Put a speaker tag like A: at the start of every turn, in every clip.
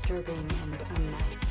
A: disturbing and unmet.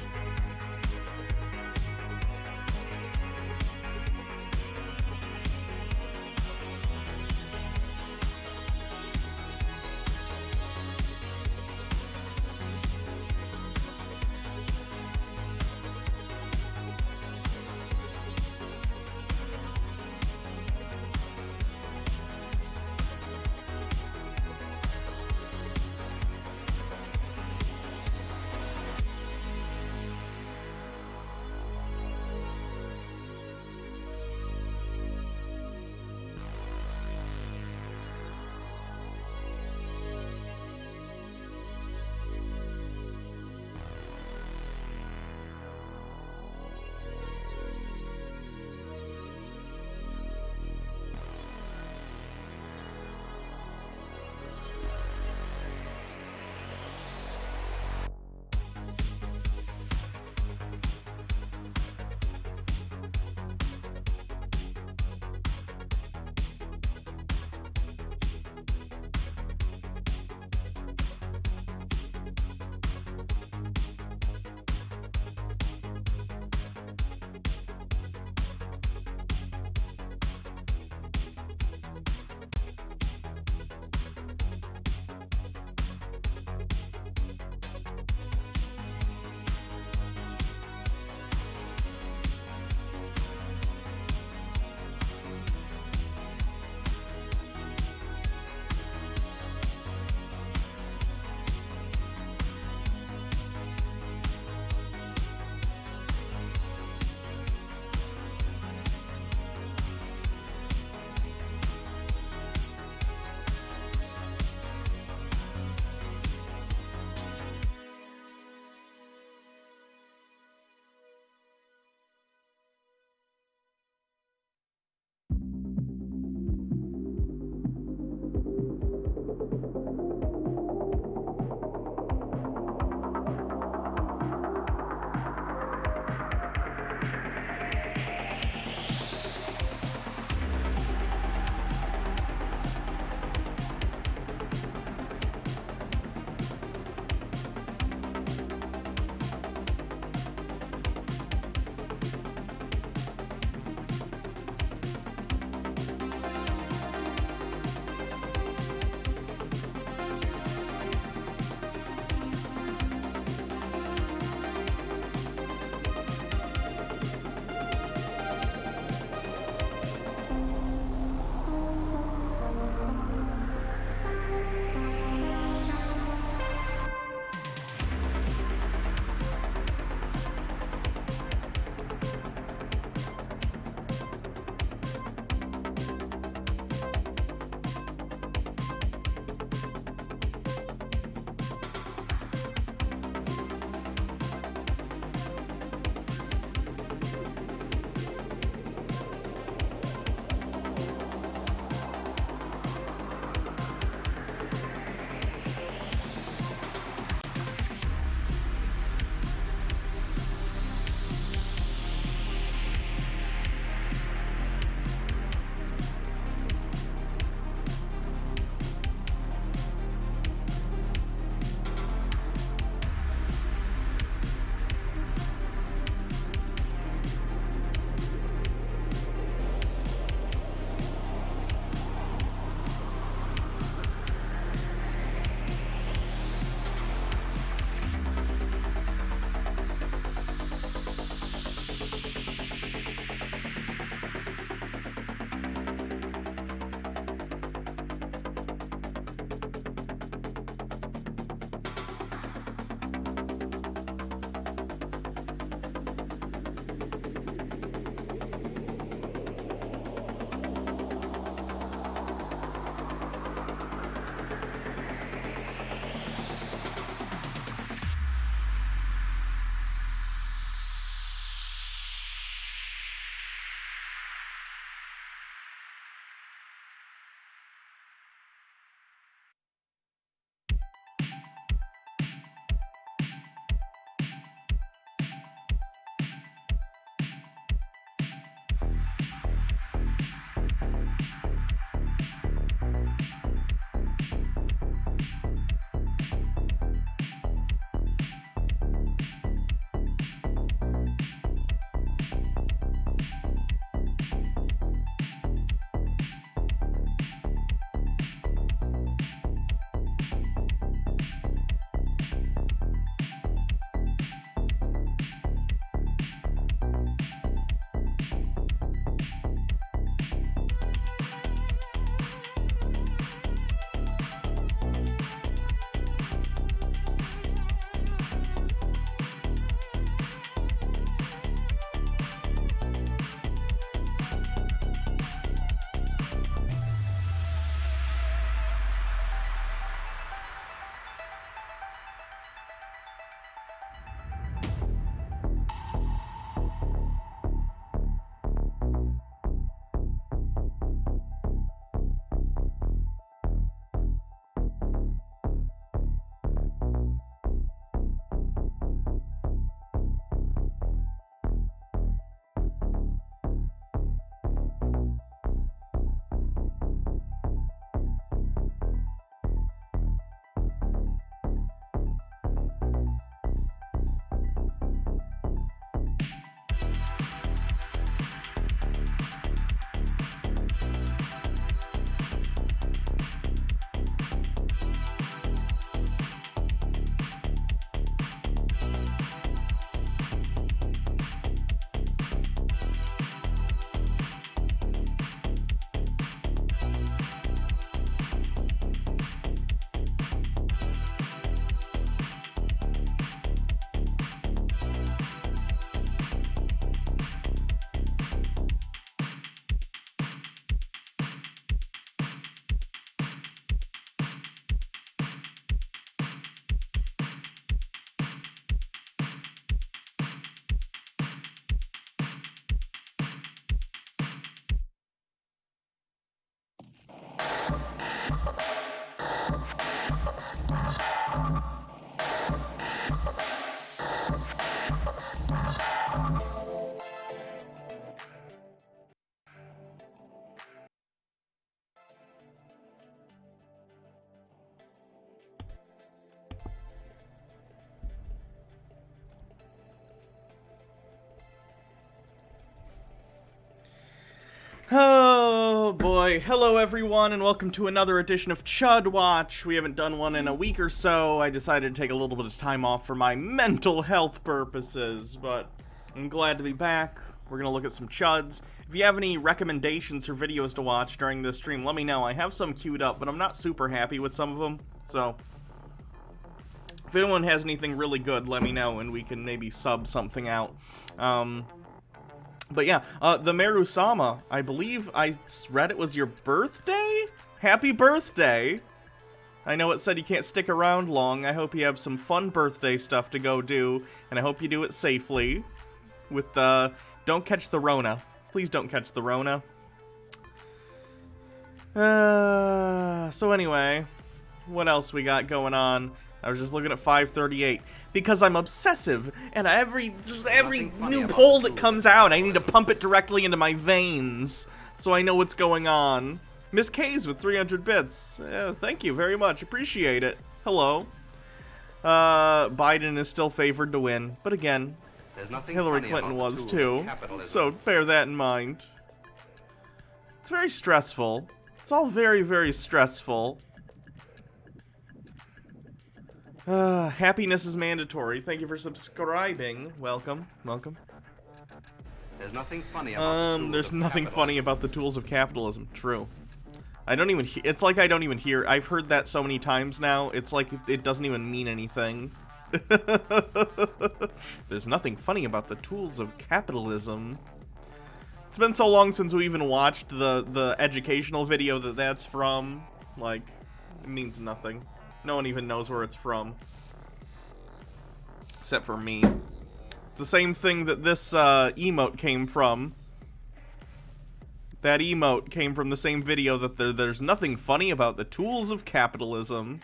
A: Oh boy, hello everyone and welcome to another edition of Chud Watch. We haven't done one in a week or so. I decided to take a little bit of time off for my mental health purposes, but I'm glad to be back. We're gonna look at some Chuds. If you have any recommendations for videos to watch during this stream, let me know. I have some queued up, but I'm not super happy with some of them, so if anyone has anything really good, let me know and we can maybe sub something out. But yeah, the Meru-sama, I believe I read it was your birthday? Happy birthday! I know it said you can't stick around long. I hope you have some fun birthday stuff to go do, and I hope you do it safely. With don't catch the Rona. Please don't catch the Rona. So anyway, what else we got going on? I was just looking at 538 because I'm obsessive, and every new poll that comes out, I need to pump it directly into my veins so I know what's going on. Miss K's with 300 bits. Thank you very much. Appreciate it. Hello. Biden is still favored to win, but again, Hillary Clinton was too, so bear that in mind. It's very stressful. It's all very, very stressful. Happiness is mandatory. Thank you for subscribing. Welcome, welcome.
B: There's nothing funny about
A: there's nothing funny about the tools of capitalism. True. I don't even it's like I don't even hear. I've heard that so many times now. It's like it doesn't even mean anything. There's nothing funny about the tools of capitalism. It's been so long since we even watched the educational video that's from. Like, it means nothing. No one even knows where it's from. Except for me. It's the same thing that this emote came from. That emote came from the same video that there's nothing funny about the tools of capitalism.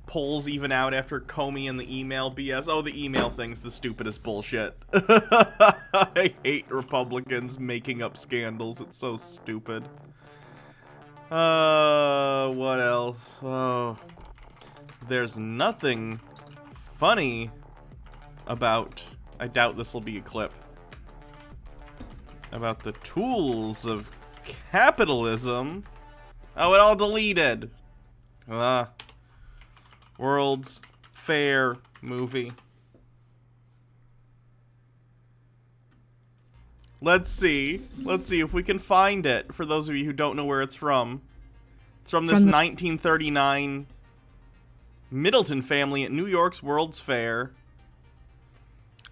A: Polls even out after Comey and the email BS. Oh, the email thing's the stupidest bullshit. I hate Republicans making up scandals. It's so stupid. What else? Oh, there's nothing funny about, I doubt this will be a clip, about the tools of capitalism. Oh, it all deleted. World's Fair movie. Let's see if we can find it, for those of you who don't know where it's from. It's from this 1939 Middleton family at New York's World's Fair.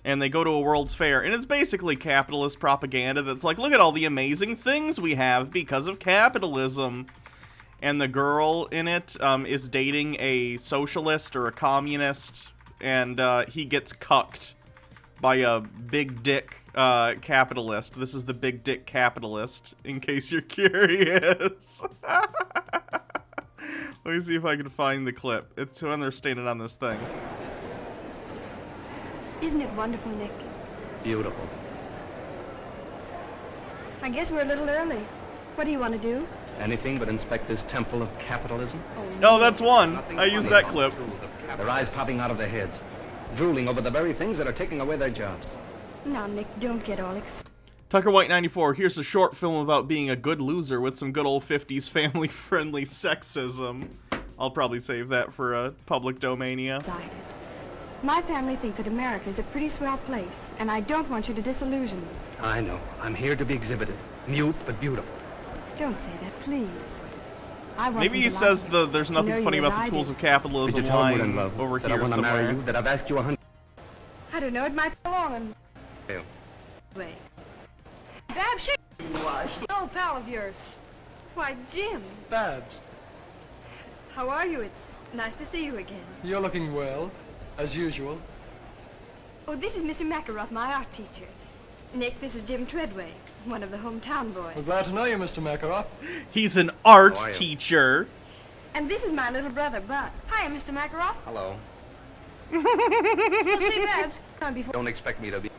A: And they go to a World's Fair, and it's basically capitalist propaganda that's like, look at all the amazing things we have because of capitalism. And the girl in it is dating a socialist or a communist, and he gets cucked by a big dick capitalist. This is the big dick capitalist, in case you're curious. Let me see if I can find the clip. It's when they're standing on this thing.
C: Isn't it wonderful, Nick?
B: Beautiful.
C: I guess we're a little early. What do you want to do?
B: Anything but inspect this temple of capitalism.
A: Oh, that's one. I used that clip.
B: Their eyes popping out of their heads, drooling over the very things that are taking away their jobs.
C: Now, Nick, don't get all excited.
A: Tucker White 94, here's a short film about being a good loser with some good old 50s family-friendly sexism. I'll probably save that for a public domania.
C: My family think that America is a pretty swell place, and I don't want you to disillusion them.
B: I know. I'm here to be exhibited. Mute, but beautiful.
C: Don't say that, please. I want
A: Maybe he says there's nothing funny about the tools of capitalism lying over here somewhere.
B: You, that I've asked you 100.
C: I don't know, it might belong on... Wait. Babs, old pal of yours. Why, Jim.
D: Babs,
C: How are you? It's nice to see you again.
D: you're looking well, as usual.
C: Oh, this is Mr. Makaroff, my art teacher. Nick, this is Jim Treadway, one of the hometown boys.
D: We're glad to know you, Mr. Makaroff.
A: He's an art teacher.
C: And this is my little brother, Bud. Hi, Mr. Makaroff.
B: Hello.
C: Well, see, Babs, on before.
B: Don't expect me to be.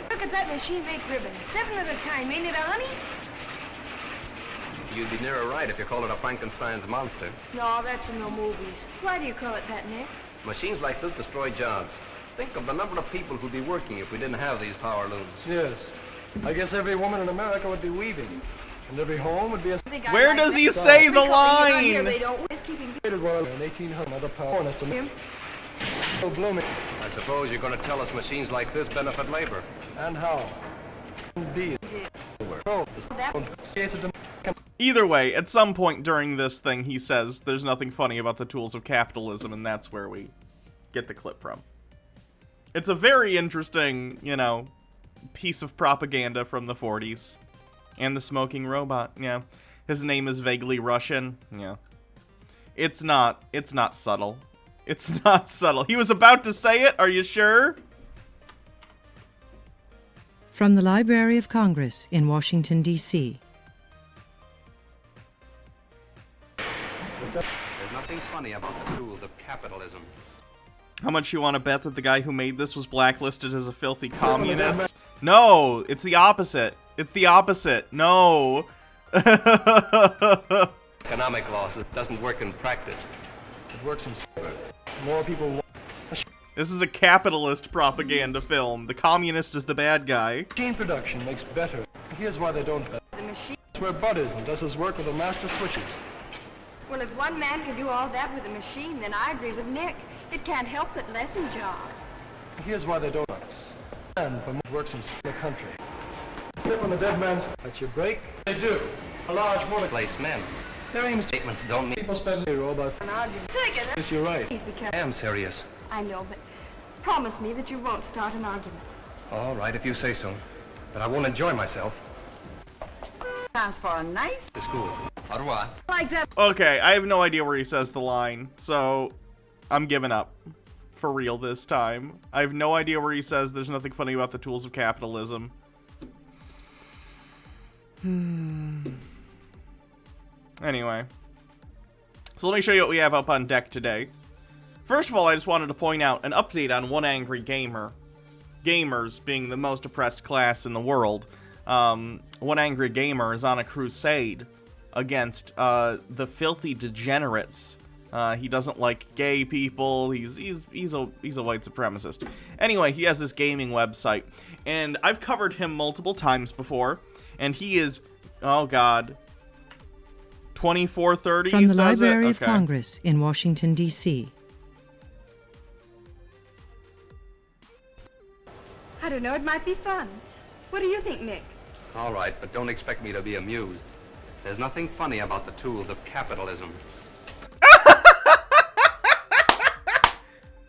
C: Look at that machine-baked ribbon. 7 at a time, ain't it, honey?
B: You'd be nearer right if you called it a Frankenstein's monster.
C: No, that's in no movies. Why do you call it that, Nick?
B: Machines like this destroy jobs. Think of the number of people who'd be working if we didn't have these power looms.
D: Yes. I guess every woman in America would be weaving, and every home would be a...
A: Where does he say the line?
C: They don't always keeping
D: Royal in 1800, another power to him. So blooming.
B: I suppose you're going to tell us machines like this benefit labor.
D: And how? Indeed. Oh,
A: Either way, at some point during this thing, he says there's nothing funny about the tools of capitalism, and that's where we get the clip from. It's a very interesting, you know, piece of propaganda from the 40s. And the smoking robot, yeah. His name is vaguely Russian, yeah. It's not subtle. It's not subtle. He was about to say it, are you sure?
E: From the Library of Congress in Washington, D.C.
B: There's nothing funny about the tools of capitalism.
A: How much you want to bet that the guy who made this was blacklisted as a filthy communist? No, it's the opposite. It's the opposite. No.
B: Economic laws, it doesn't work in practice.
D: It works in... More people...
A: This is a capitalist propaganda film. The communist is the bad guy.
D: Machine production makes better. Here's why they don't bet.
C: the machine.
D: That's where Bud is and does his work with the master switches.
C: Well, if one man can do all that with a machine, then I agree with Nick. It can't help but lessen jobs.
D: Here's why they don't. And from works in the country. Step on the dead man's... That's your break. They do. A large motor...
B: Place men.
D: Their aim
B: Statements don't mean...
D: people spend zero about...
C: An argument. Take it.
D: Yes, you're right.
C: Please be
B: I
C: careful.
B: am serious.
C: I know, but promise me that you won't start an argument.
B: All right, if you say so. But I won't enjoy myself.
C: Sounds for a nice...
B: To school. Au revoir.
C: Like that.
A: Okay, I have no idea where he says the line, so I'm giving up. For real this time. I have no idea where he says there's nothing funny about the tools of capitalism. Anyway. So let me show you what we have up on deck today. First of all, I just wanted to point out an update on One Angry Gamer. Gamers being the most oppressed class in the world. One Angry Gamer is on a crusade against the filthy degenerates. He doesn't like gay people. He's a white supremacist. Anyway, he has this gaming website, and I've covered him multiple times before, and he is, oh god, 2430
E: From the
A: says
E: Library
A: it?
E: of
A: Okay.
E: Congress in Washington, D.C.
C: I don't know, it might be fun. What do you think, Nick?
B: All right, but don't expect me to be amused. There's nothing funny about the tools of capitalism.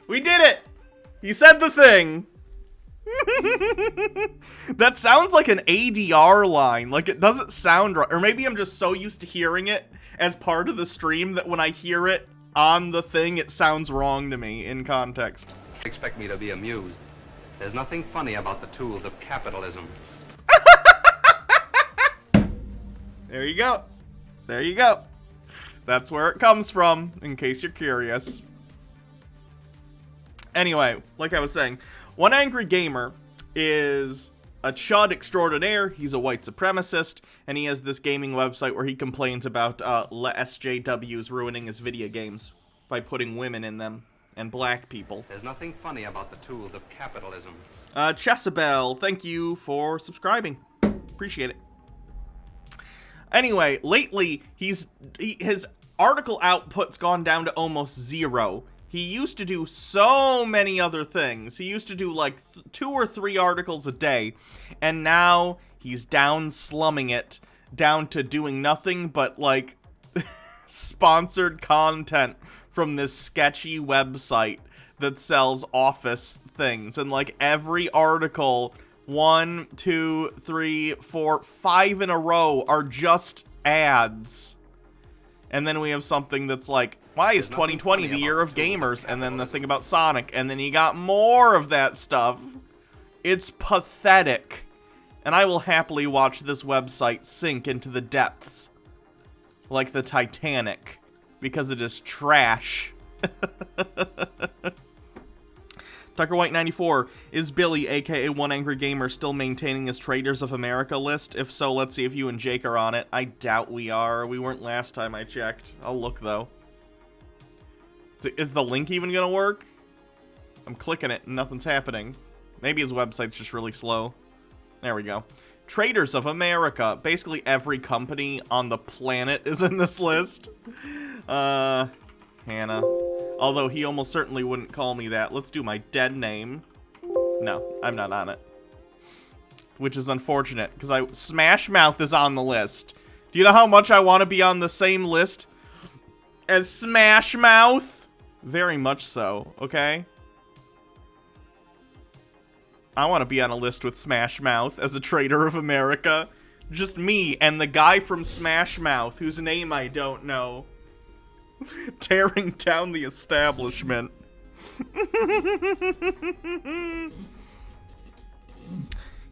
A: We did it! He said the thing. That sounds like an ADR line. Like, it doesn't sound right. Or maybe I'm just so used to hearing it as part of the stream that when I hear it on the thing, it sounds wrong to me in context.
B: Expect me to be amused. There's nothing funny about the tools of capitalism.
A: There you go. There you go. That's where it comes from, in case you're curious. Anyway, like I was saying, One Angry Gamer is a chud extraordinaire. He's a white supremacist, and he has this gaming website where he complains about SJWs ruining his video games by putting women in them and black people.
B: There's nothing funny about the tools of capitalism.
A: Chesabel, thank you for subscribing. Appreciate it. Anyway, lately, his article output's gone down to almost zero. He used to do so many other things. He used to do like 2 or 3 articles a day, and now he's down slumming it down to doing nothing but like sponsored content from this sketchy website that sells office things. And like every article, 1, 2, 3, 4, 5 in a row are just ads. And then we have something that's like, why is 2020 the year of gamers? And then the thing about Sonic. And then you got more of that stuff. It's pathetic. And I will happily watch this website sink into the depths. Like the Titanic. Because it is trash. Tucker White 94, is Billy, aka One Angry Gamer, still maintaining his Traders of America list? If so, let's see if you and Jake are on it. I doubt we are. We weren't last time I checked. I'll look, though. Is the link even gonna work? I'm clicking it and nothing's happening. Maybe his website's just really slow. There we go. Traitors of America. Basically every company on the planet is in this list. Hannah. Although he almost certainly wouldn't call me that. Let's do my dead name. No, I'm not on it. Which is unfortunate, because Smash Mouth is on the list. Do you know how much I want to be on the same list as Smash Mouth? Very much so, okay? I want to be on a list with Smash Mouth as a traitor of America. Just me and the guy from Smash Mouth, whose name I don't know. Tearing down the establishment.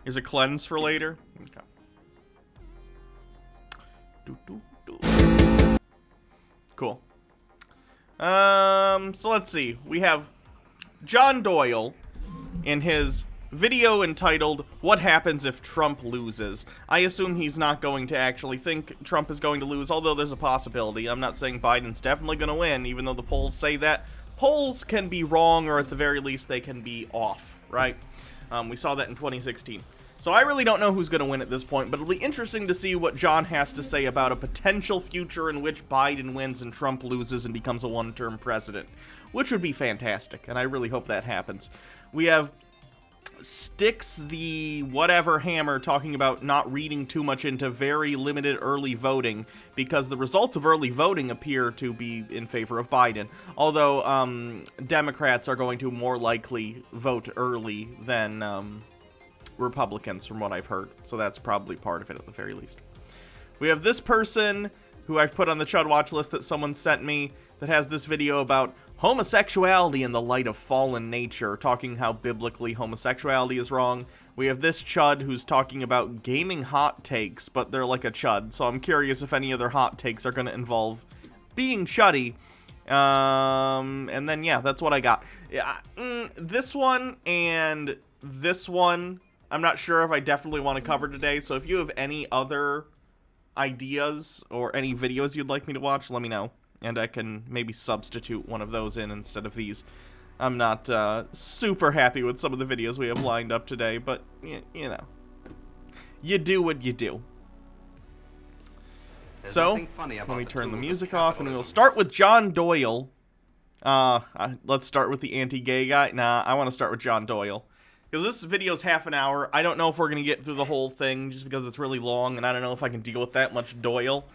A: Here's a cleanse for later. Okay. Cool. So let's see. We have John Doyle in his video entitled, "What Happens If Trump Loses?" I assume he's not going to actually think Trump is going to lose, although there's a possibility. I'm not saying Biden's definitely going to win, even though the polls say that. Polls can be wrong, or at the very least, they can be off, right? We saw that in 2016. So I really don't know who's going to win at this point, but it'll be interesting to see what John has to say about a potential future in which Biden wins and Trump loses and becomes a one-term president, which would be fantastic, and I really hope that happens. We have Sticks the whatever hammer talking about not reading too much into very limited early voting because the results of early voting appear to be in favor of Biden, although Democrats are going to more likely vote early than Republicans from what I've heard, so that's probably part of it at the very least. We have this person who I've put on the Chud watch list that someone sent me that has this video about homosexuality in the light of fallen nature, talking how biblically homosexuality is wrong. We have this Chud who's talking about gaming hot takes, but they're like a Chud, so I'm curious if any other hot takes are going to involve being chuddy. And then, yeah, that's what I got. This one and this one, I'm not sure if I definitely want to cover today, so if you have any other ideas or any videos you'd like me to watch, let me know. And I can maybe substitute one of those in instead of these. I'm not super happy with some of the videos we have lined up today, but, you know. You do what you do. So, let me turn the music off, and we'll start with John Doyle. Let's start with the anti-gay guy. Nah, I want to start with John Doyle. Because this video's half an hour. I don't know if we're going to get through the whole thing, just because it's really long, and I don't know if I can deal with that much Doyle.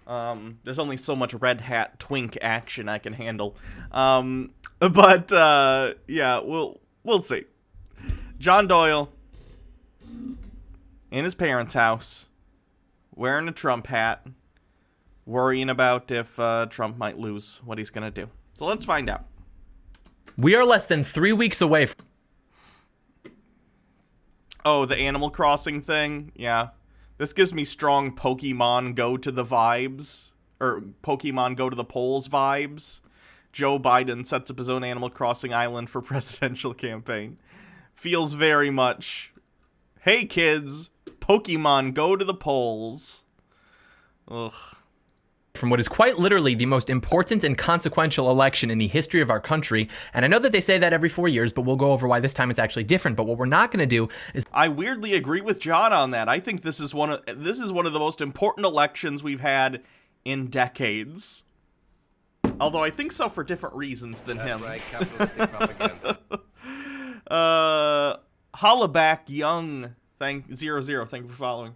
A: There's only so much red hat twink action I can handle. Yeah, we'll see. John Doyle in his parents' house, wearing a Trump hat, worrying about if Trump might lose, what he's gonna do. So let's find out.
F: We are less than 3 weeks away from...
A: Oh, the Animal Crossing thing? Yeah. This gives me strong Pokemon Go to the vibes, or Pokemon Go to the polls vibes. Joe Biden sets up his own Animal Crossing island for presidential campaign. Feels very much, hey kids, Pokemon Go to the polls. Ugh.
F: From what is quite literally the most important and consequential election in the history of our country. And I know that they say that every 4 years, but we'll go over why this time it's actually different. But what we're not going to do is...
A: I weirdly agree with John on that. I think this is one of the most important elections we've had in decades. Although I think so for different reasons than him.
B: That's right, capitalistic propaganda.
A: Hollaback Young, thank you for following.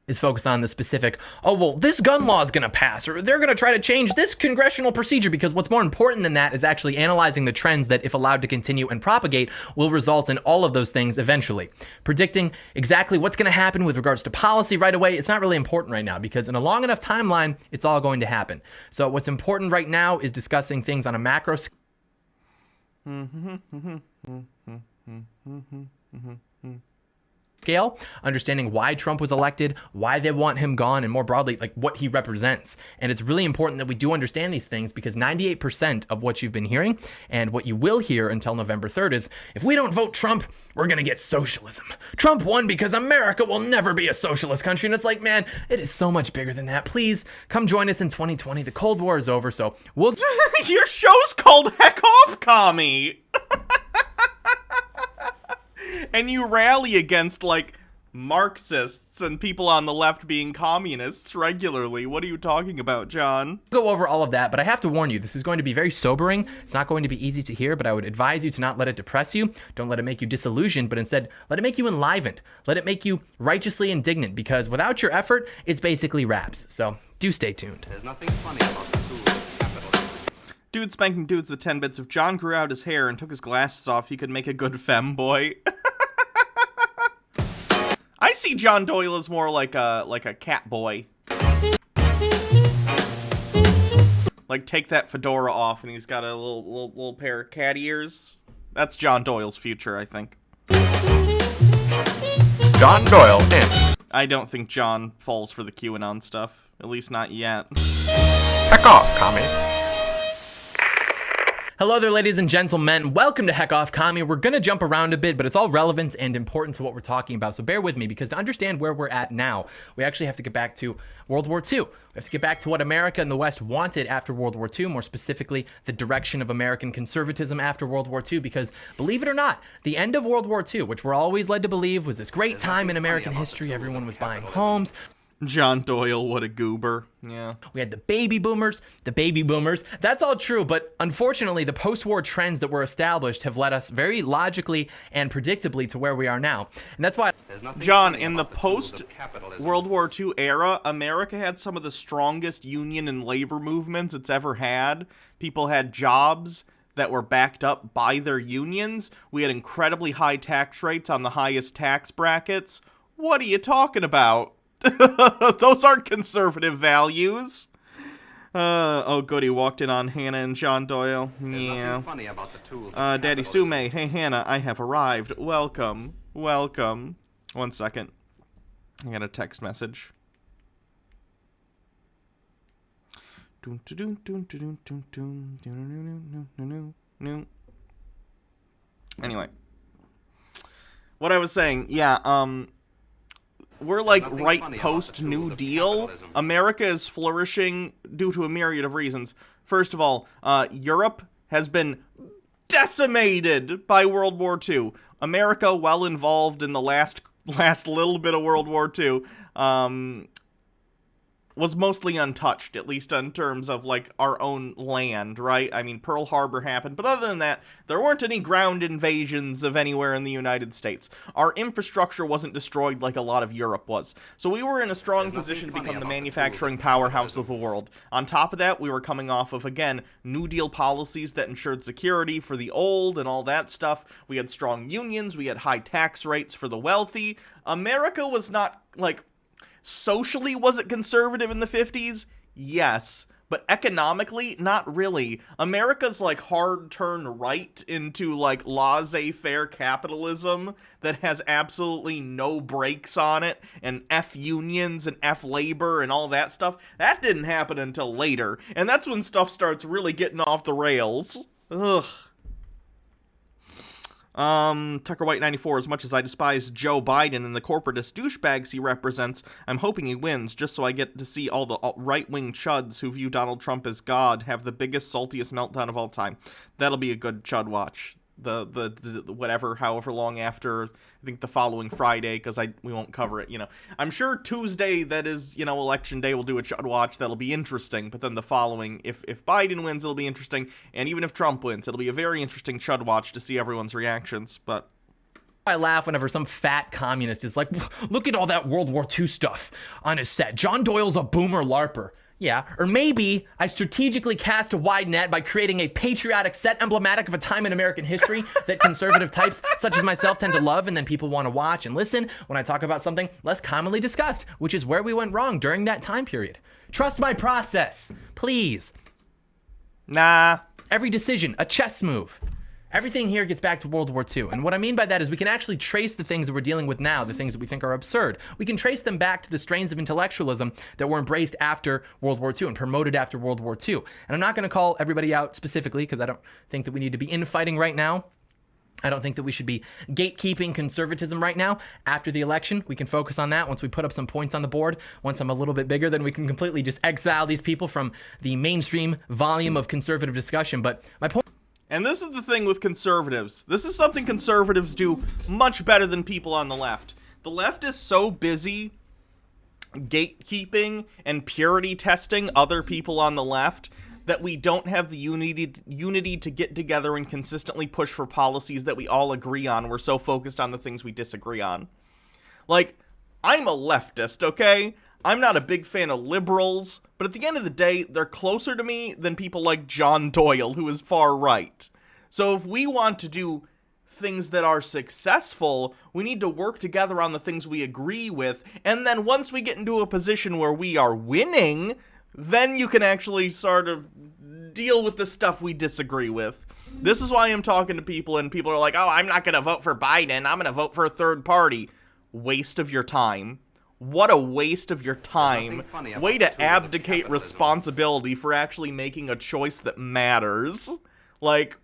F: Is focused on the specific, oh, well, this gun law is going to pass, or they're going to try to change this congressional procedure, because what's more important than that is actually analyzing the trends that, if allowed to continue and propagate, will result in all of those things eventually. Predicting exactly what's going to happen with regards to policy right away, it's not really important right now, because in a long enough timeline, it's all going to happen. So what's important right now is discussing things on a macro scale. Understanding why Trump was elected, why they want him gone, and more broadly, like what he represents. And it's really important that we do understand these things, because 98% of what you've been hearing and what you will hear until November 3rd is, if we don't vote Trump, we're going to get socialism. Trump won because America will never be a socialist country. And it's like, man, it is so much bigger than that. Please come join us in 2020. The Cold War is over, so we'll...
A: Your show's called Heck Off, Commie! And you rally against, like, Marxists and people on the left being communists regularly. What are you talking about, John?
F: Go over all of that, but I have to warn you, this is going to be very sobering. It's not going to be easy to hear, but I would advise you to not let it depress you. Don't let it make you disillusioned, but instead let it make you enlivened. Let it make you righteously indignant, because without your effort, it's basically raps. So do stay tuned.
B: There's nothing funny about the tools of capitalism.
A: Dude spanking dudes with 10 bits. If John grew out his hair and took his glasses off, he could make a good femboy. I see John Doyle as more like a cat boy. Like, take that fedora off and he's got a little pair of cat ears. That's John Doyle's future, I think.
F: John Doyle in.
A: I don't think John falls for the QAnon stuff. At least not yet.
F: Heck off, commie. Hello there, ladies and gentlemen. Welcome to Heck Off Commie. We're going to jump around a bit, but it's all relevant and important to what we're talking about, so bear with me, because to understand where we're at now, we actually have to get back to World War II. We have to get back to what America and the West wanted after World War II, more specifically, the direction of American conservatism after World War II, because, believe it or not, the end of World War II, which we're always led to believe was this great time in American history, everyone was buying homes.
A: John Doyle, what a goober. Yeah.
F: We had the baby boomers. That's all true, but unfortunately, the post-war trends that were established have led us very logically and predictably to where we are now. And that's why...
A: John, in the post-World War II era, America had some of the strongest union and labor movements it's ever had. People had jobs that were backed up by their unions. We had incredibly high tax rates on the highest tax brackets. What are you talking about? Those aren't conservative values. Oh goody, walked in on Hannah and John Doyle. Yeah. Daddy Sume, hey Hannah, I have arrived. Welcome. 1 second. I got a text message. Anyway. What I was saying, yeah, we're like right post New Deal. America is flourishing due to a myriad of reasons. First of all, Europe has been decimated by World War II. America, well involved in the last little bit of World War II, was mostly untouched, at least in terms of, like, our own land, right? I mean, Pearl Harbor happened, but other than that, there weren't any ground invasions of anywhere in the United States. Our infrastructure wasn't destroyed like a lot of Europe was. So we were in a strong position to become the manufacturing powerhouse of the world. On top of that, we were coming off of, again, New Deal policies that ensured security for the old and all that stuff. We had strong unions, we had high tax rates for the wealthy. America was not, like... Socially, was it conservative in the 50s? Yes. But economically, not really. America's, like, hard turn right into, like, laissez-faire capitalism that has absolutely no brakes on it, and F unions and F labor and all that stuff. That didn't happen until later, and that's when stuff starts really getting off the rails. Ugh. Tucker White 94, as much as I despise Joe Biden and the corporatist douchebags he represents, I'm hoping he wins, just so I get to see all the right-wing chuds who view Donald Trump as God have the biggest, saltiest meltdown of all time. That'll be a good chud watch. The whatever, however long after, I think the following Friday, because we won't cover it, you know. I'm sure Tuesday, that is, you know, election day, we'll do a chud watch that'll be interesting, but then the following, if Biden wins, it'll be interesting, and even if Trump wins, it'll be a very interesting chud watch to see everyone's reactions, but...
F: I laugh whenever some fat communist is like, look at all that World War II stuff on his set. John Doyle's a boomer LARPer. Yeah, or maybe I strategically cast a wide net by creating a patriotic set emblematic of a time in American history that conservative types such as myself tend to love, and then people want to watch and listen when I talk about something less commonly discussed, which is where we went wrong during that time period. Trust my process, please.
A: Nah.
F: Every decision, a chess move. Everything here gets back to World War II, and what I mean by that is we can actually trace the things that we're dealing with now, the things that we think are absurd. We can trace them back to the strains of intellectualism that were embraced after World War II and promoted after World War II. And I'm not going to call everybody out specifically because I don't think that we need to be infighting right now. I don't think that we should be gatekeeping conservatism right now. After the election, we can focus on that. Once we put up some points on the board, once I'm a little bit bigger, then we can completely just exile these people from the mainstream volume of conservative discussion. But my point...
A: And this is the thing with conservatives. This is something conservatives do much better than people on the left. The left is so busy gatekeeping and purity testing other people on the left that we don't have the unity to get together and consistently push for policies that we all agree on. We're so focused on the things we disagree on. Like, I'm a leftist, okay? I'm not a big fan of liberals, but at the end of the day, they're closer to me than people like John Doyle, who is far right. So if we want to do things that are successful, we need to work together on the things we agree with, and then once we get into a position where we are winning, then you can actually sort of deal with the stuff we disagree with. This is why I'm talking to people, and people are like, oh, I'm not going to vote for Biden, I'm going to vote for a third party. Waste of your time. What a waste of your time. Way to abdicate responsibility for actually making a choice that matters. Like,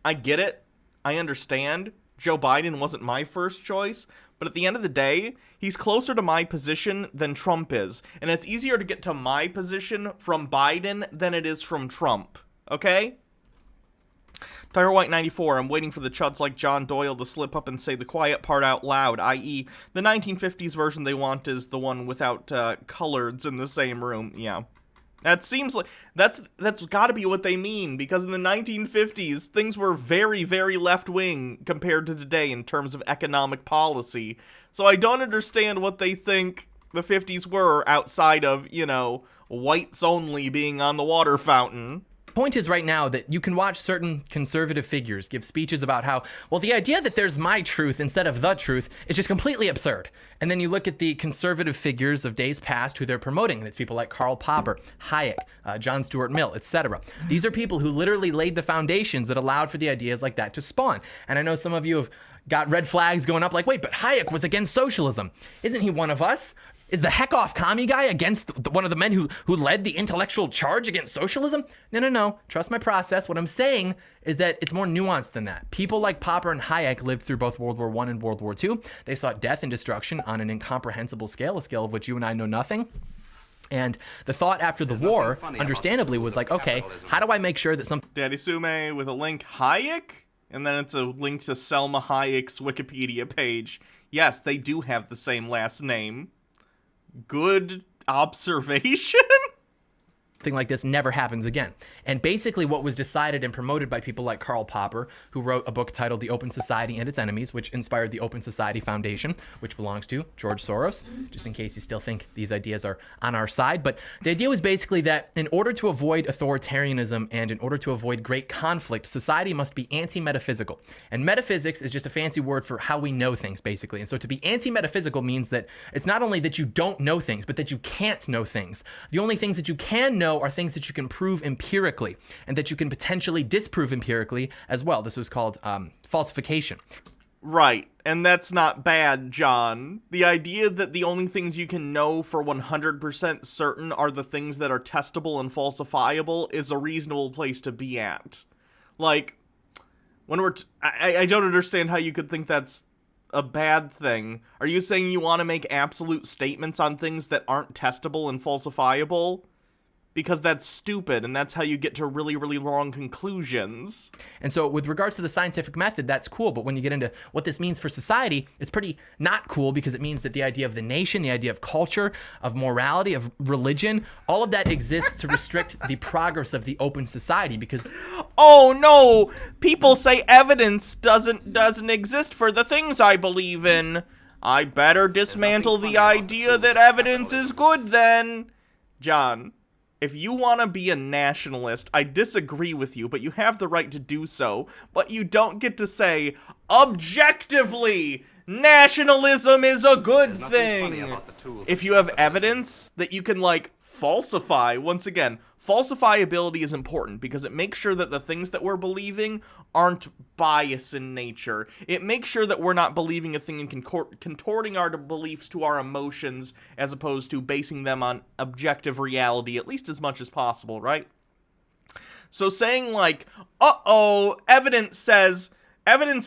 A: I get it. I understand. Joe Biden wasn't my first choice, but at the end of the day, he's closer to my position than Trump is. And it's easier to get to my position from Biden than it is from Trump. Okay? Tiger White 94, I'm waiting for the chuds like John Doyle to slip up and say the quiet part out loud, i.e. the 1950s version they want is the one without coloreds in the same room. Yeah. That seems like, that's gotta be what they mean, because in the 1950s, things were very, very left-wing compared to today in terms of economic policy. So I don't understand what they think the 50s were outside of, you know, whites only being on the water fountain.
F: Point is right now that you can watch certain conservative figures give speeches about how, well, the idea that there's my truth instead of the truth is just completely absurd. And then you look at the conservative figures of days past who they're promoting, and it's people like Karl Popper, Hayek, John Stuart Mill, etc. These are people who literally laid the foundations that allowed for the ideas like that to spawn. And I know some of you have got red flags going up like, wait, but Hayek was against socialism. Isn't he one of us? Is the heck off commie guy against one of the men who led the intellectual charge against socialism? No. Trust my process. What I'm saying is that it's more nuanced than that. People like Popper and Hayek lived through both World War I and World War II. They saw death and destruction on an incomprehensible scale, a scale of which you and I know nothing. And the thought after the war, understandably, was like, okay, how do I make sure that some...
A: Daddy Sume with a link, Hayek? And then it's a link to Selma Hayek's Wikipedia page. Yes, they do have the same last name. Good observation?
F: Thing like this never happens again. And basically what was decided and promoted by people like Karl Popper, who wrote a book titled The Open Society and Its Enemies, which inspired the Open Society Foundation, which belongs to George Soros, just in case you still think these ideas are on our side. But the idea was basically that in order to avoid authoritarianism and in order to avoid great conflict, society must be anti-metaphysical. And metaphysics is just a fancy word for how we know things, basically. And so to be anti-metaphysical means that it's not only that you don't know things, but that you can't know things. The only things that you can know are things that you can prove empirically and that you can potentially disprove empirically as well. This was called falsification.
A: Right, and that's not bad, John. The idea that the only things you can know for 100% certain are the things that are testable and falsifiable is a reasonable place to be at. Like, when I don't understand how you could think that's a bad thing. Are you saying you want to make absolute statements on things that aren't testable and falsifiable? Because that's stupid, and that's how you get to really, really wrong conclusions.
F: And so with regards to the scientific method, that's cool, but when you get into what this means for society, it's pretty not cool, because it means that the idea of the nation, the idea of culture, of morality, of religion, all of that exists to restrict the progress of the open society, because...
A: Oh no! People say evidence doesn't exist for the things I believe in. I better dismantle the idea that evidence is good then. John, if you want to be a nationalist, I disagree with you, but you have the right to do so. But you don't get to say, objectively, nationalism is a good thing. If you have evidence that you can, like, falsify, once again, falsifiability is important because it makes sure that the things that we're believing aren't biased in nature. It makes sure that we're not believing a thing and contorting our beliefs to our emotions as opposed to basing them on objective reality, at least as much as possible, right? So saying like, evidence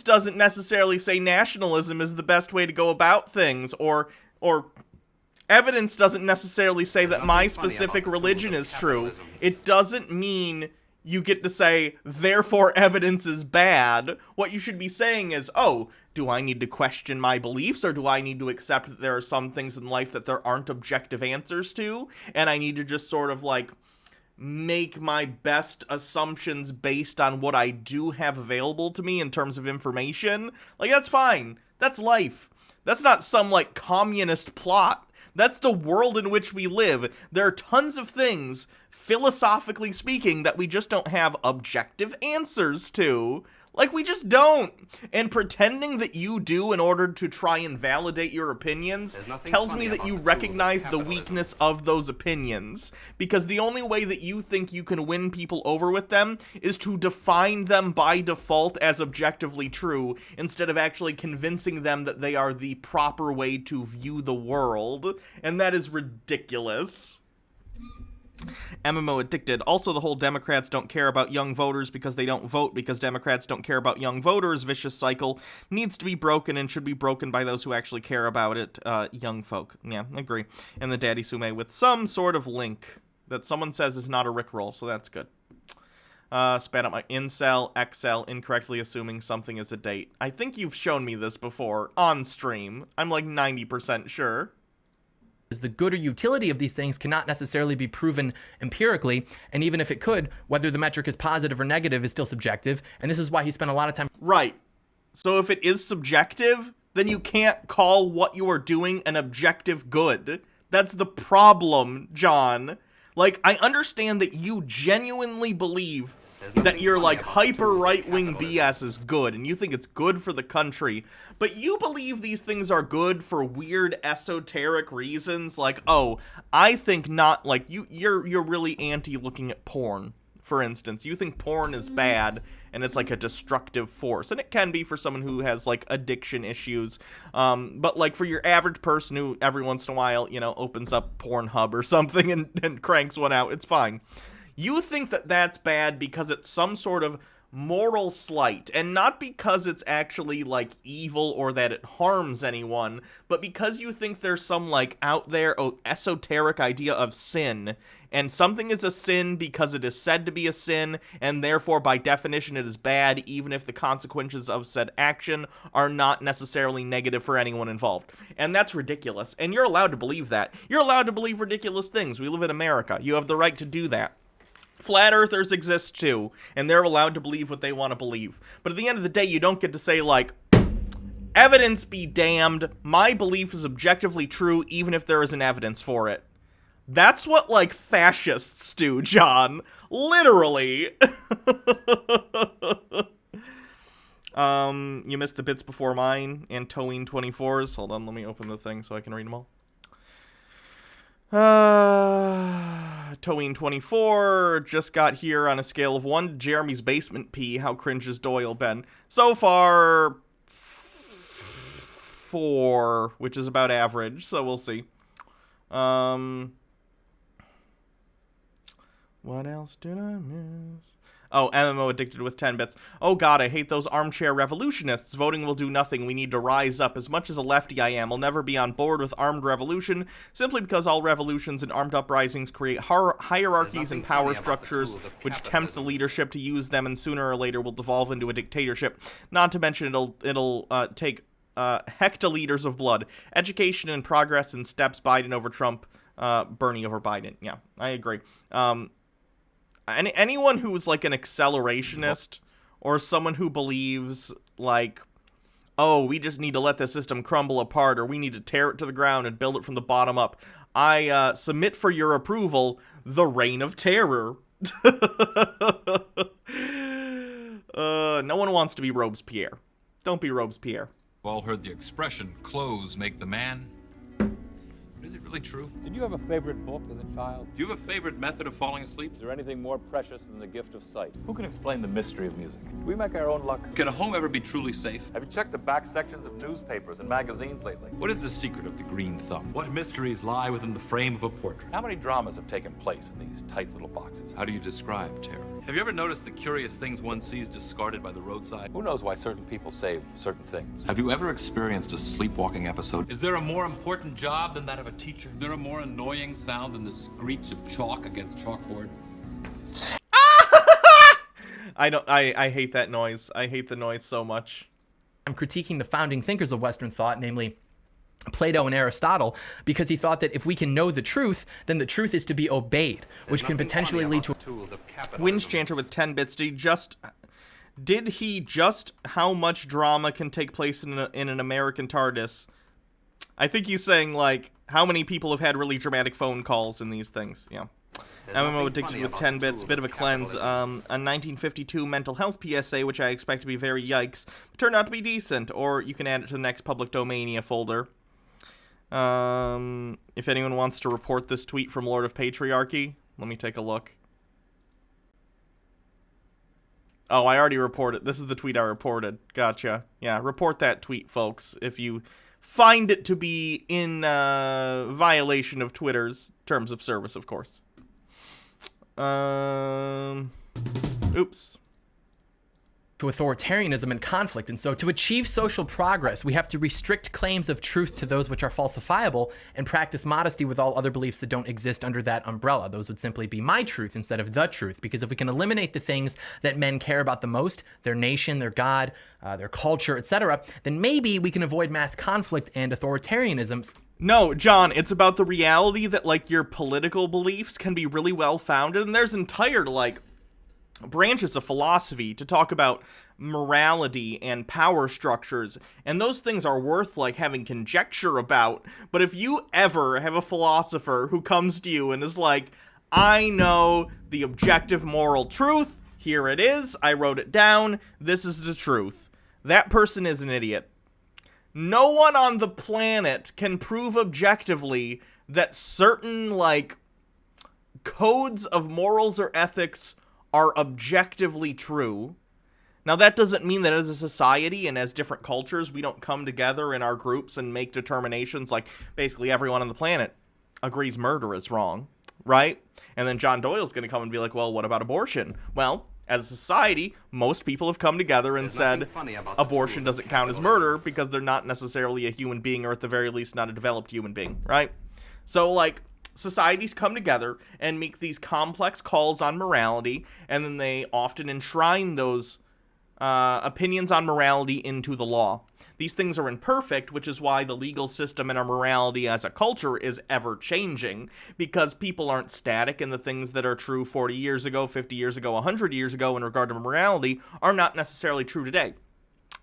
A: doesn't necessarily say nationalism is the best way to go about things, or evidence doesn't necessarily say that my specific religion is true. It doesn't mean you get to say, therefore evidence is bad. What you should be saying is, oh, do I need to question my beliefs, or do I need to accept that there are some things in life that there aren't objective answers to, and I need to just sort of, like, make my best assumptions based on what I do have available to me in terms of information? Like, that's fine. That's life. That's not some, like, communist plot. That's the world in which we live. There are tons of things, philosophically speaking, that we just don't have objective answers to. Like, we just don't. And pretending that you do in order to try and validate your opinions tells me that you recognize the weakness of those opinions. Because the only way that you think you can win people over with them is to define them by default as objectively true, instead of actually convincing them that they are the proper way to view the world. And that is ridiculous. MMO addicted. Also, the whole Democrats don't care about young voters because they don't vote because Democrats don't care about young voters vicious cycle needs to be broken and should be broken by those who actually care about it. Young folk. Yeah, I agree. And the Daddy Sume with some sort of link that someone says is not a Rickroll, so that's good. Spat out my incel, XL, incorrectly assuming something is a date. I think you've shown me this before on stream. I'm like 90% sure.
F: The good or utility of these things cannot necessarily be proven empirically, and even if it could, whether the metric is positive or negative is still subjective, and this is why he spent a lot of time.
A: Right. So if it is subjective, then you can't call what you are doing an objective good. That's the problem, John. Like, I understand that you genuinely believe that your, like, hyper right-wing BS is good, and you think it's good for the country, but you believe these things are good for weird esoteric reasons, like, oh, I think not, like, you're really anti looking at porn, for instance. You think porn is bad, and it's like a destructive force, and it can be for someone who has, like, addiction issues, but, like, for your average person who every once in a while, you know, opens up Pornhub or something and cranks one out, it's fine. You think that that's bad because it's some sort of moral slight, and not because it's actually, like, evil or that it harms anyone, but because you think there's some, like, out there esoteric idea of sin, and something is a sin because it is said to be a sin, and therefore by definition it is bad, even if the consequences of said action are not necessarily negative for anyone involved. And that's ridiculous, and you're allowed to believe that. You're allowed to believe ridiculous things. We live in America. You have the right to do that. Flat earthers exist too, and they're allowed to believe what they want to believe. But at the end of the day, you don't get to say, like, evidence be damned, my belief is objectively true even if there isn't evidence for it. That's what, like, fascists do, John. Literally. You missed the bits before mine and Towing 24s. Hold on, let me open the thing so I can read them all. Towing 24 just got here on a scale of 1 to Jeremy's basement pee. How cringe has Doyle been? So far, 4, which is about average, so we'll see. What else did I miss? Oh, MMO addicted with 10 bits. Oh god, I hate those armchair revolutionists. Voting will do nothing. We need to rise up. As much as a lefty I am, I'll never be on board with armed revolution, simply because all revolutions and armed uprisings create hierarchies and power structures which tempt the leadership to use them, and sooner or later will devolve into a dictatorship. Not to mention it'll take hectoliters of blood. Education and progress in steps. Biden over Trump. Bernie over Biden. Yeah, I agree. Anyone who's like an accelerationist or someone who believes like, oh, we just need to let the system crumble apart, or we need to tear it to the ground and build it from the bottom up, I submit for your approval the Reign of Terror. No one wants to be Robespierre. Don't be Robespierre.
G: We've all heard the expression, clothes make the man. Is it really true?
H: Did you have a favorite book as a child?
G: Do you have a favorite method of falling asleep?
H: Is there anything more precious than the gift of sight? Who can explain the mystery of music? We make our own luck.
G: Can a home ever be truly safe?
H: Have you checked the back sections of newspapers and magazines lately?
G: What is the secret of the green thumb? What mysteries lie within the frame of a portrait?
H: How many dramas have taken place in these tight little boxes?
G: How do you describe terror? Have you ever noticed the curious things one sees discarded by the roadside?
H: Who knows why certain people save certain things?
G: Have you ever experienced a sleepwalking episode? Is there a more important job than that of a teacher? Is there a more annoying sound than the screech of chalk against chalkboard?
A: I hate that noise. I hate the noise so much.
F: I'm critiquing the founding thinkers of Western thought, namely Plato and Aristotle, because he thought that if we can know the truth, then the truth is to be obeyed, which can potentially lead to
A: Winch Chanter with 10 bits. Did he just how much drama can take place in an American TARDIS? I think he's saying, like, how many people have had really dramatic phone calls in these things. Yeah. MMO Addicted with 10 bits, bit of a cleanse. A 1952 mental health PSA, which I expect to be very yikes, but turned out to be decent, or you can add it to the next Public Domania folder. If anyone wants to report this tweet from Lord of Patriarchy, let me take a look. Oh, I already reported. This is the tweet I reported. Gotcha. Yeah, report that tweet, folks, if you find it to be in violation of Twitter's terms of service, of course. Oops.
F: To authoritarianism and conflict. And so to achieve social progress, we have to restrict claims of truth to those which are falsifiable and practice modesty with all other beliefs that don't exist under that umbrella. Those would simply be my truth instead of the truth, because if we can eliminate the things that men care about the most, their nation, their God, their culture, etc., then maybe we can avoid mass conflict and authoritarianism.
A: No, John, it's about the reality that, like, your political beliefs can be really well-founded, and there's entire, like, branches of philosophy to talk about morality and power structures, and those things are worth, like, having conjecture about. But if you ever have a philosopher who comes to you and is like, I know the objective moral truth, here it is, I wrote it down, this is the truth, that person is an idiot. No one on the planet can prove objectively that certain, like, codes of morals or ethics are objectively true. Now, that doesn't mean that as a society and as different cultures, we don't come together in our groups and make determinations like basically everyone on the planet agrees murder is wrong, right? And then John Doyle's going to come and be like, well, what about abortion? Well, as a society, most people have come together and said abortion doesn't count as murder because they're not necessarily a human being, or at the very least not a developed human being, right? So, like, societies come together and make these complex calls on morality, and then they often enshrine those opinions on morality into the law. These things are imperfect, which is why the legal system and our morality as a culture is ever-changing, because people aren't static, and the things that are true 40 years ago, 50 years ago, 100 years ago in regard to morality are not necessarily true today.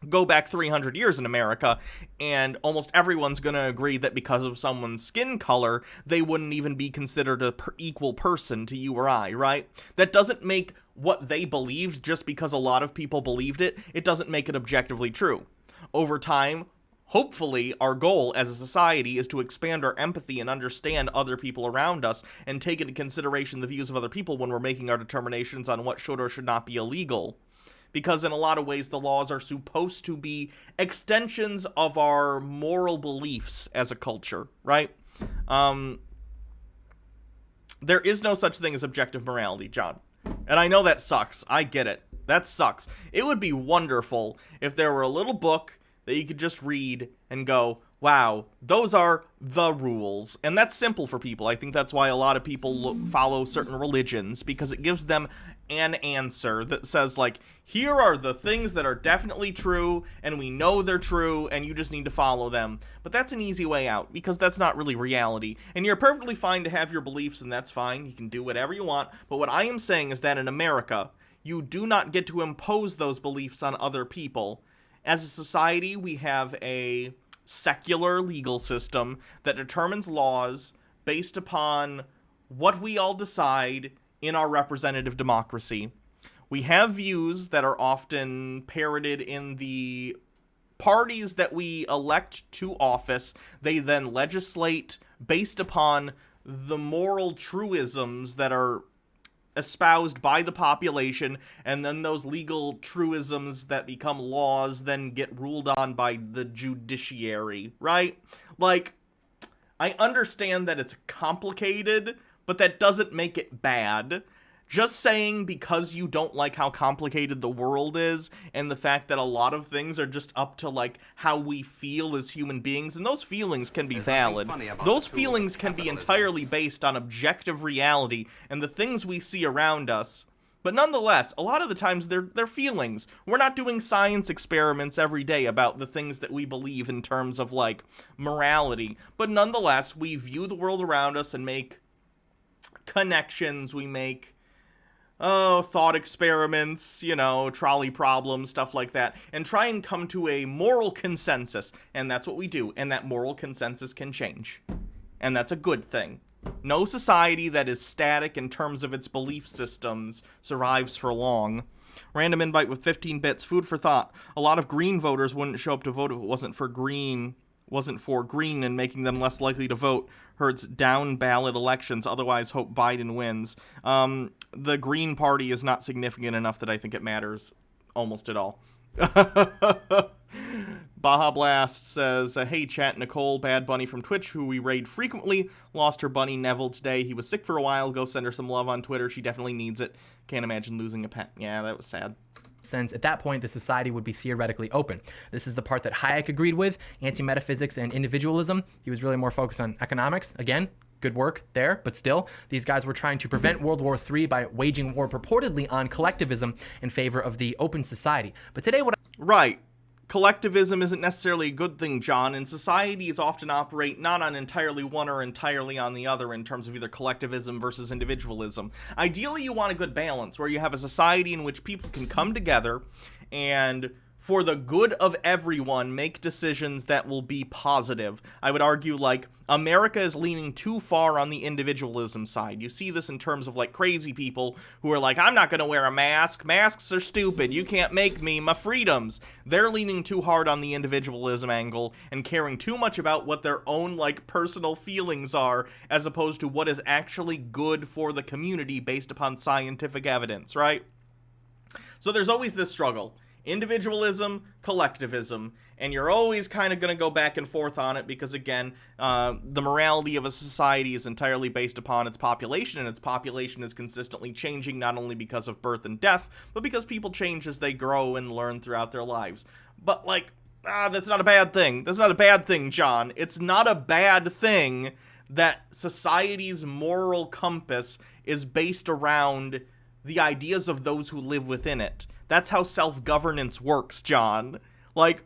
A: Go back 300 years in America, and almost everyone's going to agree that because of someone's skin color, they wouldn't even be considered a equal person to you or I, right? That doesn't make what they believed, just because a lot of people believed it, it doesn't make it objectively true. Over time, hopefully, our goal as a society is to expand our empathy and understand other people around us and take into consideration the views of other people when we're making our determinations on what should or should not be illegal. Because in a lot of ways, the laws are supposed to be extensions of our moral beliefs as a culture, right? There is no such thing as objective morality, John. And I know that sucks. I get it. That sucks. It would be wonderful if there were a little book that you could just read and go, wow, those are the rules. And that's simple for people. I think that's why a lot of people follow certain religions, because it gives them an answer that says, like, here are the things that are definitely true, and we know they're true, and you just need to follow them. But that's an easy way out, because that's not really reality. And you're perfectly fine to have your beliefs, and that's fine. You can do whatever you want. But what I am saying is that in America, you do not get to impose those beliefs on other people. As a society, we have a secular legal system that determines laws based upon what we all decide in our representative democracy. We have views that are often parroted in the parties that we elect to office. They then legislate based upon the moral truisms that are espoused by the population, and then those legal truisms that become laws then get ruled on by the judiciary, right? Like, I understand that it's complicated, but that doesn't make it bad. Just saying because you don't like how complicated the world is, and the fact that a lot of things are just up to, like, how we feel as human beings, and those feelings can be valid. Those feelings can be entirely based on objective reality, and the things we see around us But nonetheless, a lot of the times they're feelings. We're not doing science experiments every day about the things that we believe in terms of, like, morality. But nonetheless, we view the world around us and make connections. We make, thought experiments, you know, trolley problems, stuff like that, and try and come to a moral consensus. And that's what we do. And that moral consensus can change. And that's a good thing. No society that is static in terms of its belief systems survives for long. Random invite with 15 bits. Food for thought. A lot of Green voters wouldn't show up to vote if it wasn't for Green and making them less likely to vote. Hurts down ballot elections. Otherwise, hope Biden wins. The Green Party is not significant enough that I think it matters almost at all. Baja Blast says, hey chat, Nicole Bad Bunny from Twitch, who we raid frequently, lost her bunny Neville today. He was sick for a while. Go send her some love on Twitter. She definitely needs it. Can't imagine losing a pet. Yeah, that was sad.
F: Since at that point, the society would be theoretically open. This is the part that Hayek agreed with, anti-metaphysics and individualism. He was really more focused on economics. Again, good work there, but still, these guys were trying to prevent World War III by waging war purportedly on collectivism in favor of the open society. But today,
A: Right. Collectivism isn't necessarily a good thing, John, and societies often operate not on entirely one or entirely on the other in terms of either collectivism versus individualism. Ideally, you want a good balance where you have a society in which people can come together and, for the good of everyone, make decisions that will be positive. I would argue, like, America is leaning too far on the individualism side. You see this in terms of, like, crazy people who are like, I'm not going to wear a mask. Masks are stupid. You can't make me. My freedoms. They're leaning too hard on the individualism angle and caring too much about what their own, like, personal feelings are as opposed to what is actually good for the community based upon scientific evidence, right? So there's always this struggle. Individualism, collectivism, and you're always kind of going to go back and forth on it because, again, the morality of a society is entirely based upon its population, and its population is consistently changing not only because of birth and death, but because people change as they grow and learn throughout their lives. But, like, that's not a bad thing. That's not a bad thing, John. It's not a bad thing that society's moral compass is based around the ideas of those who live within it. That's how self-governance works, John. Like,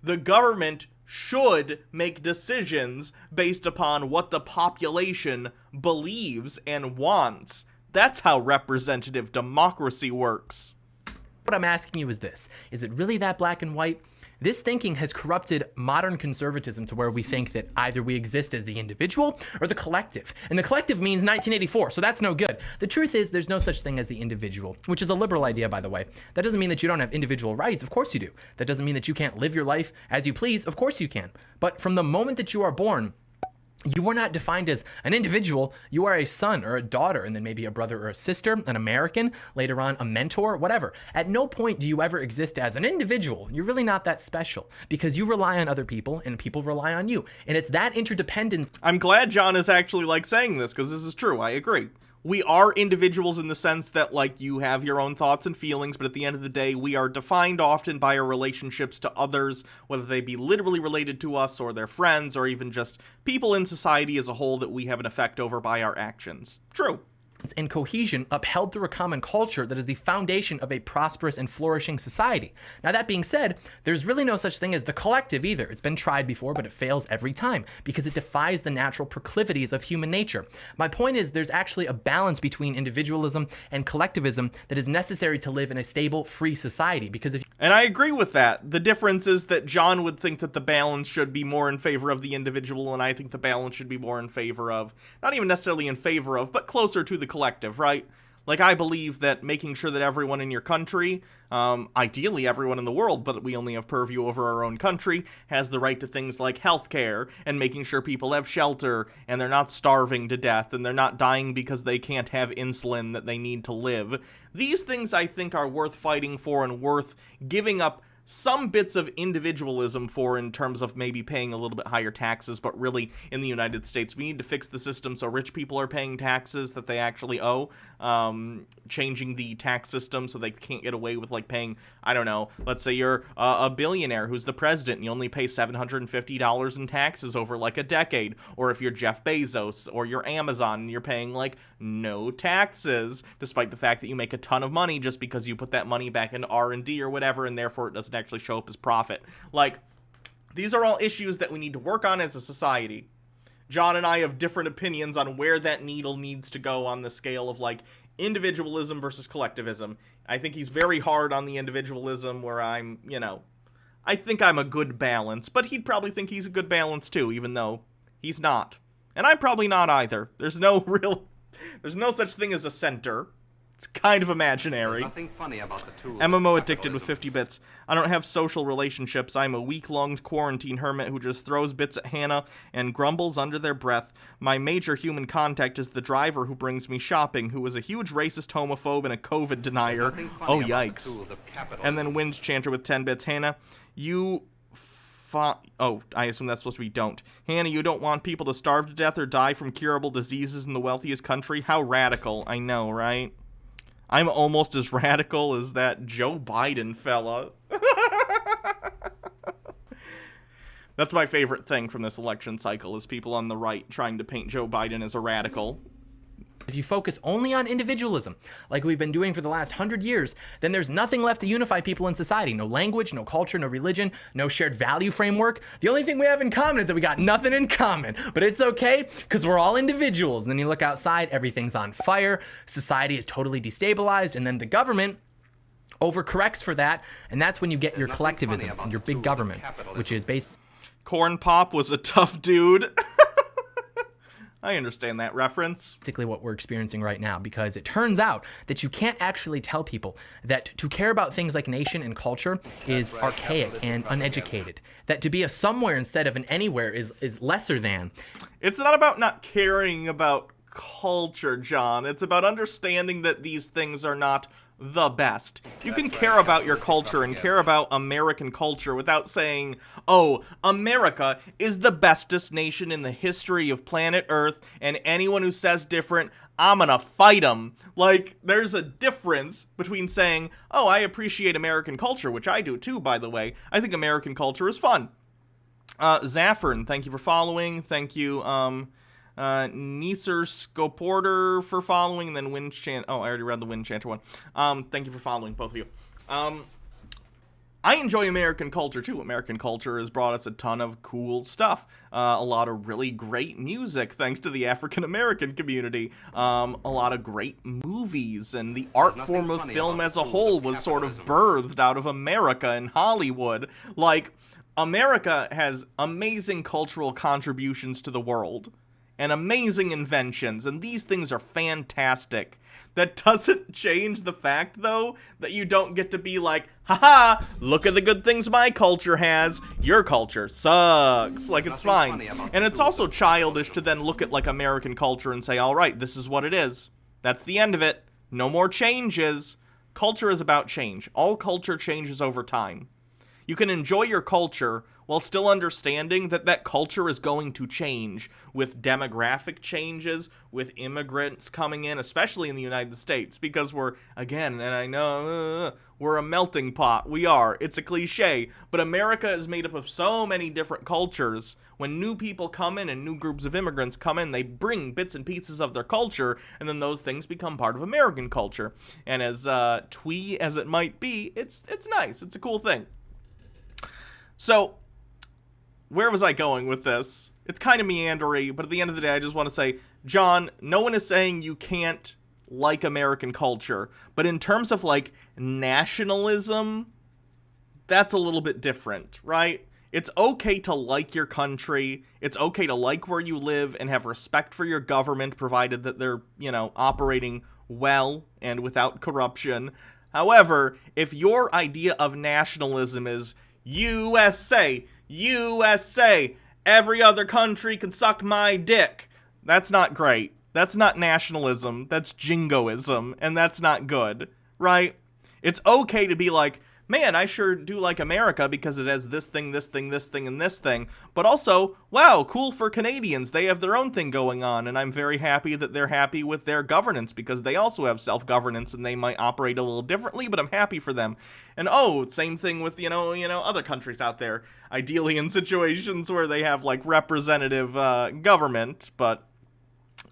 A: the government should make decisions based upon what the population believes and wants. That's how representative democracy works.
F: what I'm asking you is this. Is it really that black and white? This thinking has corrupted modern conservatism to where we think that either we exist as the individual or the collective. And the collective means 1984, so that's no good. The truth is there's no such thing as the individual, which is a liberal idea, by the way. That doesn't mean that you don't have individual rights. Of course you do. That doesn't mean that you can't live your life as you please. Of course you can. But from the moment that you are born, you are not defined as an individual. You are a son or a daughter, and then maybe a brother or a sister, an American, later on a mentor, whatever. At no point do you ever exist as an individual. You're really not that special because you rely on other people and people rely on you. And it's that interdependence.
A: I'm glad John is actually saying this because this is true. I agree. We are individuals in the sense that, you have your own thoughts and feelings, but at the end of the day, we are defined often by our relationships to others, whether they be literally related to us or their friends or even just people in society as a whole that we have an effect over by our actions. True.
F: And cohesion upheld through a common culture that is the foundation of a prosperous and flourishing society. Now, that being said, there's really no such thing as the collective either. It's been tried before, but it fails every time because it defies the natural proclivities of human nature. My point is there's actually a balance between individualism and collectivism that is necessary to live in a stable, free society.
A: And I agree with that. The difference is that John would think that the balance should be more in favor of the individual, and I think the balance should be more in favor of, not even necessarily in favor of, but closer to the collective, right? I believe that making sure that everyone in your country, ideally everyone in the world, but we only have purview over our own country, has the right to things like healthcare and making sure people have shelter and they're not starving to death and they're not dying because they can't have insulin that they need to live. These things I think are worth fighting for and worth giving up some bits of individualism for in terms of maybe paying a little bit higher taxes, but really in the United States, we need to fix the system so rich people are paying taxes that they actually owe, changing the tax system so they can't get away with, like, paying, I don't know, let's say you're a billionaire who's the president and you only pay $750 in taxes over, like, a decade, or if you're Jeff Bezos or you're Amazon and you're paying, like, no taxes, despite the fact that you make a ton of money just because you put that money back into R&D or whatever, and therefore it doesn't actually show up as profit. Like, these are all issues that we need to work on as a society. John and I have different opinions on where that needle needs to go on the scale of, like, individualism versus collectivism. I think he's very hard on the individualism, where I'm, you know, I think I'm a good balance, but he'd probably think he's a good balance too, even though he's not. And I'm probably not either. There's no such thing as a center. It's kind of imaginary.
B: There's nothing funny about the tools
A: MMO addicted with 50 bits. I don't have social relationships. I'm a week-long quarantine hermit who just throws bits at Hannah and grumbles under their breath. My major human contact is the driver who brings me shopping, who is a huge racist homophobe and a COVID denier. Oh, yikes. And then Wind Chanter with 10 bits. Hannah, you... Oh, I assume that's supposed to be don't. Hannah, you don't want people to starve to death or die from curable diseases in the wealthiest country? How radical. I know, right? I'm almost as radical as that Joe Biden fella. That's my favorite thing from this election cycle, is people on the right trying to paint Joe Biden as a radical.
F: If you focus only on individualism, like we've been doing for the last 100 years, then there's nothing left to unify people in society. No language, no culture, no religion, no shared value framework. The only thing we have in common is that we got nothing in common. But it's okay, because we're all individuals. And then you look outside, everything's on fire, society is totally destabilized, and then the government overcorrects for that, and that's when you get your collectivism and your big government, which is based...
A: Corn Pop was a tough dude. I understand that reference.
F: Basically what we're experiencing right now, because it turns out that you can't actually tell people that to care about things like nation and culture is archaic and uneducated. That to be a somewhere instead of an anywhere is lesser than.
A: It's not about not caring about culture, John. It's about understanding that these things are not the best. You can care about your culture and care about American culture without saying, oh, America is the bestest nation in the history of planet Earth, and anyone who says different, I'm gonna fight them. Like, there's a difference between saying, oh, I appreciate American culture, which I do too, by the way. I think American culture is fun. Zaffern, thank you for following. Thank you, Neeser Scoporter for following, and then Wind Chant. Oh, I already read the Wind Chanter one. Thank you for following, both of you. I enjoy American culture too. American culture has brought us a ton of cool stuff. A lot of really great music, thanks to the African American community. A lot of great movies, and the art form of film as a whole was sort of birthed out of America and Hollywood. Like, America has amazing cultural contributions to the world and amazing inventions, and these things are fantastic. That doesn't change the fact, though, that you don't get to be like, haha, look at the good things my culture has, your culture sucks. Like, it's fine. And it's also childish to then look at, like, American culture and say, alright, this is what it is. That's the end of it. No more changes. Culture is about change. All culture changes over time. You can enjoy your culture while still understanding that that culture is going to change with demographic changes, with immigrants coming in, especially in the United States, because we're, again, and I know, we're a melting pot. We are. It's a cliche, but America is made up of so many different cultures. When new people come in and new groups of immigrants come in, they bring bits and pieces of their culture, and then those things become part of American culture. And as twee as it might be, it's nice. It's a cool thing. So, where was I going with this? It's kind of meandery, but at the end of the day, I just want to say, John, no one is saying you can't like American culture, but in terms of, like, nationalism, that's a little bit different, right? It's okay to like your country, it's okay to like where you live and have respect for your government, provided that they're, you know, operating well and without corruption. However, if your idea of nationalism is USA, USA, every other country can suck my dick, that's not great. That's not nationalism, that's jingoism, and that's not good, right? It's okay to be like, man, I sure do like America because it has this thing, this thing, this thing, and this thing. But also, wow, cool for Canadians. They have their own thing going on, and I'm very happy that they're happy with their governance because they also have self-governance and they might operate a little differently, but I'm happy for them. And oh, same thing with, other countries out there, ideally in situations where they have, like, representative government, but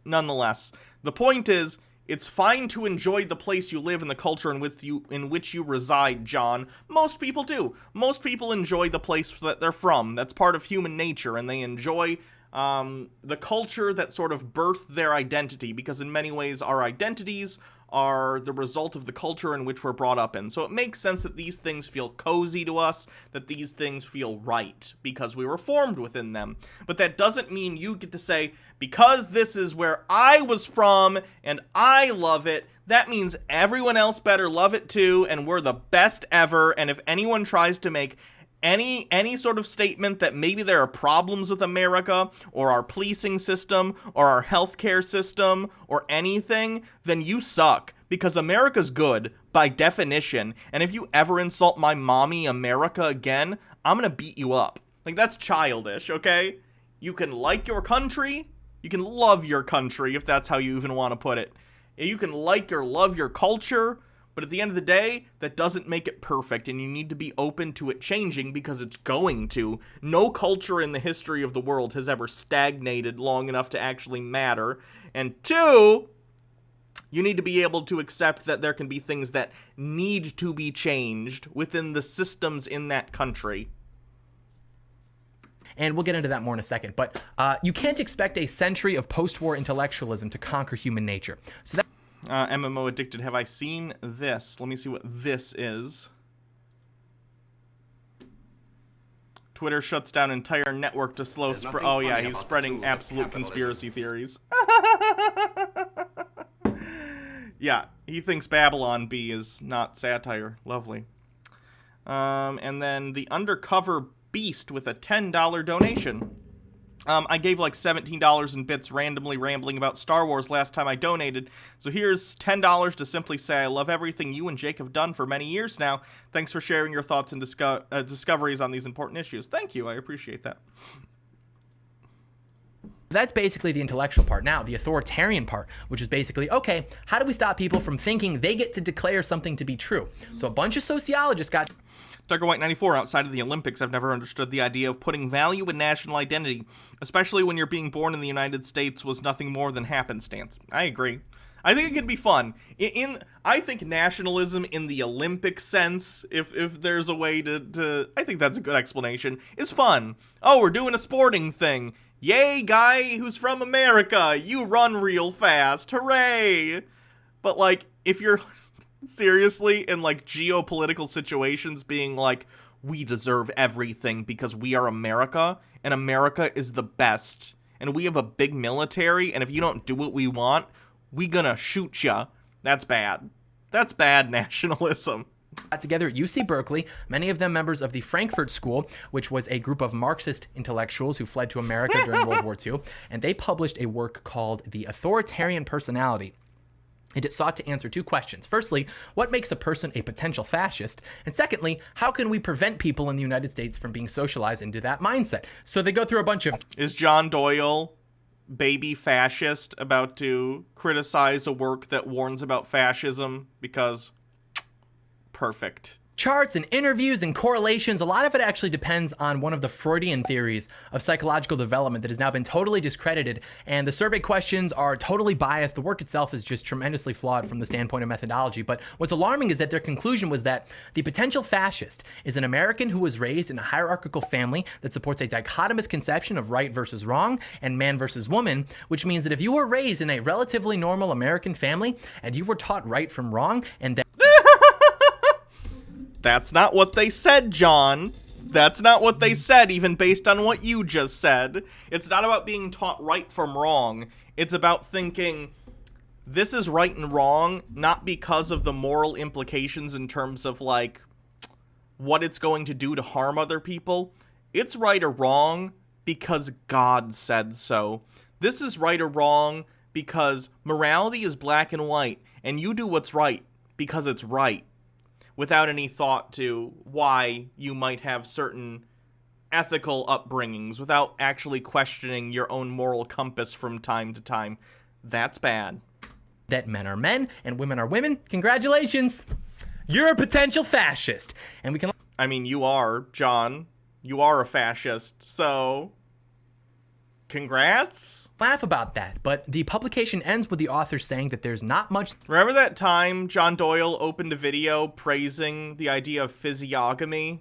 A: nonetheless, the point is, it's fine to enjoy the place you live and the culture in which you reside, John. Most people do. Most people enjoy the place that they're from. That's part of human nature, and they enjoy the culture that sort of birthed their identity, because in many ways our identities are the result of the culture in which we're brought up in. So it makes sense that these things feel cozy to us, that these things feel right, because we were formed within them. But that doesn't mean you get to say, because this is where I was from and I love it, that means everyone else better love it too, and we're the best ever, and if anyone tries to make any sort of statement that maybe there are problems with America or our policing system or our healthcare system or anything, then you suck, because America's good by definition, and if you ever insult my mommy America again, I'm gonna beat you up. Like, that's childish, okay? You can like your country, you can love your country, if that's how you even want to put it. You can like or love your culture, but at the end of the day, that doesn't make it perfect, and you need to be open to it changing, because it's going to. No culture in the history of the world has ever stagnated long enough to actually matter. And two, you need to be able to accept that there can be things that need to be changed within the systems in that country.
F: And we'll get into that more in a second. But you can't expect a century of post-war intellectualism to conquer human nature. So that
A: MMO Addicted, have I seen this? Let me see what this is. Twitter shuts down entire network to slow spread. Oh yeah, he's spreading absolute conspiracy theories. Yeah, he thinks Babylon Bee is not satire. Lovely. And then the Undercover Beast with a $10 donation. I gave like $17 in bits randomly rambling about Star Wars last time I donated, so here's $10 to simply say I love everything you and Jake have done for many years now. Thanks for sharing your thoughts and discoveries on these important issues. Thank you, I appreciate that.
F: That's basically the intellectual part. Now, the authoritarian part, which is basically, okay, how do we stop people from thinking they get to declare something to be true? So a bunch of sociologists got...
A: Tucker White 94, outside of the Olympics, I've never understood the idea of putting value in national identity, especially when you're being born in the United States was nothing more than happenstance. I agree. I think it could be fun. I think nationalism in the Olympic sense, if there's a way to, I think that's a good explanation, is fun. Oh, we're doing a sporting thing. Yay, guy who's from America, you run real fast, hooray! But, like, if you're... seriously, in like geopolitical situations, being like, we deserve everything because we are America, and America is the best, and we have a big military, and if you don't do what we want, we gonna shoot ya. That's bad. That's bad nationalism.
F: Together at UC Berkeley, many of them members of the Frankfurt School, which was a group of Marxist intellectuals who fled to America during World War II, and they published a work called The Authoritarian Personality. And it sought to answer two questions. Firstly, what makes a person a potential fascist? And secondly, how can we prevent people in the United States from being socialized into that mindset? So they go through a bunch of...
A: Is John Doyle, baby fascist, about to criticize a work that warns about fascism? Because... perfect.
F: charts and interviews and correlations. A lot of it actually depends on one of the Freudian theories of psychological development that has now been totally discredited, and the survey questions are totally biased. The work itself is just tremendously flawed from the standpoint of methodology, but what's alarming is that their conclusion was that the potential fascist is an American who was raised in a hierarchical family that supports a dichotomous conception of right versus wrong and man versus woman, which means that if you were raised in a relatively normal American family and you were taught right from wrong and
A: That's not what they said, John. That's not what they said, even based on what you just said. It's not about being taught right from wrong. It's about thinking, this is right and wrong, not because of the moral implications in terms of, like, what it's going to do to harm other people. It's right or wrong because God said so. This is right or wrong because morality is black and white, and you do what's right because it's right. without any thought to why you might have certain ethical upbringings, without actually questioning your own moral compass from time to time. That's bad.
F: That men are men and women are women. Congratulations. You're a potential fascist. And we can...
A: I mean, you are, John. You are a fascist, so... congrats?
F: laugh about that, but the publication ends with the author saying that there's not much...
A: Remember that time John Doyle opened a video praising the idea of physiogamy?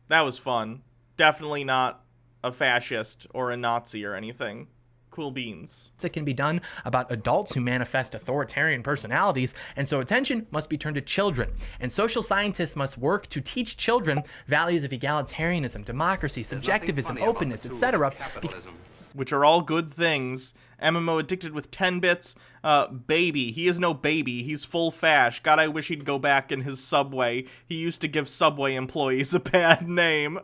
A: That was fun. Definitely not a fascist or a Nazi or anything. Cool beans.
F: That can be done about adults who manifest authoritarian personalities, and so attention must be turned to children. And social scientists must work to teach children values of egalitarianism, democracy, subjectivism, openness, etc.
A: Which are all good things. MMO addicted with 10 bits. Baby. He is no baby. He's full fash. God, I wish he'd go back in his Subway. He used to give Subway employees a bad name.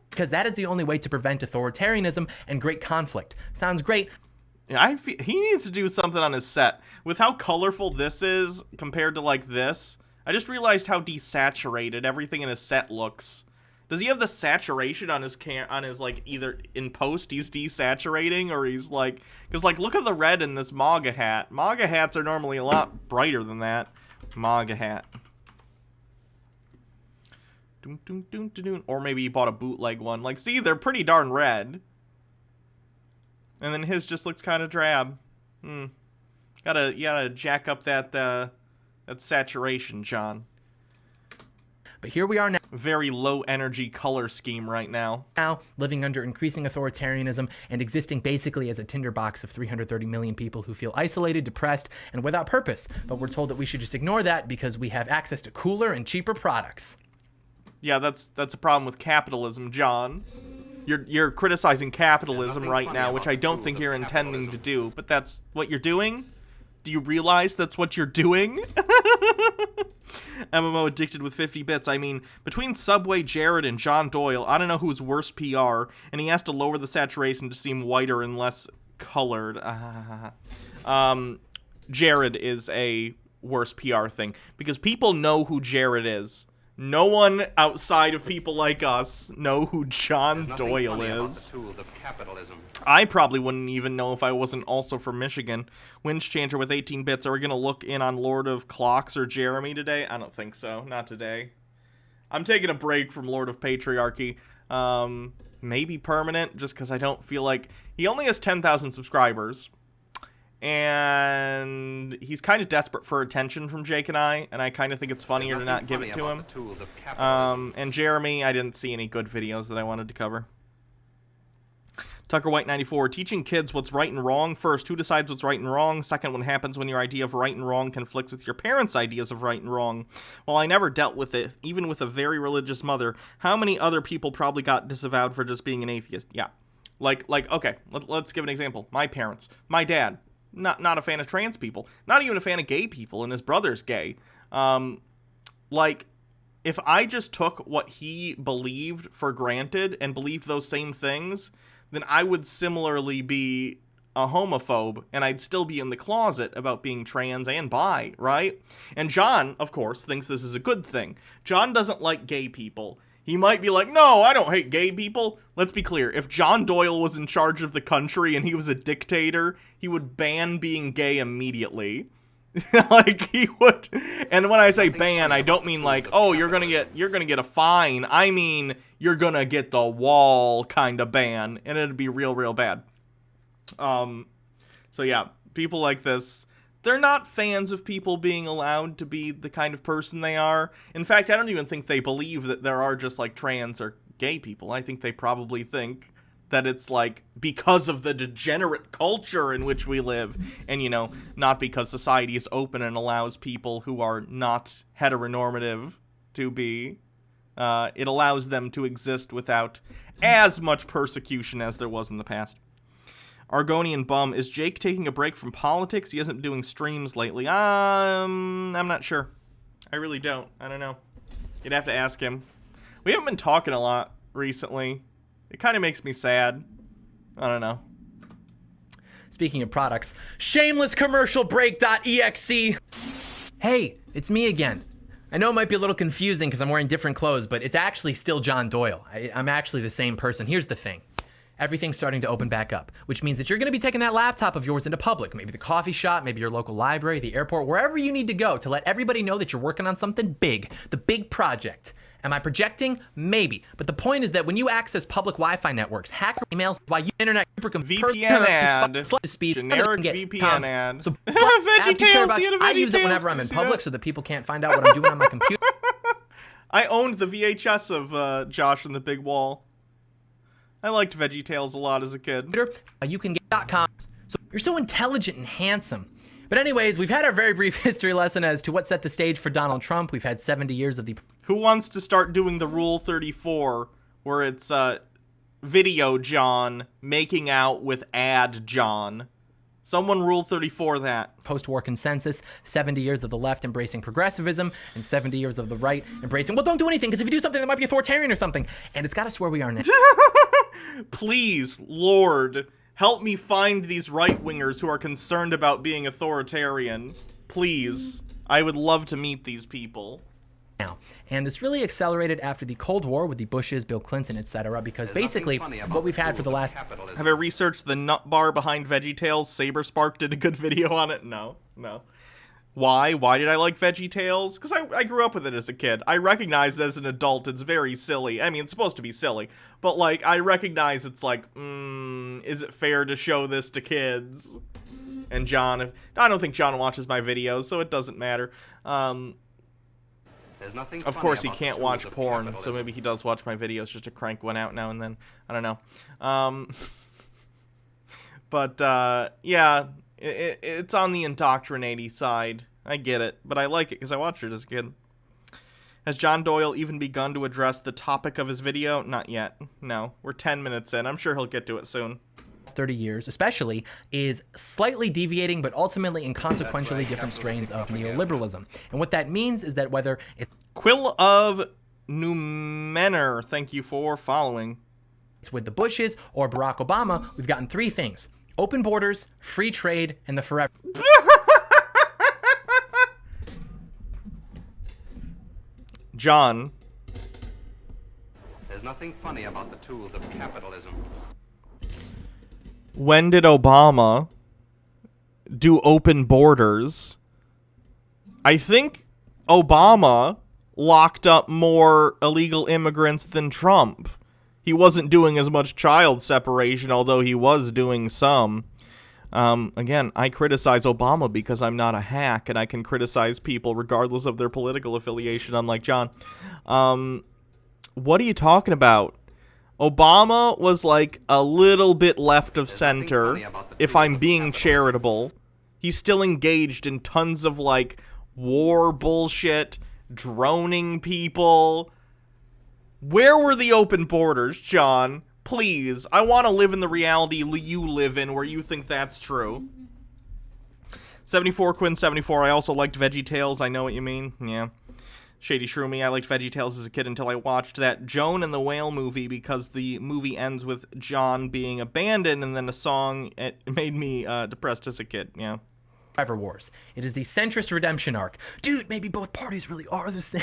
F: Because that is the only way to prevent authoritarianism and great conflict. Sounds great.
A: I feel he needs to do something on his set. With how colorful this is compared to like this, I just realized how desaturated everything in his set looks. Does he have the saturation on his like either in post he's desaturating or he's like, because like look at the red in this MAGA hat. MAGA hats are normally a lot brighter than that. MAGA hat. Or maybe he bought a bootleg one. Like, see, they're pretty darn red. And then his just looks kind of drab. You gotta jack up that saturation, John.
F: But here we are now.
A: Very low energy color scheme right now.
F: Now, living under increasing authoritarianism and existing basically as a tinderbox of 330 million people who feel isolated, depressed, and without purpose. But we're told that we should just ignore that because we have access to cooler and cheaper products.
A: Yeah, that's a problem with capitalism, John. You're criticizing capitalism right now, which I don't think you're intending to do, but that's what you're doing? Do you realize that's what you're doing? MMO addicted with 50 bits. I mean, between Subway Jared and John Doyle, I don't know who's worse PR, and he has to lower the saturation to seem whiter and less colored. Jared is a worse PR thing, because people know who Jared is. No one outside of people like us know who John Doyle is. I probably wouldn't even know if I wasn't also from Michigan. Winch Changer with 18 bits. Are we going to look in on Lord of Clocks or Jeremy today? I don't think so. Not today. I'm taking a break from Lord of Patriarchy. Maybe permanent, just because I don't feel like... He only has 10,000 subscribers. And he's kind of desperate for attention from Jake and I kind of think it's funnier to not give it to him. And Jeremy, I didn't see any good videos that I wanted to cover. Tucker White 94, teaching kids what's right and wrong. First, who decides what's right and wrong? Second, what happens when your idea of right and wrong conflicts with your parents' ideas of right and wrong? Well, I never dealt with it, even with a very religious mother. How many other people probably got disavowed for just being an atheist? Yeah. Like okay, let's give an example. My parents, my dad. Not a fan of trans people. Not even a fan of gay people, and his brother's gay. Like, if I just took what he believed for granted and believed those same things, then I would similarly be a homophobe, and I'd still be in the closet about being trans and bi, right? And John, of course, thinks this is a good thing. John doesn't like gay people. He might be like, no, I don't hate gay people. Let's be clear. If John Doyle was in charge of the country and he was a dictator, he would ban being gay immediately. Like, he would. And when I say ban, I don't mean like, oh, you're gonna get a fine. I mean, you're gonna get the wall kind of ban, and it'd be real bad. So yeah, people like this, they're not fans of people being allowed to be the kind of person they are. In fact, I don't even think they believe that there are just like trans or gay people. I think they probably think that it's like because of the degenerate culture in which we live, and you know, not because society is open and allows people who are not heteronormative to be. It allows them to exist without as much persecution as there was in the past. Argonian Bum, is Jake taking a break from politics? He hasn't been doing streams lately. I'm not sure. I really don't. I don't know. You'd have to ask him. We haven't been talking a lot recently. It kind of makes me sad. I don't know.
F: Speaking of products, shameless commercial break.exe. Hey, it's me again. I know it might be a little confusing because I'm wearing different clothes, but it's actually still John Doyle. I'm actually the same person. Here's the thing. Everything's starting to open back up, which means that you're going to be taking that laptop of yours into public, maybe the coffee shop, maybe your local library, the airport, wherever you need to go to let everybody know that you're working on something big, the big project. Am I projecting? Maybe. But the point is that when you access public Wi-Fi networks, hacker emails, why you internet
A: VPN ad.
F: Speed,
A: Generic VPN ad.
F: So
A: VeggieTales,
F: I use it whenever I'm in public so that people can't find out what I'm doing on my computer.
A: I owned the VHS of Josh and the Big Wall. I liked VeggieTales a lot as a kid.
F: You can get .coms. So you're so intelligent and handsome. But anyways, we've had our very brief history lesson as to what set the stage for Donald Trump. We've had 70 years of the...
A: Who wants to start doing the Rule 34, where it's Video John making out with Ad John? Someone Rule 34 that.
F: Post-war consensus, 70 years of the left embracing progressivism, and 70 years of the right embracing, well, don't do anything, because if you do something, that might be authoritarian or something. And it's got us to where we are now.
A: Please, Lord, help me find these right-wingers who are concerned about being authoritarian. Please. I would love to meet these people.
F: Now. And this really accelerated after the Cold War with the Bushes, Bill Clinton, etc. Because basically what we've had for the last...
A: Have I researched the nut bar behind VeggieTales? Saberspark did a good video on it? No. Why? Why did I like VeggieTales? Because I grew up with it as a kid. I recognize as an adult it's very silly. I mean, it's supposed to be silly. But, like, I recognize it's like, is it fair to show this to kids? And John, I don't think John watches my videos, so it doesn't matter. Of course, he can't watch porn, so maybe he does watch my videos just to crank one out now and then. I don't know. Yeah, it's on the indoctrinating side. I get it, but I like it because I watched it as a kid. Has John Doyle even begun to address the topic of his video? Not yet. No, we're 10 minutes in. I'm sure he'll get to it soon.
F: 30 years especially is slightly deviating but ultimately inconsequentially different strains of neoliberalism. And what that means is that whether it's
A: Quill of Numenor, thank you for following.
F: It's with the Bushes or Barack Obama, we've gotten three things: open borders, free trade, and the forever.
A: John.
B: There's nothing funny about the tools of capitalism.
A: When did Obama do open borders? I think Obama locked up more illegal immigrants than Trump. He wasn't doing as much child separation, although he was doing some. Again, I criticize Obama because I'm not a hack, and I can criticize people regardless of their political affiliation, unlike John. What are you talking about? Obama was like a little bit left of center, if I'm being charitable. He's still engaged in tons of, like, war bullshit, droning people. Where were the open borders, John? Please, I want to live in the reality you live in where you think that's true. 74 Quinn 74, I also liked VeggieTales, I know what you mean, yeah. Shady Shroomy, I liked VeggieTales as a kid until I watched that Joan and the Whale movie because the movie ends with John being abandoned and then a song. It made me depressed as a kid, yeah.
F: Forever wars. It is the centrist redemption arc. Dude, maybe both parties really are the same.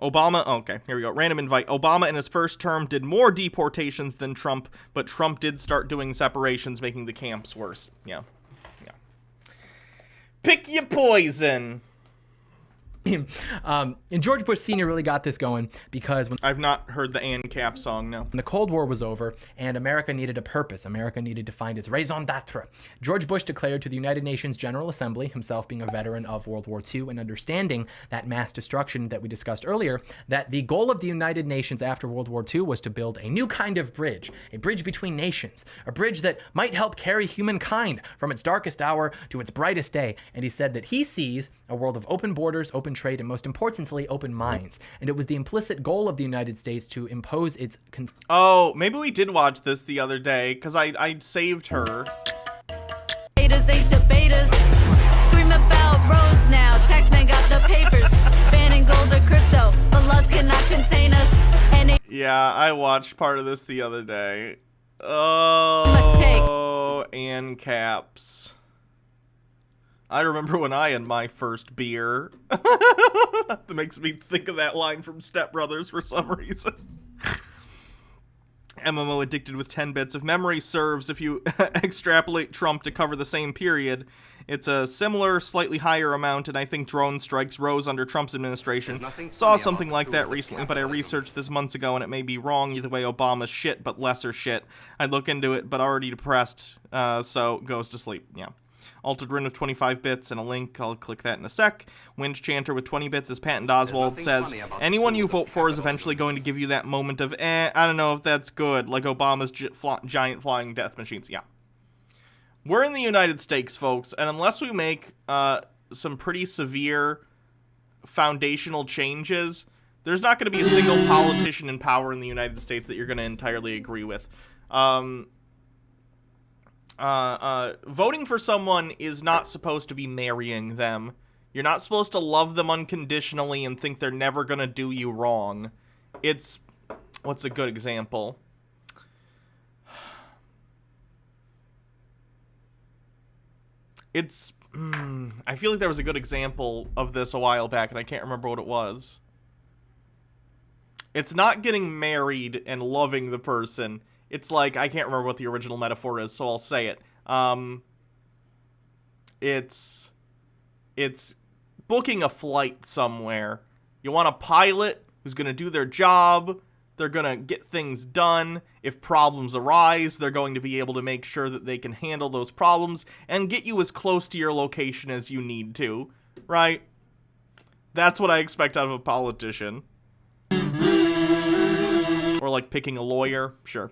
A: Obama, okay, here we go. Random invite. Obama in his first term did more deportations than Trump, but Trump did start doing separations, making the camps worse. Yeah. Pick your poison.
F: And George Bush Sr. really got this going because when
A: I've not heard the ANCAP song, no.
F: When the Cold War was over and America needed a purpose, America needed to find its raison d'etre, George Bush declared to the United Nations General Assembly, himself being a veteran of World War II and understanding that mass destruction that we discussed earlier, that the goal of the United Nations after World War II was to build a new kind of bridge, a bridge between nations, a bridge that might help carry humankind from its darkest hour to its brightest day. And he said that he sees a world of open borders, open trade, and most importantly, open minds. And it was the implicit goal of the United States to impose its...
A: Oh, maybe we did watch this the other day, because I saved her.
I: Haters ain't debaters. Scream about roads now. Taxman got the papers. Banning gold or crypto, but laws cannot contain us. And
A: yeah, I watched part of this the other day. Oh, and caps. I remember when I had my first beer. That makes me think of that line from Step Brothers for some reason. MMO addicted with 10 bits. If memory serves, if you extrapolate Trump to cover the same period, it's a similar, slightly higher amount, and I think drone strikes rose under Trump's administration. Saw something like that recently, but I researched this months ago, and it may be wrong. Either way, Obama's shit, but lesser shit. I'd look into it, but already depressed, so goes to sleep. Yeah. Altered Rin with 25 bits and a link. I'll click that in a sec. Wind Chanter with 20 bits, as Patton Oswald says, anyone you vote for is eventually going to give you that moment of, I don't know if that's good, like Obama's giant flying death machines. Yeah. We're in the United States, folks, and unless we make some pretty severe foundational changes, there's not going to be a single politician in power in the United States that you're going to entirely agree with. Voting for someone is not supposed to be marrying them. You're not supposed to love them unconditionally and think they're never gonna do you wrong. It's... what's a good example? It's... I feel like there was a good example of this a while back, and I can't remember what it was. It's not getting married and loving the person. It's like, I can't remember what the original metaphor is, so I'll say it. It's booking a flight somewhere. You want a pilot who's going to do their job. They're going to get things done. If problems arise, they're going to be able to make sure that they can handle those problems and get you as close to your location as you need to, right? That's what I expect out of a politician. Or like picking a lawyer, sure.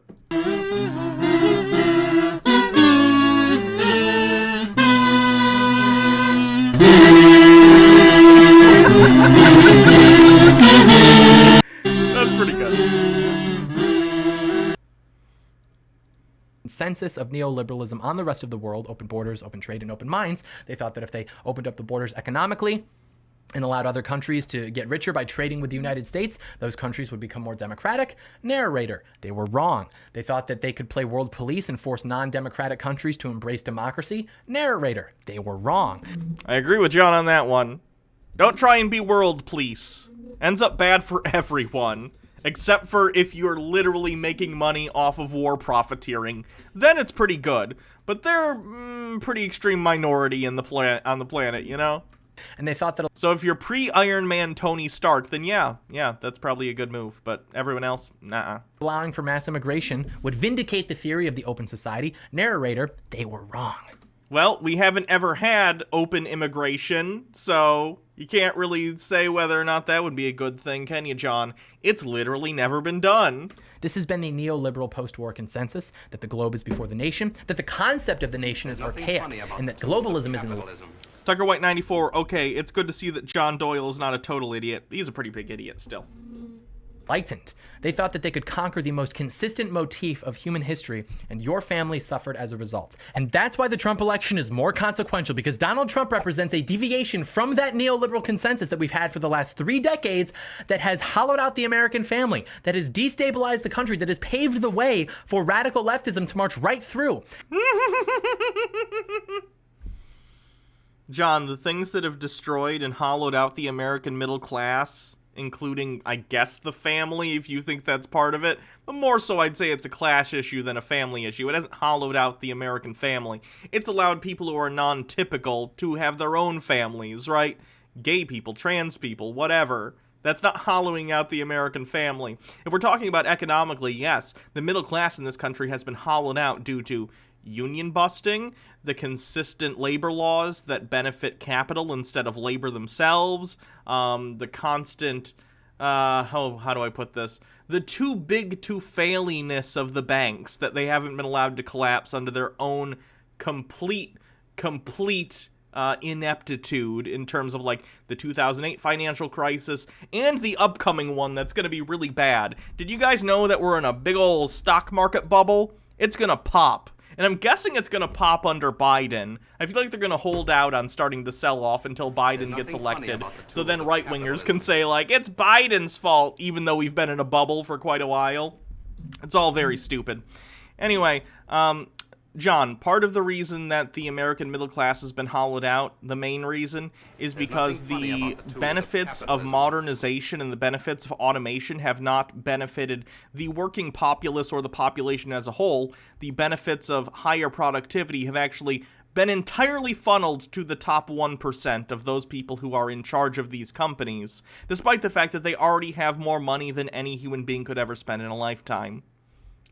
A: That's pretty good.
F: Consensus of neoliberalism on the rest of the world, open borders, open trade, and open minds. They thought that if they opened up the borders economically and allowed other countries to get richer by trading with the United States, those countries would become more democratic. Narrator, they were wrong. They thought that they could play world police and force non-democratic countries to embrace democracy. Narrator, they were wrong.
A: I agree with John on that one. Don't try and be world police. Ends up bad for everyone. Except for if you're literally making money off of war profiteering. Then it's pretty good. But they're pretty extreme minority in the on the planet, you know?
F: And they thought that...
A: So if you're pre-Iron Man Tony Stark, then yeah, that's probably a good move. But everyone else, nah.
F: Allowing for mass immigration would vindicate the theory of the open society. Narrator, they were wrong.
A: Well, we haven't ever had open immigration, so you can't really say whether or not that would be a good thing, can you, John? It's literally never been done.
F: This has been the neoliberal post-war consensus, that the globe is before the nation, that the concept of the nation is archaic, and that globalism is in the...
A: Tucker White 94, okay, it's good to see that John Doyle is not a total idiot. He's a pretty big idiot still.
F: Enlightened. They thought that they could conquer the most consistent motif of human history, and your family suffered as a result. And that's why the Trump election is more consequential, because Donald Trump represents a deviation from that neoliberal consensus that we've had for the last 3 decades that has hollowed out the American family, that has destabilized the country, that has paved the way for radical leftism to march right through.
A: John, the things that have destroyed and hollowed out the American middle class, including, I guess, the family, if you think that's part of it. But more so, I'd say it's a class issue than a family issue. It hasn't hollowed out the American family. It's allowed people who are non-typical to have their own families, right? Gay people, trans people, whatever. That's not hollowing out the American family. If we're talking about economically, yes, the middle class in this country has been hollowed out due to union busting, the consistent labor laws that benefit capital instead of labor themselves, the constant, how do I put this? The too big to failiness of the banks, that they haven't been allowed to collapse under their own complete ineptitude in terms of like the 2008 financial crisis and the upcoming one that's going to be really bad. Did you guys know that we're in a big old stock market bubble? It's going to pop. And I'm guessing it's going to pop under Biden. I feel like they're going to hold out on starting to sell off until Biden gets elected. So then right-wingers can say, like, it's Biden's fault, even though we've been in a bubble for quite a while. It's all very stupid. Anyway, John, part of the reason that the American middle class has been hollowed out, the main reason, is because the benefits of modernization and the benefits of automation have not benefited the working populace or the population as a whole. The benefits of higher productivity have actually been entirely funneled to the top 1% of those people who are in charge of these companies, despite the fact that they already have more money than any human being could ever spend in a lifetime.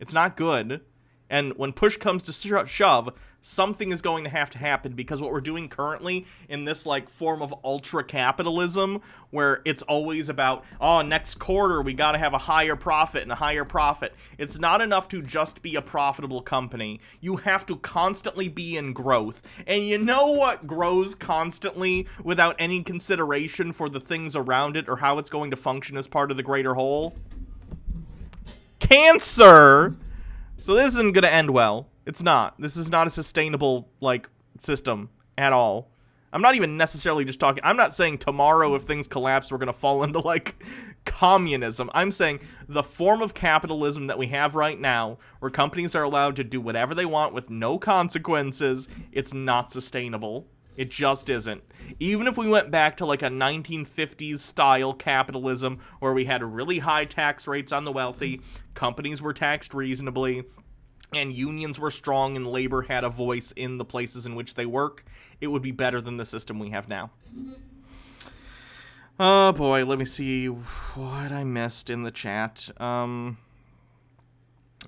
A: It's not good. And when push comes to shove, something is going to have to happen, because what we're doing currently in this like form of ultra capitalism, where it's always about, oh, next quarter we got to have a higher profit and a higher profit. It's not enough to just be a profitable company. You have to constantly be in growth. And you know what grows constantly without any consideration for the things around it or how it's going to function as part of the greater whole? Cancer! So this isn't going to end well. It's not. This is not a sustainable, like, system at all. I'm not even necessarily just talking. I'm not saying tomorrow if things collapse we're going to fall into, like, communism. I'm saying the form of capitalism that we have right now, where companies are allowed to do whatever they want with no consequences, it's not sustainable. It just isn't. Even if we went back to like a 1950s style capitalism where we had really high tax rates on the wealthy, companies were taxed reasonably, and unions were strong and labor had a voice in the places in which they work, it would be better than the system we have now. Oh boy, let me see what I missed in the chat.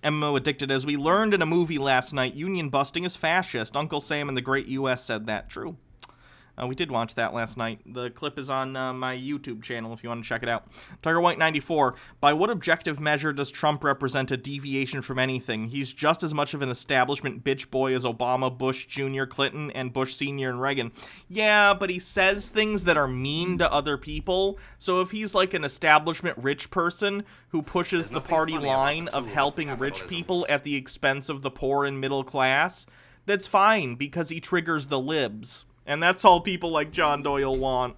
A: MMO Addicted, as we learned in a movie last night, union busting is fascist. Uncle Sam in the Great U.S. said that. True. We did watch that last night. The clip is on my YouTube channel if you want to check it out. Tiger White 94. By what objective measure does Trump represent a deviation from anything? He's just as much of an establishment bitch boy as Obama, Bush Jr., Clinton, and Bush Sr. and Reagan. Yeah, but he says things that are mean to other people. So if he's like an establishment rich person who pushes the party line of helping rich people at the expense of the poor and middle class, that's fine because he triggers the libs. And that's all people like John Doyle want.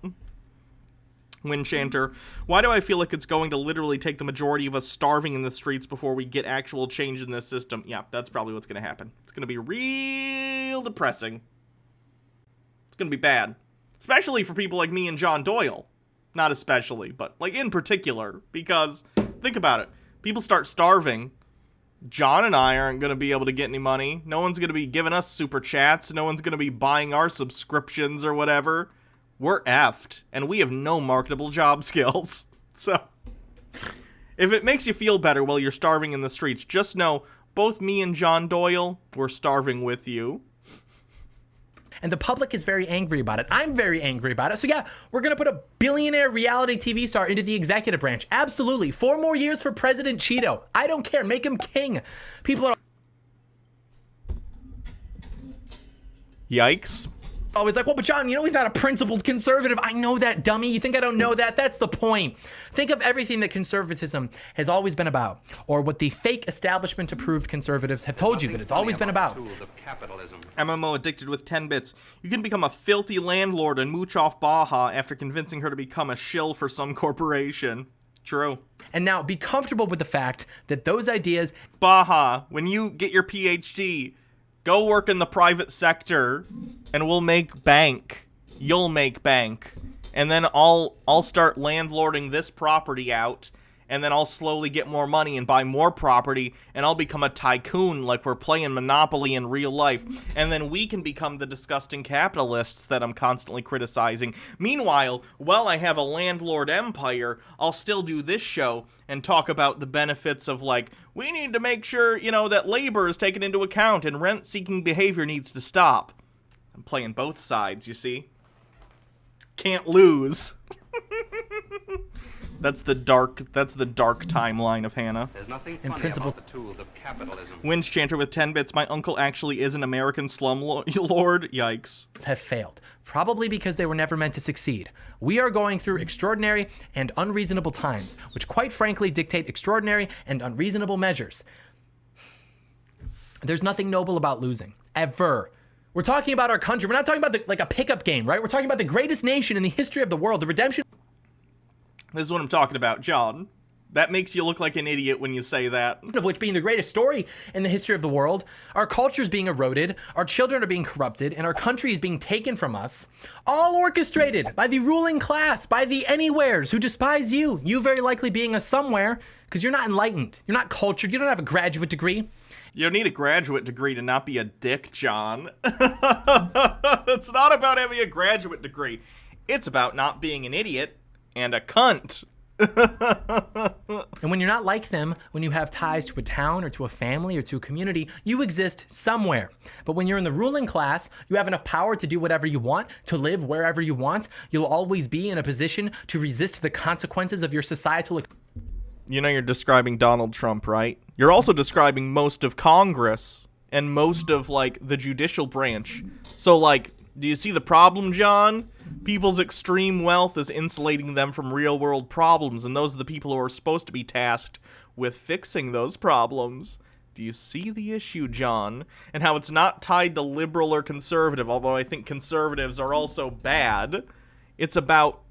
A: Windchanter, why do I feel like it's going to literally take the majority of us starving in the streets before we get actual change in this system? Yeah, that's probably what's going to happen. It's going to be real depressing. It's going to be bad. Especially for people like me and John Doyle. Not especially, but like in particular. Because, think about it. People start starving. John and I aren't going to be able to get any money. No one's going to be giving us super chats. No one's going to be buying our subscriptions or whatever. We're effed, and we have no marketable job skills. So, if it makes you feel better while you're starving in the streets, just know, both me and John Doyle, we're starving with you.
F: And the public is very angry about it. I'm very angry about it. So yeah, we're going to put a billionaire reality TV star into the executive branch. Absolutely. 4 more years for President Cheeto. I don't care. Make him king. People are
A: Yikes.
F: always like, well, but John, you know he's not a principled conservative. I know that, dummy. You think I don't know that? That's the point. Think of everything that conservatism has always been about, or what the fake establishment-approved conservatives have told you that it's always been about.
A: MMO Addicted with 10 bits. You can become a filthy landlord and mooch off Baja after convincing her to become a shill for some corporation. True.
F: And now be comfortable with the fact that those ideas...
A: Baja, when you get your PhD, go work in the private sector, and we'll make bank. You'll make bank. And then I'll start landlording this property out, and then I'll slowly get more money and buy more property, and I'll become a tycoon like we're playing Monopoly in real life. And then we can become the disgusting capitalists that I'm constantly criticizing. Meanwhile, while I have a landlord empire, I'll still do this show and talk about the benefits of, like, we need to make sure, you know, that labor is taken into account and rent-seeking behavior needs to stop. I'm playing both sides, you see? Can't lose. That's the dark timeline of Hannah.
B: There's nothing funny about the tools of capitalism.
A: Windchanter with 10 bits. My uncle actually is an American slumlord. Yikes.
F: have failed, probably because they were never meant to succeed. We are going through extraordinary and unreasonable times, which quite frankly dictate extraordinary and unreasonable measures. There's nothing noble about losing, ever. We're talking about our country. We're not talking about like a pickup game, right? We're talking about the greatest nation in the history of the world, the redemption.
A: This is what I'm talking about, John. That makes you look like an idiot when you say that.
F: Of which being the greatest story in the history of the world, our culture is being eroded, our children are being corrupted, and our country is being taken from us, all orchestrated by the ruling class, by the anywheres who despise you, you very likely being a somewhere, because you're not enlightened, you're not cultured, you don't have a graduate degree.
A: You don't need a graduate degree to not be a dick, John. It's not about having a graduate degree. It's about not being an idiot and a cunt.
F: And when you're not like them, when you have ties to a town or to a family or to a community, you exist somewhere. But when you're in the ruling class, you have enough power to do whatever you want, to live wherever you want. You'll always be in a position to resist the consequences of your societal.
A: You know you're describing Donald Trump, right? You're also describing most of Congress and most of, like, the judicial branch. So, like, do you see the problem, John? People's extreme wealth is insulating them from real-world problems, and those are the people who are supposed to be tasked with fixing those problems. Do you see the issue, John? And how it's not tied to liberal or conservative, although I think conservatives are also bad. It's about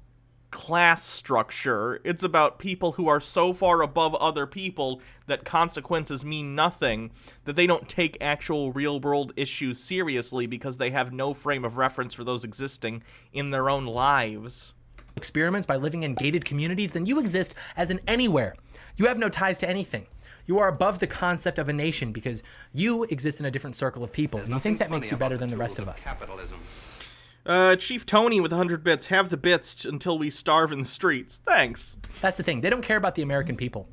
A: class structure. It's about people who are so far above other people that consequences mean nothing, that they don't take actual real-world issues seriously because they have no frame of reference for those existing in their own lives.
F: Experiments by living in gated communities, then you exist as an anywhere. You have no ties to anything. You are above the concept of a nation because you exist in a different circle of people. And you think that makes you better than the rest of us.
B: Capitalism.
A: Chief Tony with 100 bits. Have the bits until we starve in the streets. Thanks.
F: That's the thing. They don't care about the American people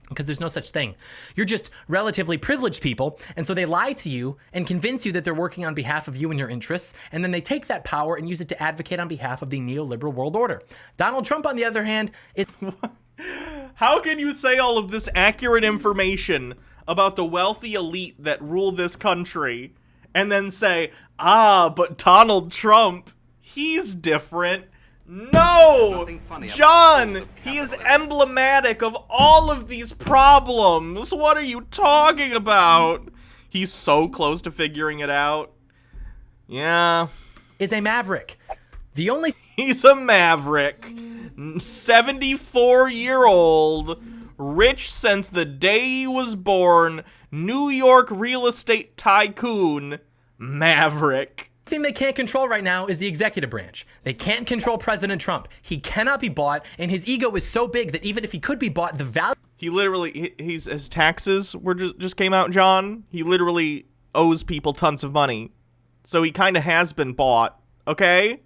F: because there's no such thing. You're just relatively privileged people, and so they lie to you and convince you that they're working on behalf of you and your interests, and then they take that power and use it to advocate on behalf of the neoliberal world order. Donald Trump, on the other hand, is...
A: How can you say all of this accurate information about the wealthy elite that rule this country and then say, but Donald Trump, he's different? No! John, he is emblematic of all of these problems. What are you talking about? He's so close to figuring it out. Yeah.
F: Is a maverick. The only...
A: He's a maverick. 74-year-old, rich since the day he was born, New York real estate tycoon, maverick.
F: The thing they can't control right now is the executive branch. They can't control President Trump. He cannot be bought, and his ego is so big that even if he could be bought, the value...
A: He literally, his taxes were just came out, John. He literally owes people tons of money. So he kind of has been bought, okay?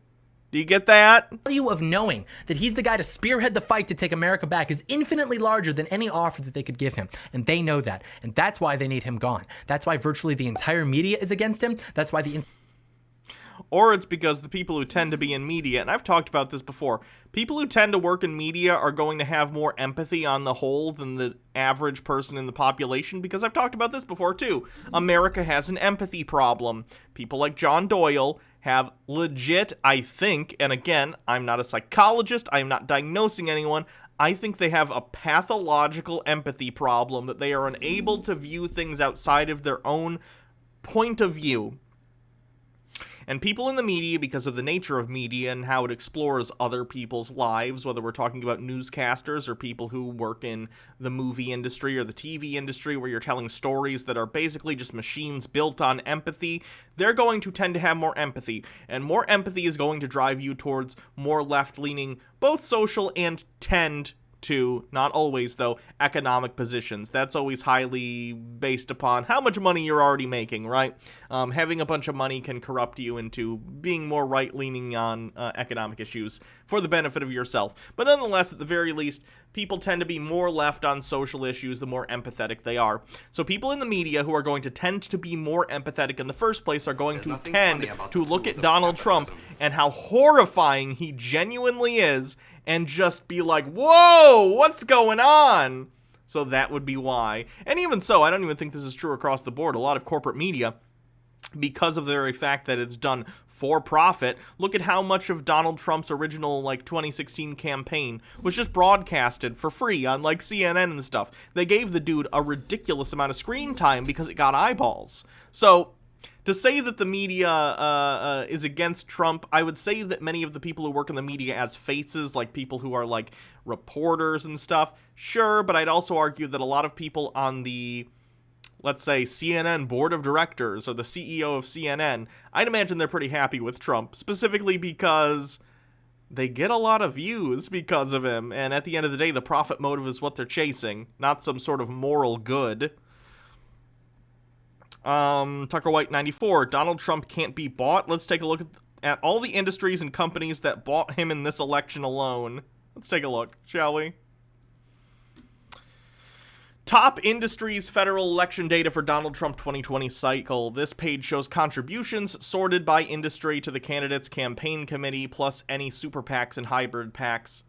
A: Do you get that?
F: The value of knowing that he's the guy to spearhead the fight to take America back is infinitely larger than any offer that they could give him. And they know that. And that's why they need him gone. That's why virtually the entire media is against him. That's why the...
A: Or it's because the people who tend to be in media, and I've talked about this before, people who tend to work in media are going to have more empathy on the whole than the average person in the population, because I've talked about this before too. America has an empathy problem. People like John Doyle have legit, I think, and again, I'm not a psychologist, I am not diagnosing anyone, I think they have a pathological empathy problem, that they are unable to view things outside of their own point of view. And people in the media, because of the nature of media and how it explores other people's lives, whether we're talking about newscasters or people who work in the movie industry or the TV industry where you're telling stories that are basically just machines built on empathy, they're going to tend to have more empathy. And more empathy is going to drive you towards more left-leaning, both social and tend to, not always though, economic positions. That's always highly based upon how much money you're already making, right? Having a bunch of money can corrupt you into being more right-leaning on economic issues for the benefit of yourself. But nonetheless, at the very least, people tend to be more left on social issues the more empathetic they are. So people in the media who are going to tend to be more empathetic in the first place are going to tend to look at Donald Trump and how horrifying he genuinely is and just be like, whoa, what's going on? So that would be why. And even so, I don't even think this is true across the board. A lot of corporate media, because of the very fact that it's done for profit, look at how much of Donald Trump's original, 2016 campaign was just broadcasted for free on, CNN and stuff. They gave the dude a ridiculous amount of screen time because it got eyeballs. So To say that the media is against Trump, I would say that many of the people who work in the media as faces, like people who are like reporters and stuff, sure, but I'd also argue that a lot of people on the, let's say, CNN board of directors or the CEO of CNN, I'd imagine they're pretty happy with Trump, specifically because they get a lot of views because of him, and at the end of the day, the profit motive is what they're chasing, not some sort of moral good. Tucker White 94, Donald Trump can't be bought. Let's take a look at all the industries and companies that bought him in this election alone. Let's take a look, shall we? Top industries federal election data for Donald Trump 2020 cycle. This page shows contributions sorted by industry to the candidate's campaign committee, plus any super PACs and hybrid PACs.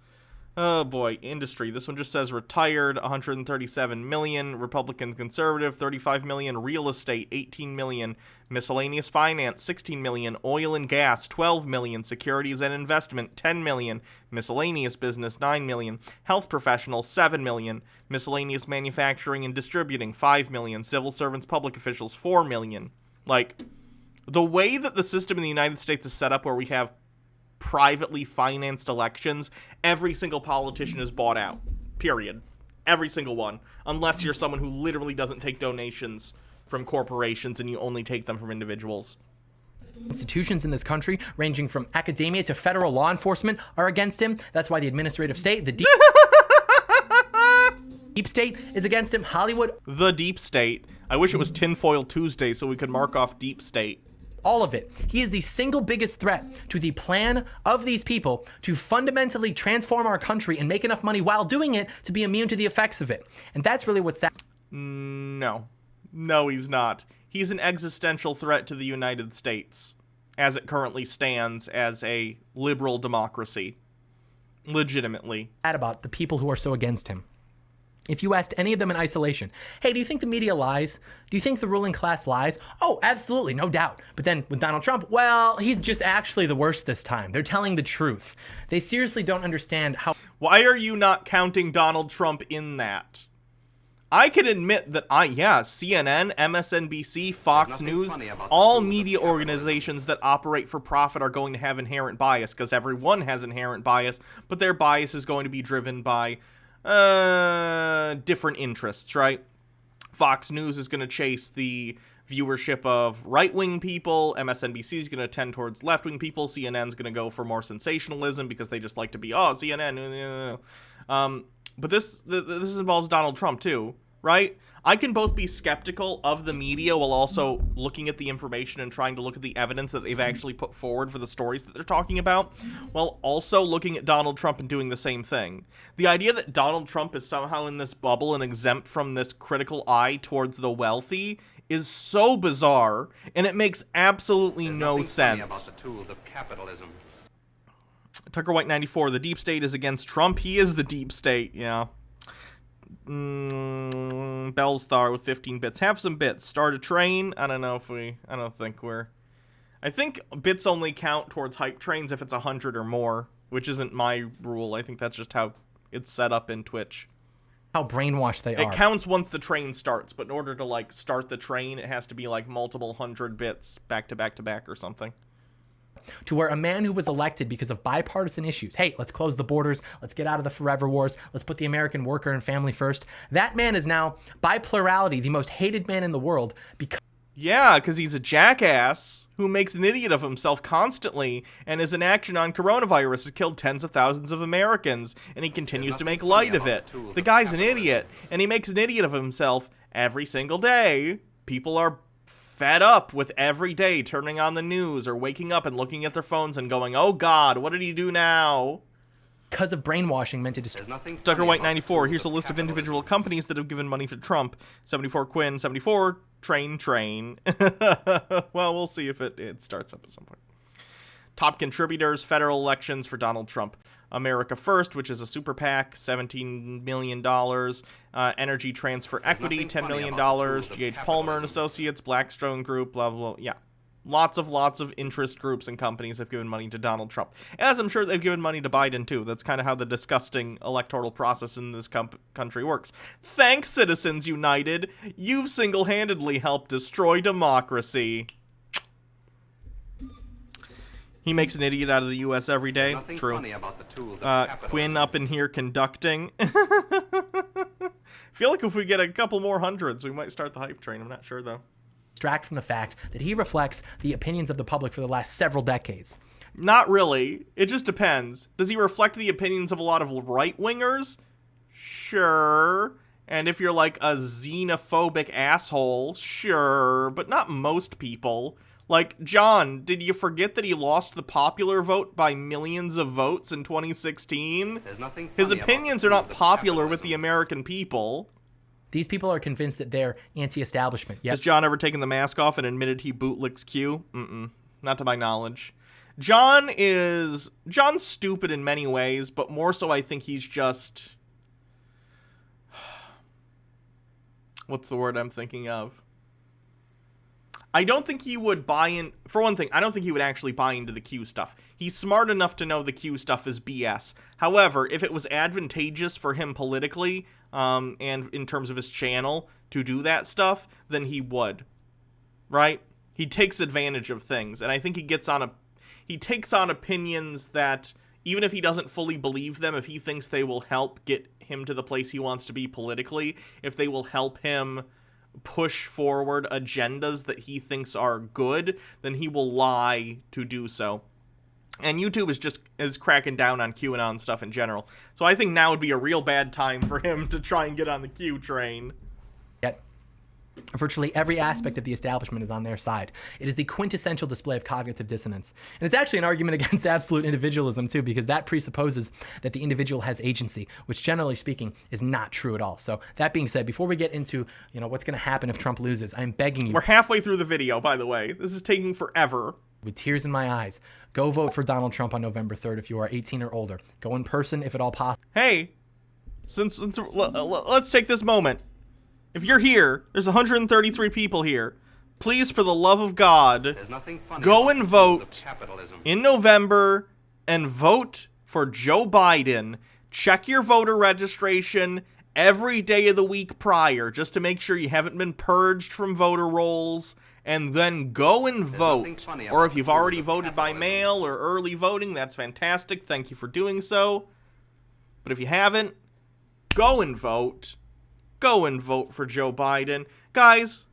A: Oh boy, industry. This one just says retired, 137 million, Republican conservative, 35 million, real estate, 18 million, miscellaneous finance, 16 million, oil and gas, 12 million, securities and investment, 10 million, miscellaneous business, 9 million, health professionals, 7 million, miscellaneous manufacturing and distributing, 5 million, civil servants, public officials, 4 million. Like, the way that the system in the United States is set up where we have privately financed elections, every single politician is bought out. Period. Every single one. Unless you're someone who literally doesn't take donations from corporations and you only take them from individuals.
F: Institutions in this country, ranging from academia to federal law enforcement, are against him. That's why the administrative state, the deep state, is against him. Hollywood.
A: The deep state. I wish it was Tinfoil Tuesday so we could mark off deep state.
F: All of it. He is the single biggest threat to the plan of these people to fundamentally transform our country and make enough money while doing it to be immune to the effects of it. And that's really what's sad.
A: No. No, he's not. He's an existential threat to the United States, as it currently stands as a liberal democracy. Legitimately.
F: About the people who are so against him. If you asked any of them in isolation, hey, do you think the media lies? Do you think the ruling class lies? Oh, absolutely, no doubt. But then with Donald Trump, well, he's just actually the worst this time. They're telling the truth. They seriously don't understand how...
A: Why are you not counting Donald Trump in that? I can admit that CNN, MSNBC, Fox News, all media organizations that operate for profit are going to have inherent bias, because everyone has inherent bias, but their bias is going to be driven by different interests, right? Fox News is going to chase the viewership of right-wing people, MSNBC is going to tend towards left-wing people, CNN's going to go for more sensationalism because they just like to be, CNN. But this involves Donald Trump too, right? I can both be skeptical of the media while also looking at the information and trying to look at the evidence that they've actually put forward for the stories that they're talking about, while also looking at Donald Trump and doing the same thing. The idea that Donald Trump is somehow in this bubble and exempt from this critical eye towards the wealthy is so bizarre, and it makes absolutely no sense.
B: About the tools of capitalism.
A: Tucker White 94, the deep state is against Trump. He is the deep state, yeah. Bellstar with 15 bits. Have some bits. Start a train. I think bits only count towards hype trains if it's 100 or more, which isn't my rule. I think that's just how it's set up in Twitch.
F: How brainwashed they are.
A: It counts once the train starts, but in order to, like, start the train, it has to be, like, multiple 100 bits back to back to back or something.
F: To where a man who was elected because of bipartisan issues, hey, let's close the borders, let's get out of the forever wars, let's put the American worker and family first, that man is now, by plurality, the most hated man in the world because...
A: Yeah, because he's a jackass who makes an idiot of himself constantly, and his inaction on coronavirus has killed tens of thousands of Americans, and he continues to make light of it. The guy's an idiot, and he makes an idiot of himself every single day. People are fed up with every day turning on the news or waking up and looking at their phones and going, oh God, what did he do now?
F: Because of brainwashing meant to destroy.
A: Tucker White 94, here's a list of individual companies that have given money to Trump. 74 Quinn, 74 Train. Well, we'll see if it starts up at some point. Top contributors, federal elections for Donald Trump. America First, which is a super PAC, $17 million. Energy Transfer Equity, $10 million. G.H. Palmer and Associates, Blackstone Group, blah, blah, blah. Yeah. Lots of interest groups and companies have given money to Donald Trump. As I'm sure they've given money to Biden, too. That's kind of how the disgusting electoral process in this country works. Thanks, Citizens United. You've single-handedly helped destroy democracy. He makes an idiot out of the U.S. every day.
B: Nothing
A: True.
B: funny about the tools of capitalism.
A: Quinn up in here conducting. Feel like if we get a couple more hundreds, we might start the hype train. I'm not sure, though.
F: Distract from the fact that he reflects the opinions of the public for the last several decades.
A: Not really. It just depends. Does he reflect the opinions of a lot of right-wingers? Sure. And if you're like a xenophobic asshole, sure. But not most people. Like, John, did you forget that he lost the popular vote by millions of votes in 2016?
B: There's nothing
A: His
B: funny
A: opinions
B: about
A: are
B: the
A: not
B: tools of
A: popular with
B: capitalism.
A: the American people.
F: These people are convinced that they're anti-establishment. Yet
A: Has John ever taken the mask off and admitted he bootlicks Q? Not to my knowledge. John's stupid in many ways, but more so I think he's just... What's the word I'm thinking of? I don't think he would buy in... For one thing, I don't think he would actually buy into the Q stuff. He's smart enough to know the Q stuff is BS. However, if it was advantageous for him politically, and in terms of his channel, to do that stuff, then he would. Right? He takes advantage of things, and I think he takes on opinions that, even if he doesn't fully believe them, if he thinks they will help get him to the place he wants to be politically, if they will help him push forward agendas that he thinks are good, then he will lie to do so. And YouTube is cracking down on QAnon stuff in general. So I think now would be a real bad time for him to try and get on the Q train.
F: Yet, virtually every aspect of the establishment is on their side. It is the quintessential display of cognitive dissonance. And it's actually an argument against absolute individualism, too, because that presupposes that the individual has agency, which, generally speaking, is not true at all. So that being said, before we get into, what's going to happen if Trump loses, I'm begging you.
A: We're halfway through the video, by the way. This is taking forever.
F: With tears in my eyes, go vote for Donald Trump on November 3rd if you are 18 or older. Go in person if at all possible.
A: Hey, let's take this moment. If you're here, there's 133 people here. Please, for the love of God,
B: There's nothing funny
A: go
B: about
A: and
B: the tools of
A: vote
B: capitalism.
A: in November and vote for Joe Biden. Check your voter registration every day of the week prior, just to make sure you haven't been purged from voter rolls, and then go and vote. Or if you've already voted by mail or early voting, that's fantastic. Thank you for doing so. But if you haven't, go and vote. Go and vote for Joe Biden. Guys,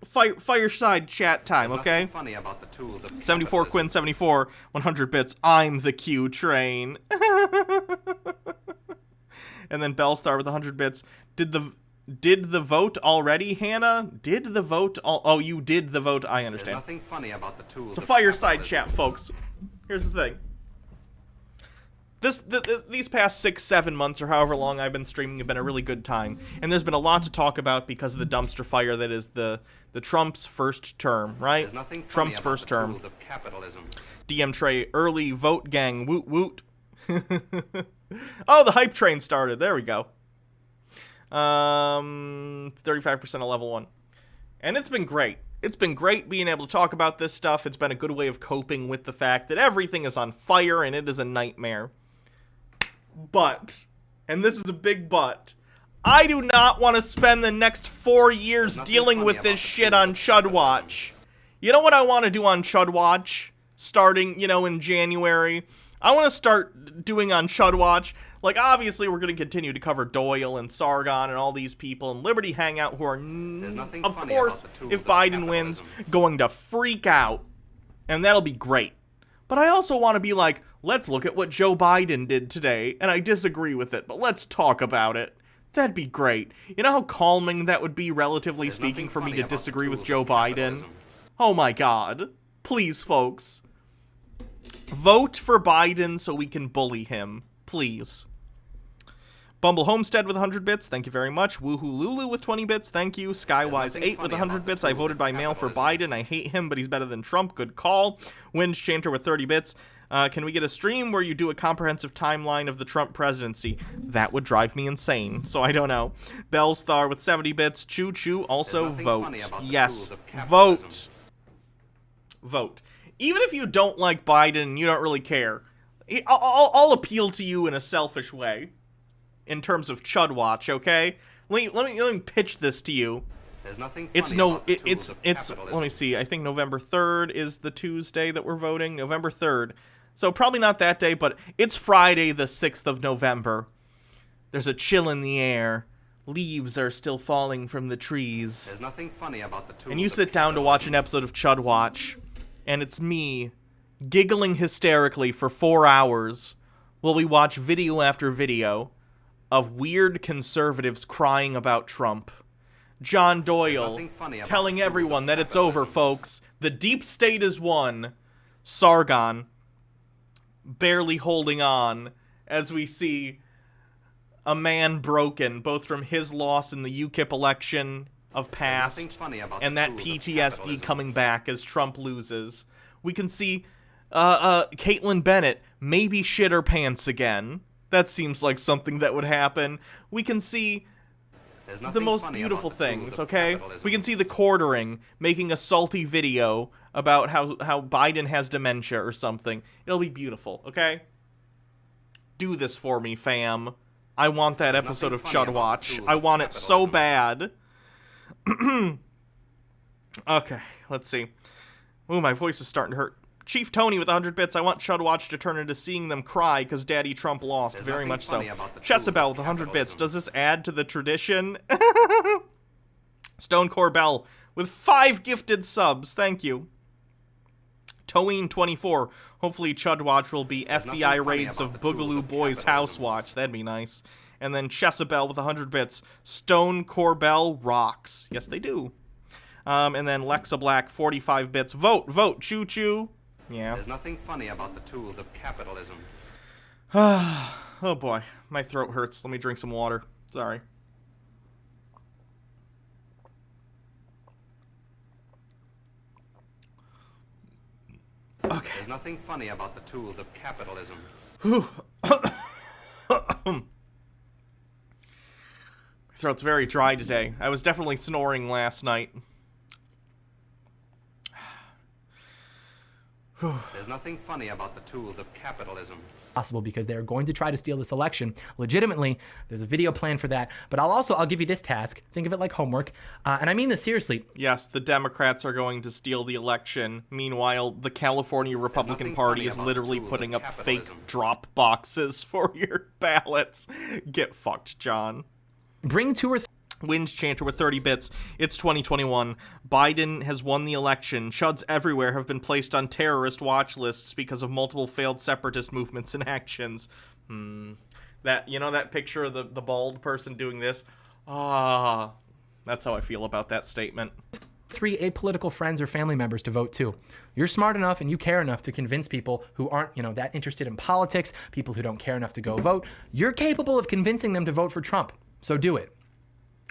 A: fireside chat time,
B: There's
A: okay?
B: nothing funny about the tools of
A: 74
B: capitalism.
A: Quinn 74, 100 bits. I'm the Q train. And then Bellstar with 100 bits. Did the vote already, Hannah? Did the vote Oh, you did the vote. I
B: There's
A: understand.
B: nothing funny about the tools
A: So
B: of
A: fireside
B: capitalism.
A: chat, folks. Here's the thing. These past 6-7 months or however long I've been streaming have been a really good time, and there's been a lot to talk about because of the dumpster fire that is the Trump's first term, right?
B: There's nothing funny
A: Trump's
B: about
A: first
B: the
A: term.
B: tools of capitalism.
A: DM Trey, early vote gang, woot woot. Oh, the hype train started. There we go. 35% of level 1. And it's been great. It's been great being able to talk about this stuff. It's been a good way of coping with the fact that everything is on fire and it is a nightmare. But, and this is a big but, I do not want to spend the next 4 years dealing with this shit on Chud Watch. You know what I want to do on Chud Watch? Starting, in January? I want to start doing on Chud Watch. Like, obviously, we're going to continue to cover Doyle and Sargon and all these people and Liberty Hangout who are,
B: nothing
A: of
B: funny
A: course,
B: about the tools
A: if
B: of
A: Biden wins,
B: capitalism.
A: going to freak out. And that'll be great. But I also want to be like, let's look at what Joe Biden did today, and I disagree with it, but let's talk about it. That'd be great. You know how calming that would be, relatively
B: There's
A: speaking,
B: nothing
A: for me
B: funny
A: to
B: about the
A: disagree with
B: tools
A: Joe
B: of
A: Biden?
B: capitalism.
A: Oh my god. Please, folks. Vote for Biden so we can bully him. Please. Bumble Homestead with 100 bits, thank you very much. Woohoo Lulu with 20 bits, thank you. Skywise8 with 100 bits, I voted by mail for Biden. I hate him, but he's better than Trump. Good call. Winds Chanter with 30 bits. Can we get a stream where you do a comprehensive timeline of the Trump presidency? That would drive me insane, so I don't know. Bellstar with 70 bits. Choo Choo also
B: There's nothing funny
A: vote.
B: about the
A: Yes,
B: tools of capitalism.
A: vote. Vote. Even if you don't like Biden and you don't really care, I'll appeal to you in a selfish way. In terms of Chud Watch, okay? Let me pitch this to you.
B: There's nothing
A: It's
B: funny
A: no,
B: about the
A: it,
B: tools of
A: it's.
B: capitalism.
A: Let me see. I think November 3rd is the Tuesday that we're voting. November 3rd. So probably not that day, but it's Friday the 6th of November. There's a chill in the air. Leaves are still falling from the trees.
B: There's nothing funny about the tools
A: And you
B: of
A: sit down to watch an episode of Chud Watch, and it's me giggling hysterically for 4 hours while we watch video after video of weird conservatives crying about Trump. John Doyle telling everyone that it's over, folks. The deep state is won. Sargon barely holding on as we see a man broken, both from his loss in the UKIP election of past and that PTSD coming back as Trump loses. We can see Caitlyn Bennett maybe shit her pants again. That seems like something that would happen. We can see the most beautiful things, okay? We can see the quartering making a salty video about how Biden has dementia or something. It'll be beautiful, okay? Do this for me, fam. I want that episode of Chud Watch. I want it so bad. Okay, let's see. Ooh, my voice is starting to hurt. Chief Tony with 100 bits. I want Chud Watch to turn into seeing them cry because Daddy Trump lost. Very much so. Chessabelle with 100 bits. Does this add to the tradition? Stone Corbell with 5 gifted subs. Thank you. Toween24. Hopefully Chud Watch will be FBI raids of Boogaloo Boys House Watch. That'd be nice. And then Chessabelle with 100 bits. Stone Corbell rocks. Yes, they do. And then Lexa Black, 45 bits. Vote, vote, choo choo. Yeah.
B: There's nothing funny about the tools of capitalism.
A: Oh boy, my throat hurts. Let me drink some water. Sorry. Okay.
B: There's nothing funny about the tools of capitalism.
A: Whew. My throat's very dry today. I was definitely snoring last night.
B: There's nothing funny about the tools of capitalism.
F: Possible because they're going to try to steal this election legitimately. There's a video plan for that, but I'll give you this task. Think of it like homework, and I mean this seriously.
A: Yes, the Democrats are going to steal the election. Meanwhile, the California Republican Party is literally putting up fake drop boxes for your ballots. Get fucked, John.
F: Bring 2 or 3.
A: Winds Chanter with 30 bits. It's 2021. Biden has won the election. Chuds everywhere have been placed on terrorist watch lists because of multiple failed separatist movements and actions. That, you know that picture of the bald person doing this? That's how I feel about that statement.
F: 3 apolitical friends or family members to vote too. You're smart enough and you care enough to convince people who aren't, that interested in politics, people who don't care enough to go vote. You're capable of convincing them to vote for Trump. So do it.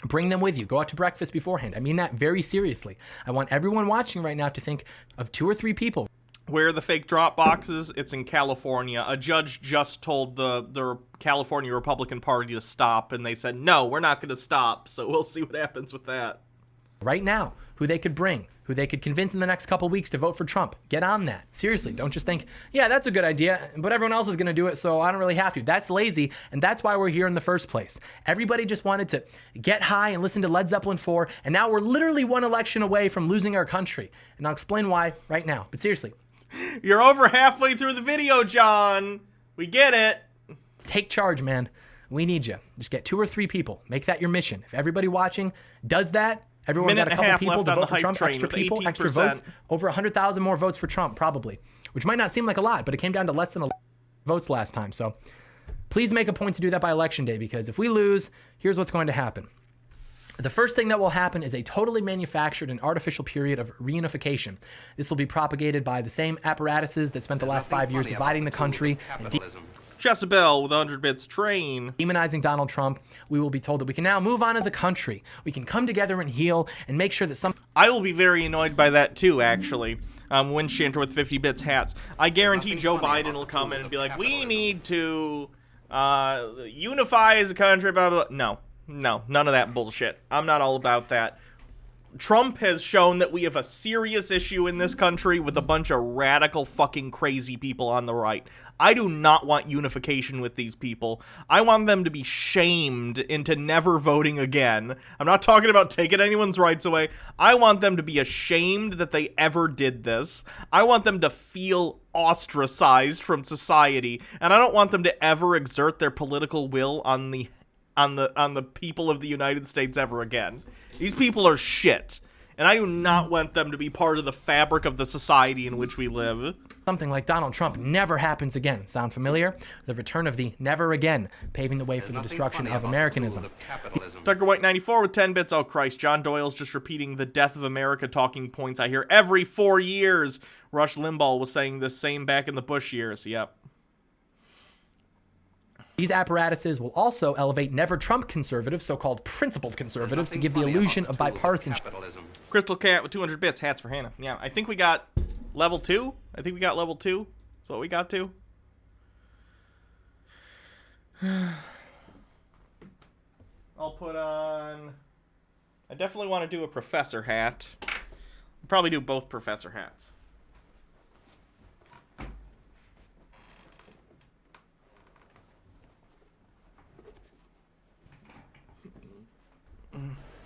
F: Bring them with you. Go out to breakfast beforehand. I mean that very seriously. I want everyone watching right now to think of 2 or 3 people.
A: Where are the fake drop boxes? It's in California. A judge just told the California Republican Party to stop, and they said, no, we're not going to stop, so we'll see what happens with that.
F: Right now, who they could bring, who they could convince in the next couple weeks to vote for Trump. Get on that. Seriously, don't just think, yeah, that's a good idea, but everyone else is going to do it, so I don't really have to. That's lazy, and that's why we're here in the first place. Everybody just wanted to get high and listen to Led Zeppelin 4, and now we're literally 1 election away from losing our country. And I'll explain why right now. But seriously.
A: You're over halfway through the video, John. We get it.
F: Take charge, man. We need you. Just get 2 or 3 people. Make that your mission. If everybody watching does that, everyone got a couple people to vote for Trump, extra people, 18%. Extra votes, over 100,000 more votes for Trump, probably. Which might not seem like a lot, but it came down to less than 11 votes last time. So please make a point to do that by election day, because if we lose, here's what's going to happen. The first thing that will happen is a totally manufactured and artificial period of reunification. This will be propagated by the same apparatuses that spent the last 5 years dividing the country and
A: Jezebel with 100 bits. Train.
F: Demonizing Donald Trump. We will be told that we can now move on as a country. We can come together and heal and make sure that some...
A: I will be very annoyed by that too, actually. Windshanter with 50 bits hats. I guarantee Joe Biden will come in and be like, we need to unify as a country, blah, blah, blah. No, none of that bullshit. I'm not all about that. Trump has shown that we have a serious issue in this country with a bunch of radical fucking crazy people on the right. I do not want unification with these people. I want them to be shamed into never voting again. I'm not talking about taking anyone's rights away. I want them to be ashamed that they ever did this. I want them to feel ostracized from society, and I don't want them to ever exert their political will on the people of the United States ever again. These people are shit, and I do not want them to be part of the fabric of the society in which we live.
F: Something like Donald Trump never happens again. Sound familiar? The return of the never again, paving the way for the destruction of Americanism.
A: Tucker White 94 with 10 bits. Oh Christ, John Doyle's just repeating the death of America talking points I hear every 4 years. Rush Limbaugh was saying the same back in the Bush years. Yep.
F: These apparatuses will also elevate never-Trump conservatives, so-called principled conservatives, to give the illusion of bipartisanship.
A: Crystal Cat with 200 bits. Hats for Hannah. Yeah, I think we got level 2. I think we got level 2. That's what we got to. I'll put on... I definitely want to do a professor hat. I'll probably do both professor hats.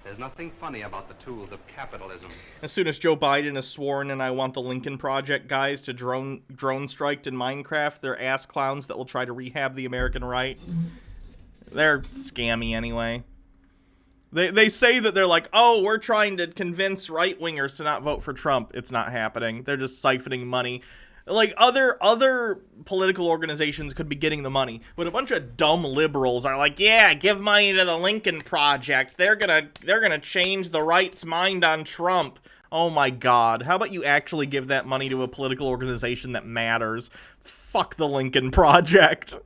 B: There's nothing funny about the tools of capitalism.
A: As soon as Joe Biden is sworn and I want the Lincoln Project guys to drone strike in Minecraft, they're ass clowns that will try to rehab the American right. They're scammy anyway. They say that they're like, oh, we're trying to convince right-wingers to not vote for Trump. It's not happening. They're just siphoning money. Like, other political organizations could be getting the money, but a bunch of dumb liberals are like, yeah, give money to the Lincoln Project. They're gonna change the right's mind on Trump. Oh my God. How about you actually give that money to a political organization that matters? Fuck the Lincoln Project.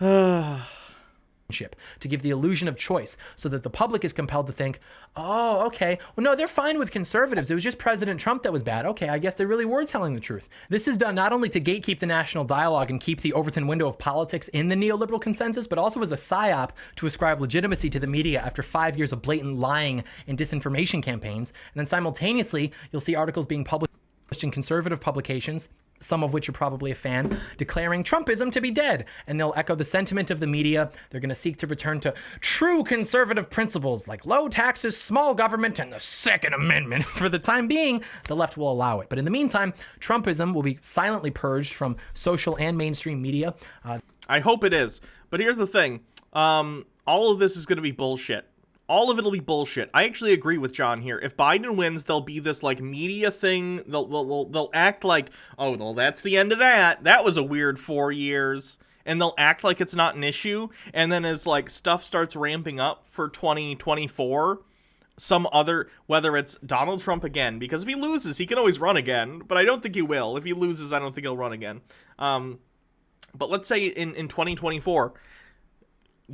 F: To give the illusion of choice so that the public is compelled to think, oh, okay, well, no, they're fine with conservatives. It was just President Trump that was bad. Okay, I guess they really were telling the truth. This is done not only to gatekeep the national dialogue and keep the Overton window of politics in the neoliberal consensus, but also as a psyop to ascribe legitimacy to the media after 5 years of blatant lying and disinformation campaigns. And then simultaneously, you'll see articles being published in conservative publications, some of which are probably a fan, declaring Trumpism to be dead. And they'll echo the sentiment of the media. They're going to seek to return to true conservative principles like low taxes, small government, and the Second Amendment. For the time being, the left will allow it. But in the meantime, Trumpism will be silently purged from social and mainstream media.
A: I hope it is. But here's the thing. All of this is going to be bullshit. All of it'll be bullshit. I actually agree with John here. If Biden wins, there'll be this like media thing. They'll act like, oh, well, that's the end of that. That was a weird 4 years. And they'll act like it's not an issue. And then as like stuff starts ramping up for 2024, some other, whether it's Donald Trump again, because if he loses, he can always run again. But I don't think he will. If he loses, I don't think he'll run again. But let's say in 2024,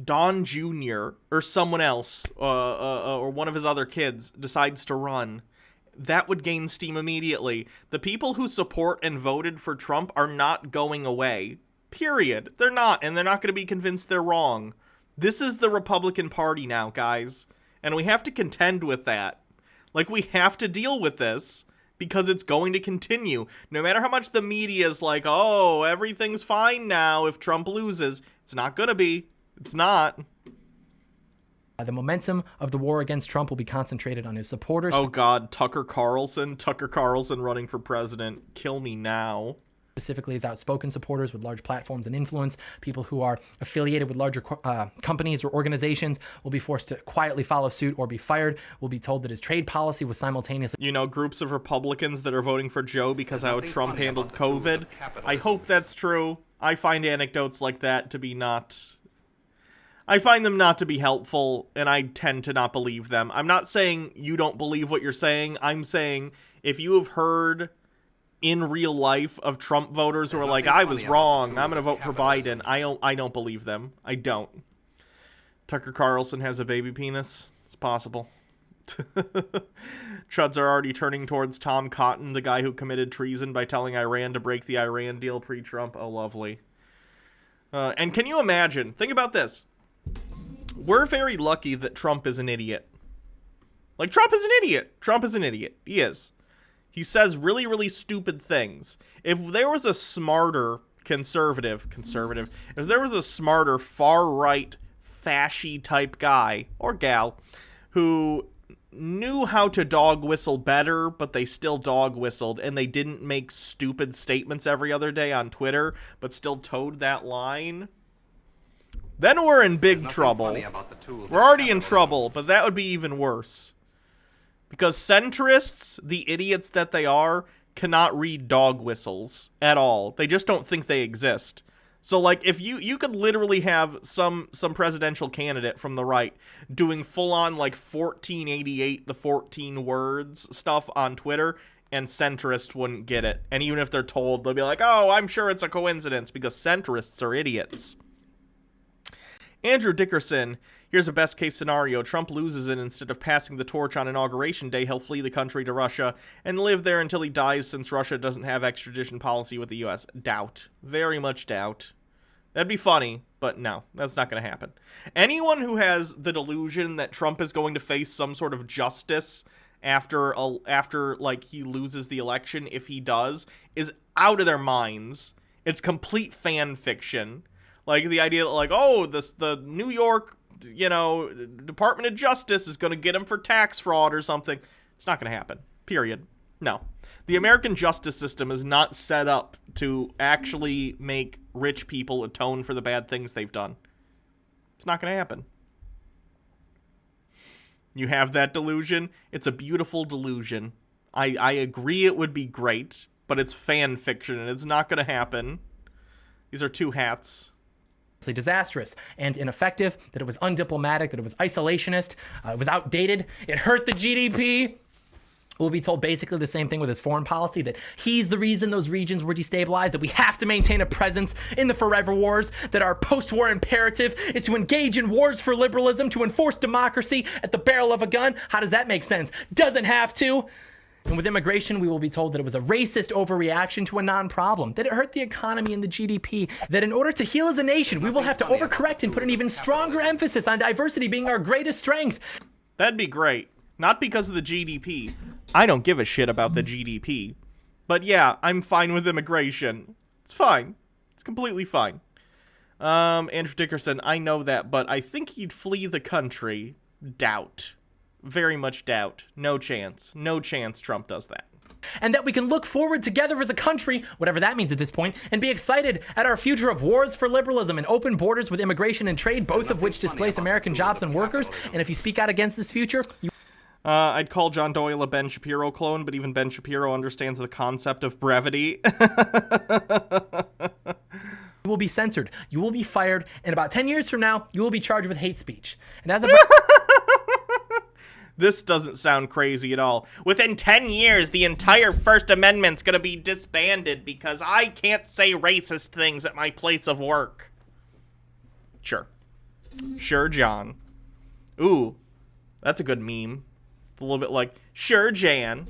A: Don Jr. or someone else, or one of his other kids decides to run, that would gain steam immediately. The people who support and voted for Trump are not going away. Period. They're not, and they're not going to be convinced they're wrong. This is the Republican Party now, guys, and we have to contend with that. Like, we have to deal with this, because it's going to continue. No matter how much the media is like, oh, everything's fine now if Trump loses. It's not going to be. It's not.
F: The momentum of the war against Trump will be concentrated on his supporters.
A: Oh God, Tucker Carlson running for president. Kill me now.
F: Specifically as outspoken supporters with large platforms and influence, people who are affiliated with larger companies or organizations will be forced to quietly follow suit or be fired, will be told that his trade policy was simultaneously...
A: You know, groups of Republicans that are voting for Joe because how Trump handled COVID. I hope that's true. I find anecdotes like that to be not... I find them not to be helpful, and I tend to not believe them. I'm not saying you don't believe what you're saying. I'm saying if you have heard in real life of Trump voters who are like, I was wrong, I'm going to vote for Biden, I don't believe them. I don't. Tucker Carlson has a baby penis. It's possible. Chuds are already turning towards Tom Cotton, the guy who committed treason by telling Iran to break the Iran deal pre-Trump. Oh, lovely. And can you imagine? Think about this. We're very lucky that Trump is an idiot. Like, Trump is an idiot. Trump is an idiot. He is. He says really, really stupid things. If there was a smarter conservative, if there was a smarter far-right fascy type guy or gal who knew how to dog whistle better, but they still dog whistled, and they didn't make stupid statements every other day on Twitter, but still towed that line, then we're in big trouble. We're already in trouble, but that would be even worse. Because centrists, the idiots that they are, cannot read dog whistles at all. They just don't think they exist. So, like, if you could literally have some presidential candidate from the right doing full-on, like, 1488, the 14 words stuff on Twitter, and centrists wouldn't get it. And even if they're told, they'll be like, oh, I'm sure it's a coincidence, because centrists are idiots. Andrew Dickerson, here's a best-case scenario. Trump loses it. Instead of passing the torch on Inauguration Day, he'll flee the country to Russia and live there until he dies, since Russia doesn't have extradition policy with the U.S. Doubt. Very much doubt. That'd be funny, but no, that's not going to happen. Anyone who has the delusion that Trump is going to face some sort of justice after like, he loses the election, if he does, is out of their minds. It's complete fan fiction. Like, the idea that, like, oh, the New York, Department of Justice is going to get him for tax fraud or something. It's not going to happen. Period. No. The American justice system is not set up to actually make rich people atone for the bad things they've done. It's not going to happen. You have that delusion. It's a beautiful delusion. I agree it would be great, but it's fan fiction, and it's not going to happen. These are two hats.
F: Disastrous and ineffective, that it was undiplomatic, that it was isolationist, it was outdated, it hurt the GDP. We'll be told basically the same thing with his foreign policy, that he's the reason those regions were destabilized, that we have to maintain a presence in the forever wars, that our post-war imperative is to engage in wars for liberalism, to enforce democracy at the barrel of a gun. How does that make sense? Doesn't have to. And with immigration, we will be told that it was a racist overreaction to a non-problem, that it hurt the economy and the GDP, that in order to heal as a nation, we will have to overcorrect and put an even stronger emphasis on diversity being our greatest strength.
A: That'd be great. Not because of the GDP. I don't give a shit about the GDP. But yeah, I'm fine with immigration. It's fine. It's completely fine. Andrew Dickerson, I know that, but I think he'd flee the country. Doubt. Very much doubt. No chance. No chance Trump does that.
F: And that we can look forward together as a country, whatever that means at this point, and be excited at our future of wars for liberalism and open borders with immigration and trade, both of which displace American jobs and workers. And if you speak out against this future,
A: I'd call John Doyle a Ben Shapiro clone, but even Ben Shapiro understands the concept of brevity.
F: You will be censored. You will be fired. And about 10 years from now, you will be charged with hate speech. And as a
A: This doesn't sound crazy at all. Within 10 years, the entire First Amendment's gonna be disbanded because I can't say racist things at my place of work. Sure. Sure, John. Ooh, that's a good meme. It's a little bit like, sure, Jan.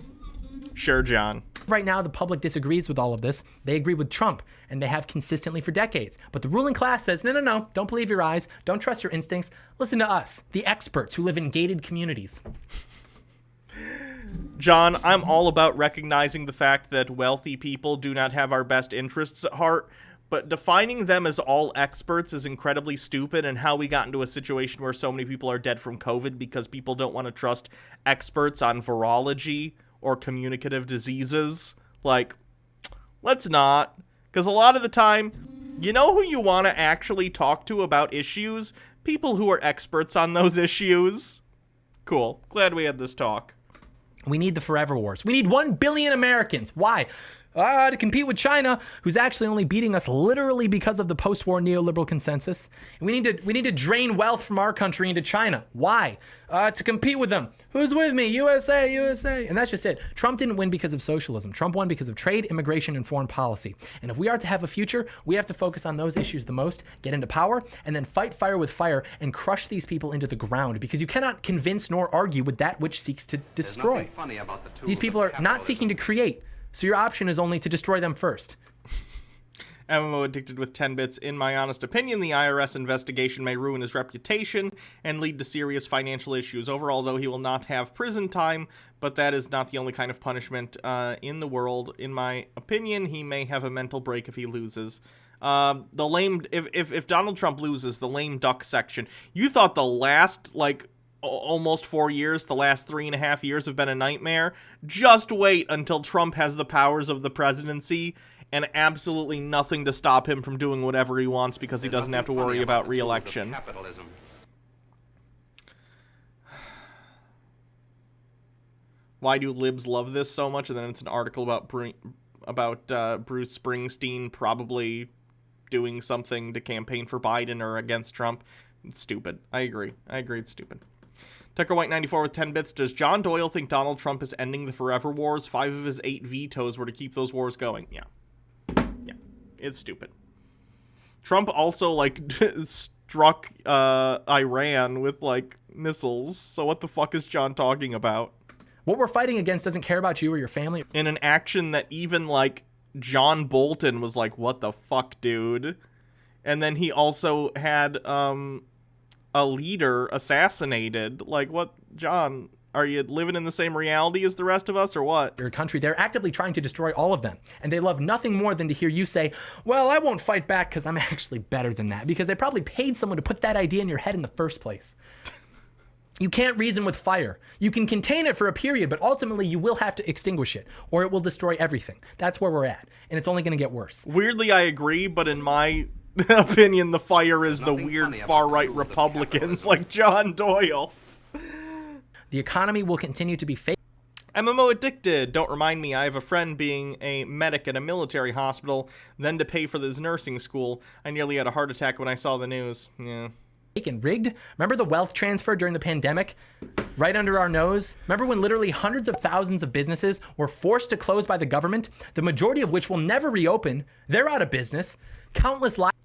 A: Sure, John.
F: Right now, the public disagrees with all of this. They agree with Trump, and they have consistently for decades. But the ruling class says, no, no, no, don't believe your eyes. Don't trust your instincts. Listen to us, the experts who live in gated communities.
A: John, I'm all about recognizing the fact that wealthy people do not have our best interests at heart, but defining them as all experts is incredibly stupid, and how we got into a situation where so many people are dead from COVID because people don't want to trust experts on virology or communicative diseases. Like, let's not. Because a lot of the time, you know who you want to actually talk to about issues? People who are experts on those issues. Cool. Glad we had this talk.
F: We need the forever wars. We need 1 billion Americans. Why? To compete with China, who's actually only beating us literally because of the post-war neoliberal consensus. And we need to drain wealth from our country into China. Why? To compete with them. Who's with me? USA, USA. And that's just it. Trump didn't win because of socialism. Trump won because of trade, immigration, and foreign policy. And if we are to have a future, we have to focus on those issues the most, get into power, and then fight fire with fire and crush these people into the ground, because you cannot convince nor argue with that which seeks to destroy. These people are not seeking to create. So your option is only to destroy them first.
A: MMO Addicted with 10 bits. In my honest opinion, the IRS investigation may ruin his reputation and lead to serious financial issues. Overall, though, he will not have prison time, but that is not the only kind of punishment in the world. In my opinion, he may have a mental break if he loses. If Donald Trump loses the lame duck section, you thought the last, like, almost 4 years, the last 3.5 years have been a nightmare? Just wait until Trump has the powers of the presidency and absolutely nothing to stop him from doing whatever he wants because he doesn't have to worry about re-election. Why do libs love this so much? And then it's an article about Bruce Springsteen probably doing something to campaign for Biden or against Trump. It's stupid. I agree. It's stupid. Tucker White 94 with 10 bits. Does John Doyle think Donald Trump is ending the forever wars? 5 of his 8 vetoes were to keep those wars going. Yeah. It's stupid. Trump also, like, struck Iran with, like, missiles. So what the fuck is John talking about?
F: What we're fighting against doesn't care about you or your family.
A: In an action that even, like, John Bolton was like, what the fuck, dude? And then he also had a leader assassinated. Like, what, John? Are you living in the same reality as the rest of us, or what?
F: Your country, they're actively trying to destroy all of them. And they love nothing more than to hear you say, well, I won't fight back because I'm actually better than that. Because they probably paid someone to put that idea in your head in the first place. You can't reason with fire. You can contain it for a period, but ultimately you will have to extinguish it, or it will destroy everything. That's where we're at, and it's only going to get worse.
A: Weirdly, I agree, but in my opinion, the fire is the weird far-right Republicans like John Doyle.
F: The economy will continue to be fake.
A: MMO Addicted. Don't remind me, I have a friend being a medic at a military hospital, then to pay for his nursing school. I nearly had a heart attack when I saw the news. Yeah.
F: And rigged. Remember the wealth transfer during the pandemic? Right under our nose? Remember when literally hundreds of thousands of businesses were forced to close by the government, the majority of which will never reopen? They're out of business. Countless lives.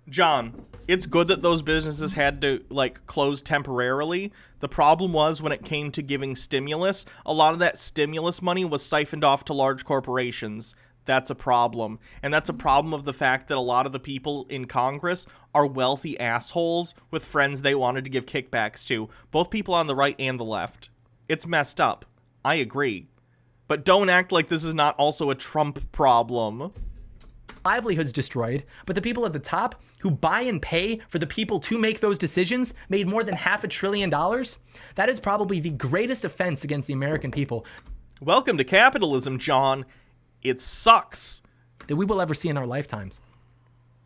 A: John, it's good that those businesses had to, like, close temporarily. The problem was when it came to giving stimulus, a lot of that stimulus money was siphoned off to large corporations. That's a problem. And that's a problem of the fact that a lot of the people in Congress are wealthy assholes with friends they wanted to give kickbacks to. Both people on the right and the left. It's messed up. I agree. But don't act like this is not also a Trump problem.
F: Livelihoods destroyed, but the people at the top who buy and pay for the people to make those decisions made more than $500 billion. That is probably the greatest offense against the American people.
A: Welcome to capitalism, John. It sucks.
F: That we will ever see in our lifetimes.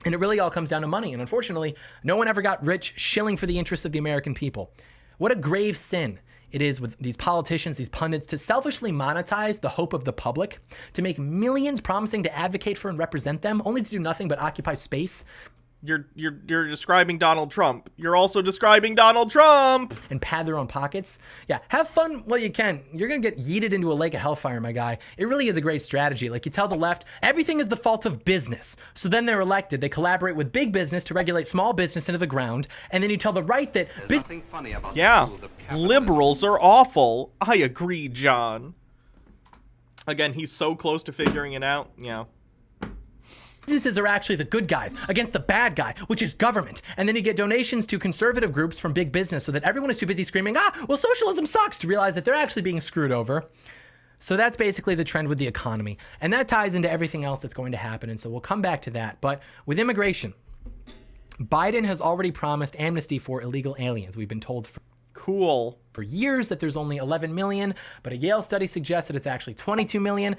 F: And it really all comes down to money. And unfortunately, no one ever got rich shilling for the interests of the American people. What a grave sin it is with these politicians, these pundits, to selfishly monetize the hope of the public, to make millions promising to advocate for and represent them, only to do nothing but occupy space.
A: You're describing Donald Trump. You're also describing Donald Trump!
F: And pad their own pockets. Yeah, have fun while you can. You're gonna get yeeted into a lake of hellfire, my guy. It really is a great strategy. Like, you tell the left, everything is the fault of business. So then they're elected. They collaborate with big business to regulate small business into the ground. And then you tell the right that...
B: Nothing funny about
A: yeah,
B: the rules of capitalism.
A: Liberals are awful. I agree, John. Again, he's so close to figuring it out. Yeah.
F: Businesses are actually the good guys against the bad guy, which is government. And then you get donations to conservative groups from big business so that everyone is too busy screaming, well, socialism sucks, to realize that they're actually being screwed over. So that's basically the trend with the economy. And that ties into everything else that's going to happen. And so we'll come back to that. But with immigration, Biden has already promised amnesty for illegal aliens. We've been told for years that there's only 11 million, but a Yale study suggests that it's actually 22 million.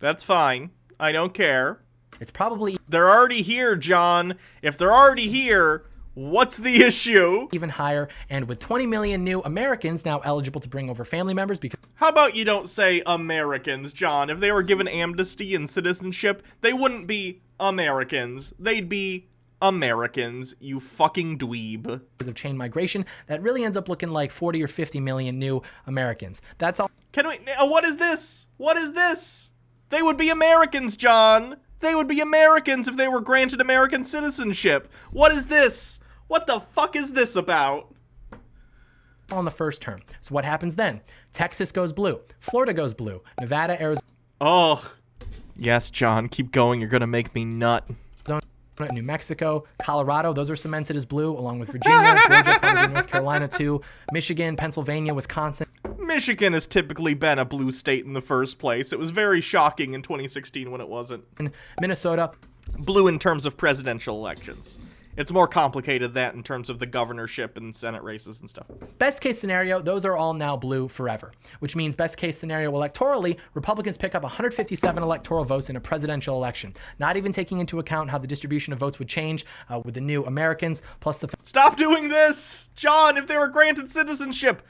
A: That's fine. I don't care.
F: It's probably...
A: They're already here, John. If they're already here, what's the issue?
F: Even higher, and with 20 million new Americans now eligible to bring over family members because...
A: How about you don't say Americans, John? If they were given amnesty and citizenship, they wouldn't be Americans. They'd be Americans, you fucking dweeb.
F: Because of chain migration, that really ends up looking like 40 or 50 million new Americans. That's all...
A: Can we... What is this? What is this? They would be Americans, John. They would be Americans if they were granted American citizenship. What is this? What the fuck is this about?
F: On the first term. So what happens then? Texas goes blue. Florida goes blue. Nevada, Arizona.
A: Oh. Yes, John. Keep going. You're gonna make me nut.
F: New Mexico, Colorado, those are cemented as blue, along with Virginia, Georgia, probably North Carolina too, Michigan, Pennsylvania, Wisconsin.
A: Michigan has typically been a blue state in the first place. It was very shocking in 2016 when it wasn't.
F: Minnesota.
A: Blue in terms of presidential elections. It's more complicated that in terms of the governorship and Senate races and stuff.
F: Best case scenario, those are all now blue forever, which means best case scenario electorally, Republicans pick up 157 electoral votes in a presidential election, not even taking into account how the distribution of votes would change with the new Americans, plus the...
A: Stop doing this! John, if they were granted citizenship,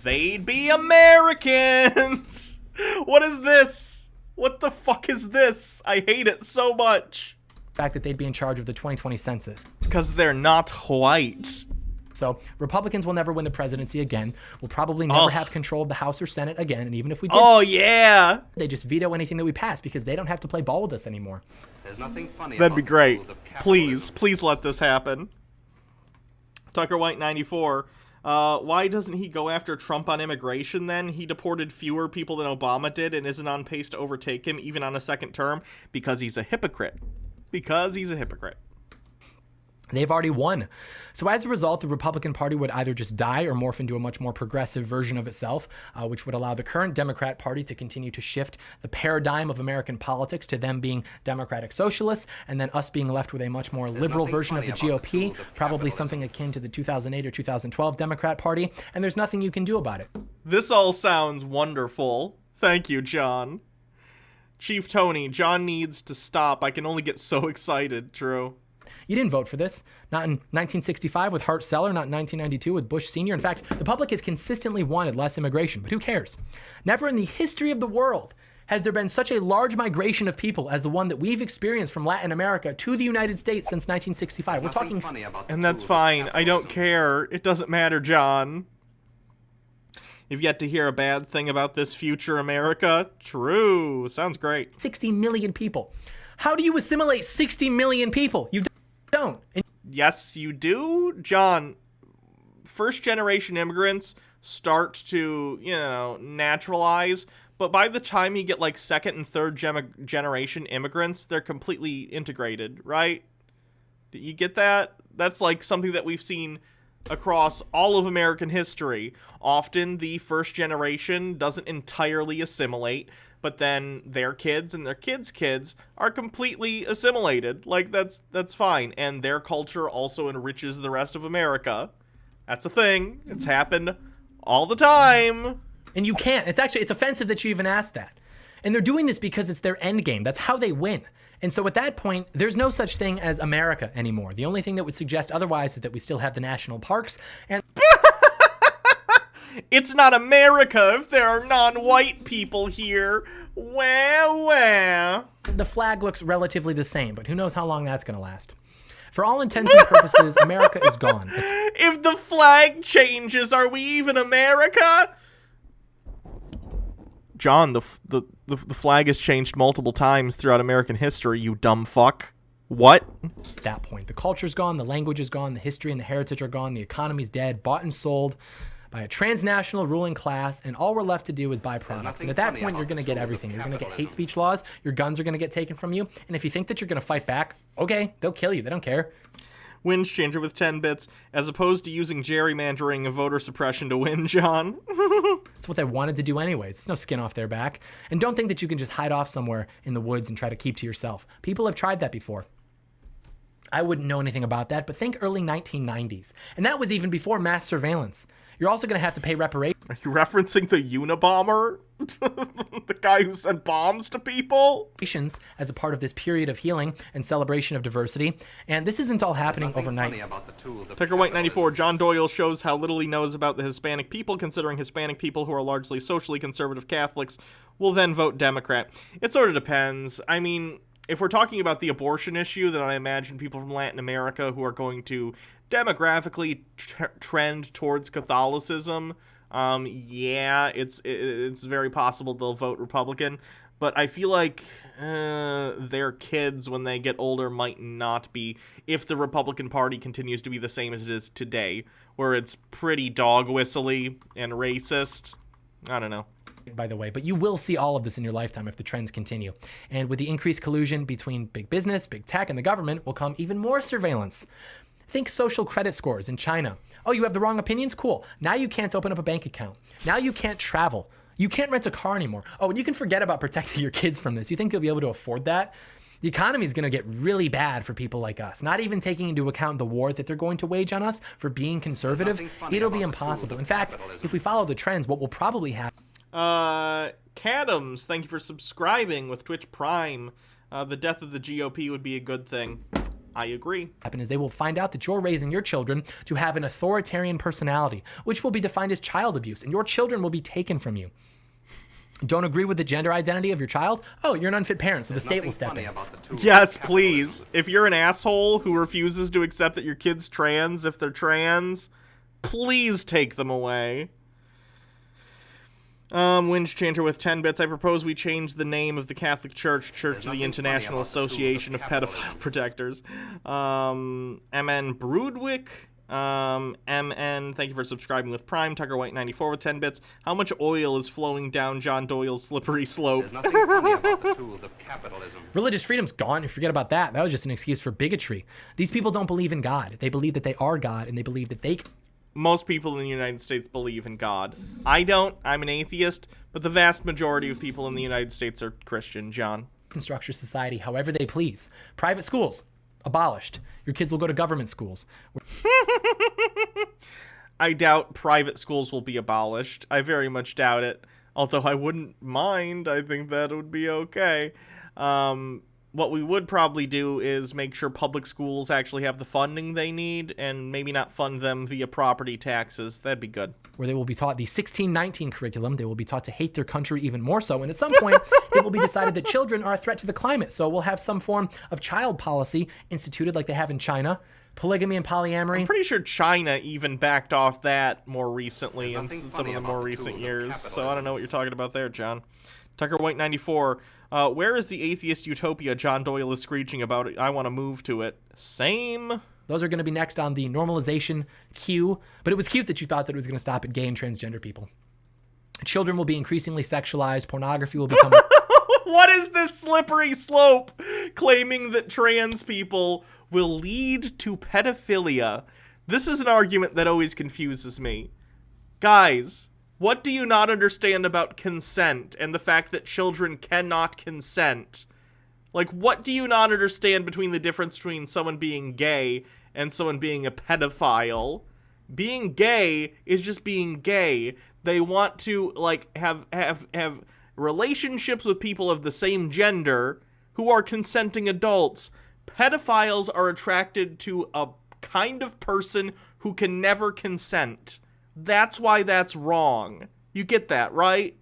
A: they'd be Americans! What is this? What the fuck is this? I hate it so much.
F: Fact that they'd be in charge of the 2020 census.
A: It's because they're not white.
F: So Republicans will never win the presidency again. We'll probably never have control of the House or Senate again. And even if we did,
A: yeah,
F: they just veto anything that we pass because they don't have to play ball with us anymore.
B: There's nothing funny.
A: That'd be great. Please let this happen. Tucker White 94. Why doesn't he go after Trump on immigration then? He deported fewer people than Obama did and isn't on pace to overtake him even on a second term because he's a hypocrite. Because he's a hypocrite.
F: They've already won. So as a result, the Republican Party would either just die or morph into a much more progressive version of itself, which would allow the current Democrat Party to continue to shift the paradigm of American politics to them being democratic socialists, and then us being left with a much more liberal version of the GOP, probably something akin to the 2008 or 2012 Democrat Party, and there's nothing you can do about it.
A: This all sounds wonderful. Thank you, John. Chief Tony, John needs to stop. I can only get so excited, Drew.
F: You didn't vote for this. Not in 1965 with Hart Celler, not in 1992 with Bush Sr. In fact, the public has consistently wanted less immigration, but who cares? Never in the history of the world has there been such a large migration of people as the one that we've experienced from Latin America to the United States since 1965. We're talking...
A: And that's fine. I don't care. It doesn't matter, John. You've yet to hear a bad thing about this future America? True. Sounds great.
F: 60 million people. How do you assimilate 60 million people? You don't.
A: Yes, you do, John. First-generation immigrants start to, naturalize, but by the time you get, like, second and third generation immigrants, they're completely integrated, right? You get that? That's, like, something that we've seen across all of American history. Often the first generation doesn't entirely assimilate, but then their kids and their kids' kids are completely assimilated. Like, that's fine. And their culture also enriches the rest of America. That's a thing. It's happened all the time.
F: And you can't. It's offensive that you even asked that. And they're doing this because it's their end game. That's how they win. And so at that point, there's no such thing as America anymore. The only thing that would suggest otherwise is that we still have the national parks and...
A: It's not America if there are non-white people here. Wah.
F: The flag looks relatively the same, but who knows how long that's going to last. For all intents and purposes, America is gone.
A: If the flag changes, are we even America? John, the flag has changed multiple times throughout American history, you dumb fuck. What?
F: At that point, the culture's gone, the language is gone, the history and the heritage are gone, the economy's dead, bought and sold by a transnational ruling class, and all we're left to do is buy products. And at that point, you're going to get everything. You're going to get hate speech laws, your guns are going to get taken from you, and if you think that you're going to fight back, okay, they'll kill you. They don't care.
A: Winds changer with 10 bits, as opposed to using gerrymandering and voter suppression to win, John.
F: That's what they wanted to do anyways. It's no skin off their back. And don't think that you can just hide off somewhere in the woods and try to keep to yourself. People have tried that before. I wouldn't know anything about that, but think early 1990s. And that was even before mass surveillance. You're also going to have to pay reparations.
A: Are you referencing the Unabomber? The guy who sent bombs to people?
F: As a part of this period of healing and celebration of diversity. And this isn't all happening overnight.
A: Tucker White 94, John Doyle shows how little he knows about the Hispanic people, considering Hispanic people who are largely socially conservative Catholics will then vote Democrat. It sort of depends. I mean, if we're talking about the abortion issue, then I imagine people from Latin America who are going to demographically trend towards Catholicism, yeah, it's very possible they'll vote Republican, but I feel like their kids, when they get older, might not be, if the Republican Party continues to be the same as it is today, where it's pretty dog-whistly and racist. I don't know.
F: by the way, but you will see all of this in your lifetime if the trends continue. And with the increased collusion between big business, big tech, and the government will come even more surveillance. Think social credit scores in China. Oh, you have the wrong opinions? Cool. Now you can't open up a bank account. Now you can't travel. You can't rent a car anymore. Oh, and you can forget about protecting your kids from this. You think you'll be able to afford that? The economy is going to get really bad for people like us. Not even taking into account the war that they're going to wage on us for being conservative, it'll be impossible. In fact, if we follow the trends, what will probably happen...
A: Cadams, thank you for subscribing with Twitch Prime. The death of the GOP would be a good thing. I agree.
F: Is they will find out that you're raising your children to have an authoritarian personality, which will be defined as child abuse, and your children will be taken from you. Don't agree with the gender identity of your child? Oh, you're an unfit parent, so the state will step in.
A: Yes, please. If you're an asshole who refuses to accept that your kid's trans, if they're trans, please take them away. Winch Chanter with 10 bits. I propose we change the name of the Catholic Church to the International Association of Pedophile Protectors. MN Broodwick. MN, thank you for subscribing with Prime. Tucker White 94 with 10 bits. How much oil is flowing down John Doyle's slippery slope?
B: There's nothing funny about the tools of capitalism.
F: Religious freedom's gone. You forget about that. That was just an excuse for bigotry. These people don't believe in God. They believe that they are God, and they believe that they...
A: Most people in the United States believe in God. I don't. I'm an atheist, but the vast majority of people in the United States are Christian, John.
F: Construct your society however they please. Private schools, abolished. Your kids will go to government schools.
A: I doubt private schools will be abolished. I very much doubt it. Although I wouldn't mind. I think that would be okay. What we would probably do is make sure public schools actually have the funding they need and maybe not fund them via property taxes. That'd be good.
F: Where they will be taught the 1619 curriculum. They will be taught to hate their country even more so. And at some point, it will be decided that children are a threat to the climate. So we'll have some form of child policy instituted like they have in China. Polygamy and polyamory.
A: I'm pretty sure China even backed off that more recently in some of the more recent years. So I don't know what you're talking about there, John. Tucker White 94. Where is the atheist utopia John Doyle is screeching about? I want to move to it. Same.
F: Those are going to be next on the normalization queue. But it was cute that you thought that it was going to stop at gay and transgender people. Children will be increasingly sexualized. Pornography will become...
A: What is this slippery slope claiming that trans people will lead to pedophilia? This is an argument that always confuses me. Guys, what do you not understand about consent and the fact that children cannot consent? Like, what do you not understand between the difference between someone being gay and someone being a pedophile? Being gay is just being gay. They want to, like, have relationships with people of the same gender who are consenting adults. Pedophiles are attracted to a kind of person who can never consent. That's why that's wrong. You get that, right?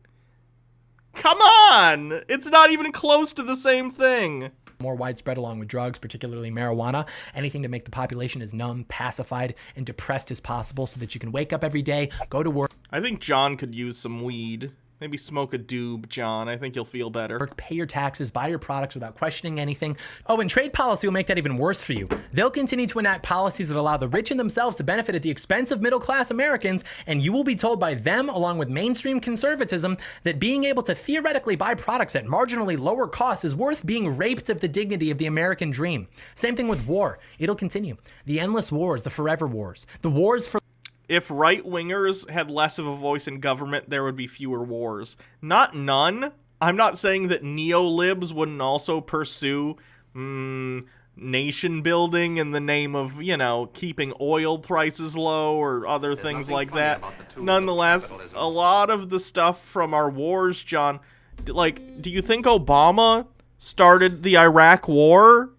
A: Come on! It's not even close to the same thing.
F: More widespread along with drugs, particularly marijuana. Anything to make the population as numb, pacified, and depressed as possible so that you can wake up every day, go to work.
A: I think John could use some weed. Maybe smoke a doob, John. I think you'll feel better.
F: Pay your taxes, buy your products without questioning anything. Oh, and trade policy will make that even worse for you. They'll continue to enact policies that allow the rich and themselves to benefit at the expense of middle-class Americans, and you will be told by them, along with mainstream conservatism, that being able to theoretically buy products at marginally lower costs is worth being raped of the dignity of the American dream. Same thing with war. It'll continue. The endless wars, the forever wars, the wars for...
A: If right-wingers had less of a voice in government, there would be fewer wars. Not none. I'm not saying that neo-libs wouldn't also pursue nation building in the name of, you know, keeping oil prices low or other things like that. Nonetheless, a lot of the stuff from our wars, John, like, do you think Obama started the Iraq War?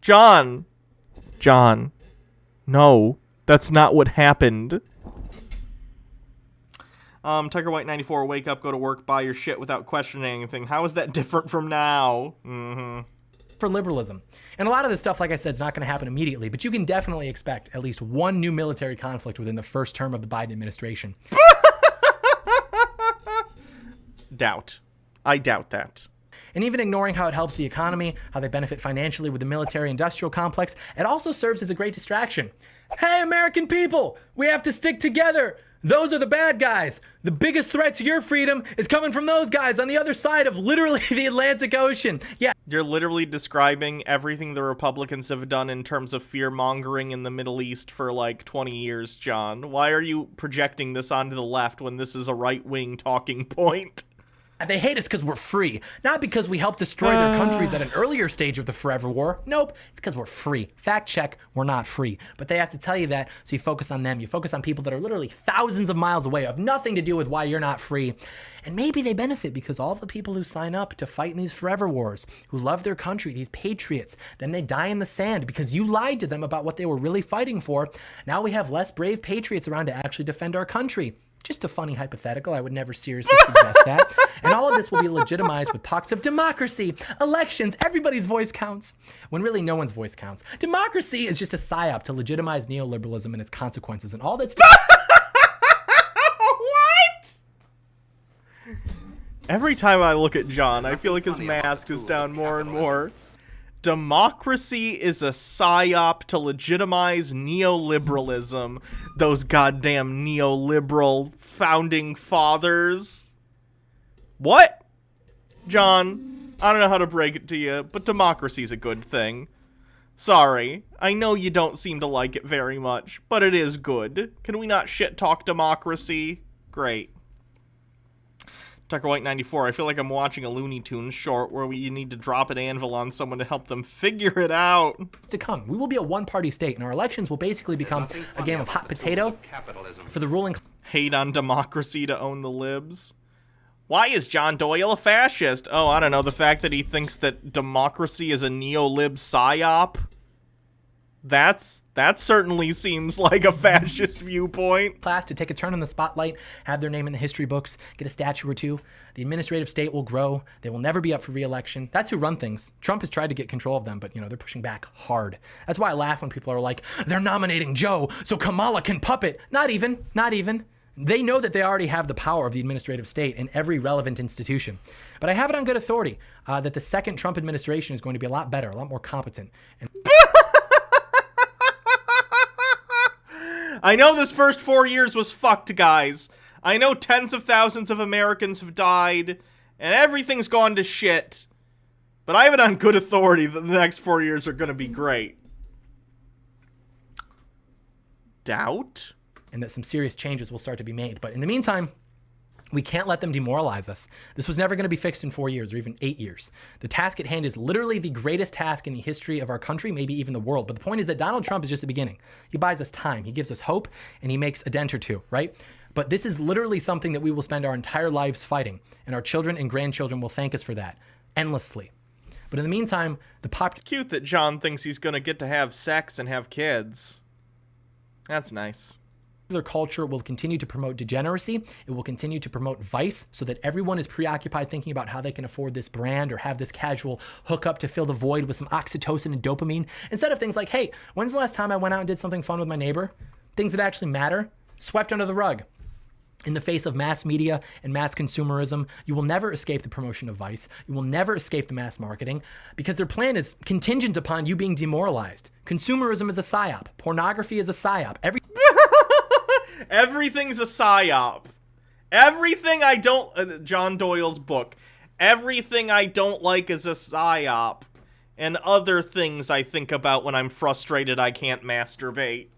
A: John, no. That's not what happened. Tucker White 94, wake up, go to work, buy your shit without questioning anything. How is that different from now?
F: For liberalism. And a lot of this stuff, like I said, is not going to happen immediately, but you can definitely expect at least one new military conflict within the first term of the Biden administration.
A: I doubt that.
F: And even ignoring how it helps the economy, how they benefit financially with the military-industrial complex, it also serves as a great distraction. Hey, American people, we have to stick together. Those are the bad guys. The biggest threat to your freedom is coming from those guys on the other side of literally the Atlantic Ocean. Yeah.
A: You're literally describing everything the Republicans have done in terms of fear-mongering in the Middle East for like 20 years, John. Why are you projecting this onto the left when this is a right-wing talking point?
F: They hate us because we're free, not because we helped destroy their countries at an earlier stage of the forever war. Nope, it's because we're free. Fact check, we're not free. But they have to tell you that, so you focus on them. You focus on people that are literally thousands of miles away, have nothing to do with why you're not free. And maybe they benefit because all the people who sign up to fight in these forever wars, who love their country, these patriots, then they die in the sand because you lied to them about what they were really fighting for. Now we have less brave patriots around to actually defend our country. Just a funny hypothetical. I would never seriously suggest that. And all of this will be legitimized with talks of democracy, elections, everybody's voice counts, when really no one's voice counts. Democracy is just a psyop to legitimize neoliberalism and its consequences, and all that's...
A: What? Every time I look at John, I feel like his mask is down more and more. Democracy is a psyop to legitimize neoliberalism. Those goddamn neoliberal founding fathers. What? John, I don't know how to break it to you, but democracy's a good thing. Sorry, I know you don't seem to like it very much, but it is good. Can we not shit-talk democracy? Great. Tucker White 94, I feel like I'm watching a Looney Tunes short where you need to drop an anvil on someone to help them figure it out.
F: To come. We will be a one-party state, and our elections will basically become a game of hot potato for the ruling...
A: Hate on democracy to own the libs. Why is John Doyle a fascist? Oh, I don't know, the fact that he thinks that democracy is a neo-lib psyop. That certainly seems like a fascist viewpoint.
F: Class to take a turn in the spotlight, have their name in the history books, get a statue or two. The administrative state will grow. They will never be up for re-election. That's who run things. Trump has tried to get control of them, but, they're pushing back hard. That's why I laugh when people are like, they're nominating Joe so Kamala can puppet. Not even. They know that they already have the power of the administrative state in every relevant institution. But I have it on good authority that the second Trump administration is going to be a lot better, a lot more competent. And
A: I know this first 4 years was fucked, guys. I know tens of thousands of Americans have died, and everything's gone to shit. But I have it on good authority that the next 4 years are going to be great. Doubt?
F: And that some serious changes will start to be made. But in the meantime, we can't let them demoralize us. This was never going to be fixed in 4 years or even 8 years. The task at hand is literally the greatest task in the history of our country, maybe even the world. But the point is that Donald Trump is just the beginning. He buys us time, he gives us hope, and he makes a dent or two, right? But this is literally something that we will spend our entire lives fighting, and our children and grandchildren will thank us for that, endlessly. But in the meantime,
A: It's cute that John thinks he's going to get to have sex and have kids. That's nice.
F: Popular culture will continue to promote degeneracy. It will continue to promote vice so that everyone is preoccupied thinking about how they can afford this brand or have this casual hookup to fill the void with some oxytocin and dopamine, instead of things like, hey, when's the last time I went out and did something fun with my neighbor? Things that actually matter, swept under the rug. In the face of mass media and mass consumerism, you will never escape the promotion of vice. You will never escape the mass marketing because their plan is contingent upon you being demoralized. Consumerism is a psyop. Pornography is a psyop.
A: Everything's a psyop. Everything I don't... John Doyle's book. Everything I don't like is a psyop. And other things I think about when I'm frustrated I can't masturbate.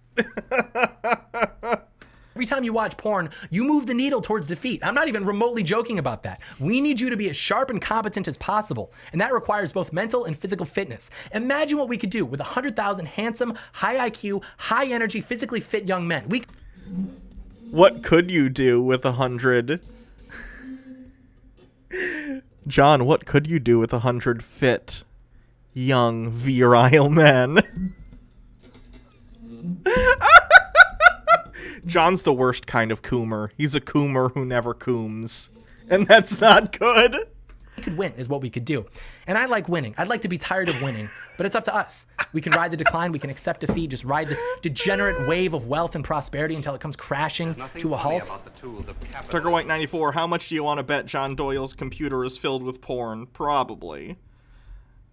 F: Every time you watch porn, you move the needle towards defeat. I'm not even remotely joking about that. We need you to be as sharp and competent as possible, and that requires both mental and physical fitness. Imagine what we could do with 100,000 handsome, high IQ, high energy, physically fit young men.
A: What could you do with 100? John, what could you do with 100 fit, young, virile men? John's the worst kind of coomer. He's a coomer who never cooms. And that's not good.
F: We could win is what we could do. And I like winning. I'd like to be tired of winning, but it's up to us. We can ride the decline. We can accept defeat. Just ride this degenerate wave of wealth and prosperity until it comes crashing to a halt.
A: Tucker White 94, how much do you want to bet John Doyle's computer is filled with porn? Probably.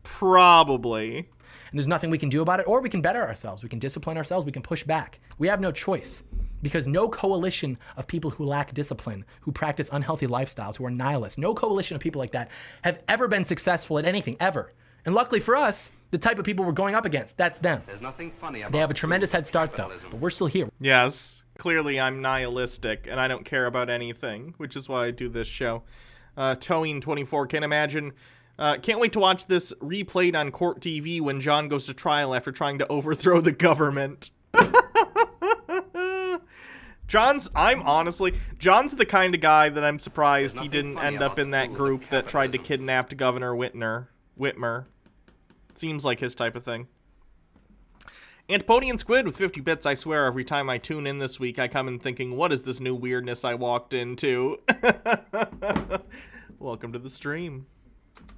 A: And there's nothing we can do about it, or we can better ourselves. We can discipline ourselves. We can push back. We have no choice.
F: Because no coalition of people who lack discipline, who practice unhealthy lifestyles, who are nihilists, no coalition of people like that have ever been successful at anything, ever. And luckily for us, the type of people we're going up against, that's them.
B: There's nothing funny about
F: They have a tremendous head start, though, but we're still here.
A: Yes, clearly I'm nihilistic, and I don't care about anything, which is why I do this show. Towing24, can't imagine. Can't wait to watch this replayed on court TV when John goes to trial after trying to overthrow the government. John's the kind of guy that I'm surprised he didn't end up in that group that tried to kidnap Governor Whitmer. Seems like his type of thing. Antipodian Squid with 50 bits. I swear every time I tune in this week, I come in thinking, what is this new weirdness I walked into? Welcome to the stream.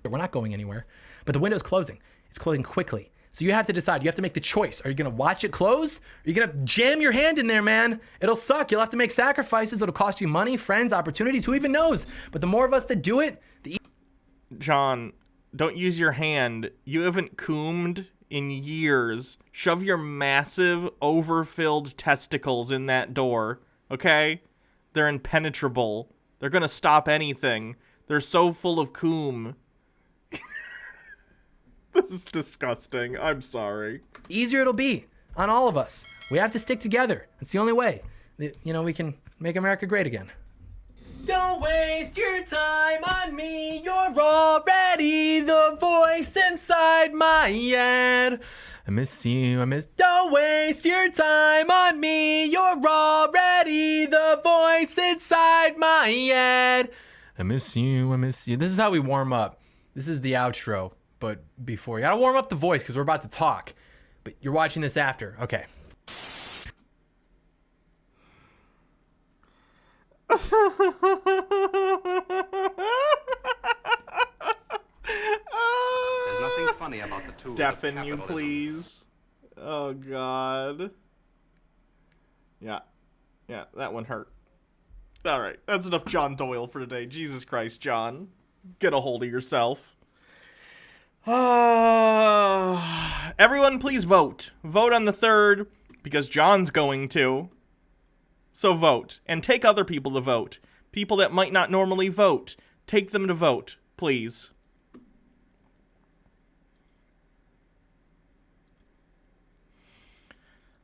F: We're not going anywhere, but the window's closing. It's closing quickly. So you have to decide. You have to make the choice. Are you going to watch it close? Or are you going to jam your hand in there, man? It'll suck. You'll have to make sacrifices. It'll cost you money, friends, opportunities. Who even knows? But the more of us that do it, the
A: John, don't use your hand. You haven't coomed in years. Shove your massive, overfilled testicles in that door, okay? They're impenetrable. They're going to stop anything. They're so full of coom. This is disgusting. I'm sorry.
F: easier it'll be on all of us. We have to stick together. It's the only way. You know, we can make America great again. Don't waste your time on me. You're already the voice inside my head. I miss you. Don't waste your time on me. You're already the voice inside my head. I miss you. This is how we warm up. This is the outro. But before, you gotta warm up the voice because we're about to talk. But you're watching this after. Okay.
B: There's nothing funny about the tools
A: Deafen you, please. Oh, God. Yeah, that one hurt. Alright, that's enough John Doyle for today. Jesus Christ, John. Get a hold of yourself. Everyone, please vote. Vote on the 3rd, because John's going to. So vote. And take other people to vote. People that might not normally vote. Take them to vote, please.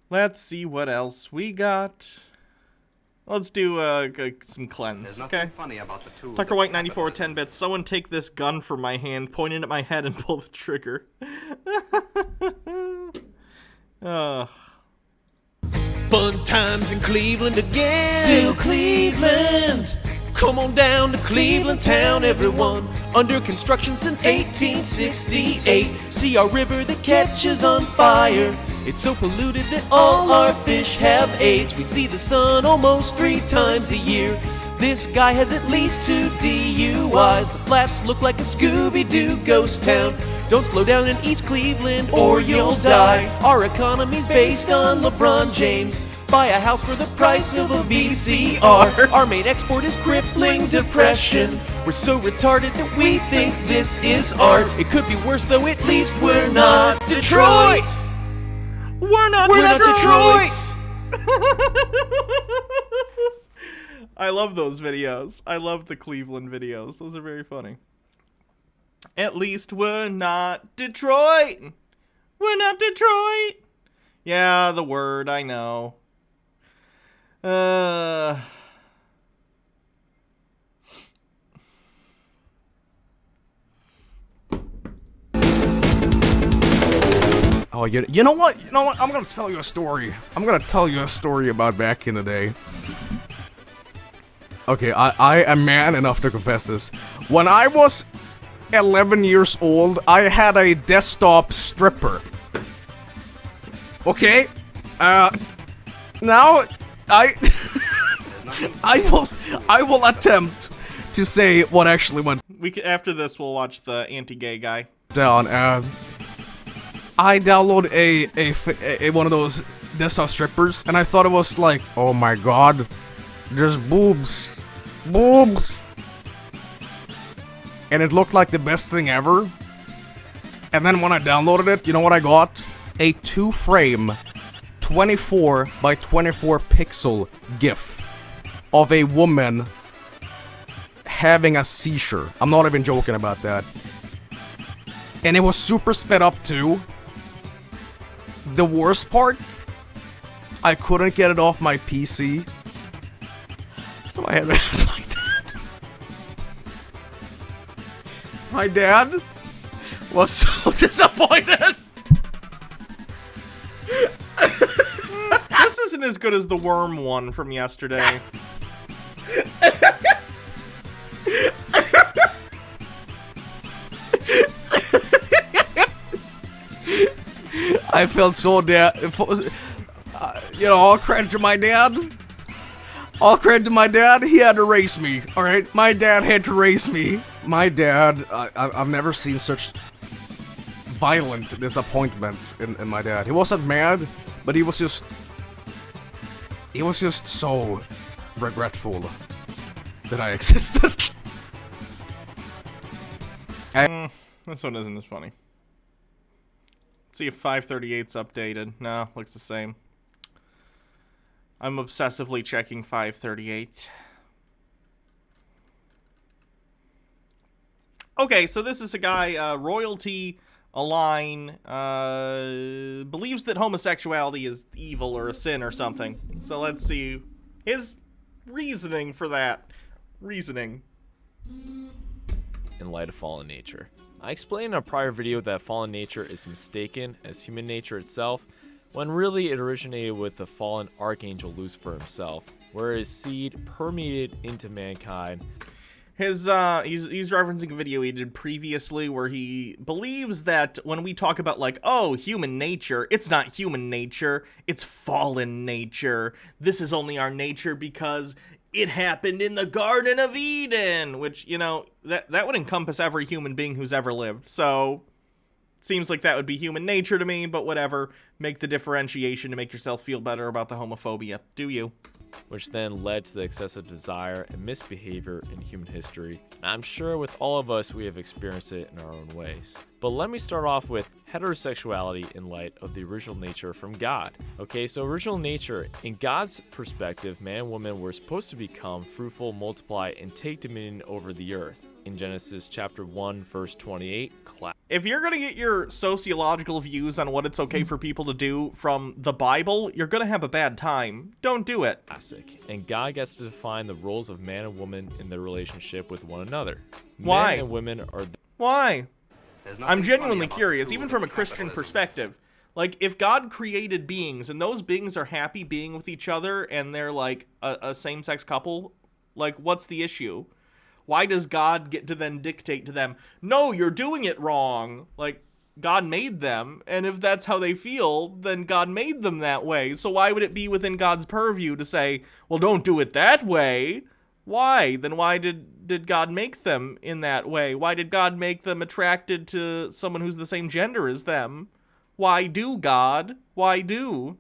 A: Let's see what else we got. Let's do some cleanse, okay?
B: Funny about the tools
A: Tucker White 94 10 bits. Someone take this gun from my hand, point it at my head, and pull the trigger.
J: Fun times in Cleveland again. Still Cleveland. Come on down to Cleveland town, everyone. Under construction since 1868. See our river that catches on fire. It's so polluted that all our fish have AIDS. We see the sun almost 3 times a year. This guy has at least 2 DUIs. The flats look like a Scooby-Doo ghost town. Don't slow down in East Cleveland or you'll die. Our economy's based on LeBron James. Buy a house for the price of a VCR. Our main export is crippling depression. We're so retarded that we think this is art. It could be worse though, at least we're not Detroit.
A: We're not
J: Detroit.
A: I love those videos. I love the Cleveland videos. Those are very funny. At least we're not Detroit. We're not Detroit. Yeah, the word, I know.
K: Oh, you know what? I'm gonna tell you a story. I'm gonna tell you a story about back in the day. Okay, I am man enough to confess this. When I was 11 years old, I had a desktop stripper. Okay? Now, I will attempt to say what actually went
A: after this, we'll watch the anti-gay guy.
K: down. I downloaded a one of those desktop strippers, and I thought it was like, oh my god, there's boobs. And it looked like the best thing ever. And then when I downloaded it, you know what I got? A 2-frame 24 by 24 pixel GIF of a woman having a seizure. I'm not even joking about that. And it was super sped up too. The worst part, I couldn't get it off my PC. So I had to ask my dad. My dad was so disappointed.
A: This isn't as good as the worm one from yesterday.
K: I felt so all credit to my dad. All credit to my dad. He had to raise me. All right, my dad had to raise me. My dad, I've never seen such violent disappointment in my dad. He wasn't mad, but he was just so regretful that I existed.
A: This one isn't as funny. See if 538's updated. No, looks the same. I'm obsessively checking 538. Okay, so this is a guy, royalty Align, believes that homosexuality is evil or a sin or something. So let's see his reasoning for that. Reasoning.
L: In light of fallen nature. I explained in a prior video that fallen nature is mistaken as human nature itself, when really it originated with the fallen archangel Lucifer himself, where his seed permeated into mankind.
A: He's referencing a video he did previously where he believes that when we talk about, like, oh, human nature, it's not human nature, it's fallen nature. This is only our nature because it happened in the Garden of Eden, which, you know, that would encompass every human being who's ever lived. So, seems like that would be human nature to me, but whatever. Make the differentiation to make yourself feel better about the homophobia. Do you?
L: Which then led to the excessive desire and misbehavior in human history. And I'm sure with all of us, we have experienced it in our own ways. But let me start off with heterosexuality in light of the original nature from God. Okay, so original nature, in God's perspective, man and woman were supposed to become fruitful, multiply, and take dominion over the earth. In Genesis chapter 1, verse 28,
A: if you're going to get your sociological views on what it's okay for people to do from the Bible, you're going to have a bad time. Don't do it.
L: Classic. And God gets to define the roles of man and woman in their relationship with one another.
A: Why?
L: Men and women are...
A: Why? I'm genuinely curious, even from a Christian perspective. Like, if God created beings, and those beings are happy being with each other, and they're, like, a same-sex couple, like, what's the issue? Why does God get to then dictate to them, no, you're doing it wrong? Like, God made them, and if that's how they feel, then God made them that way. So why would it be within God's purview to say, well, don't do it that way? Why? Then why did God make them in that way? Why did God make them attracted to someone who's the same gender as them? Why do, God? Why do?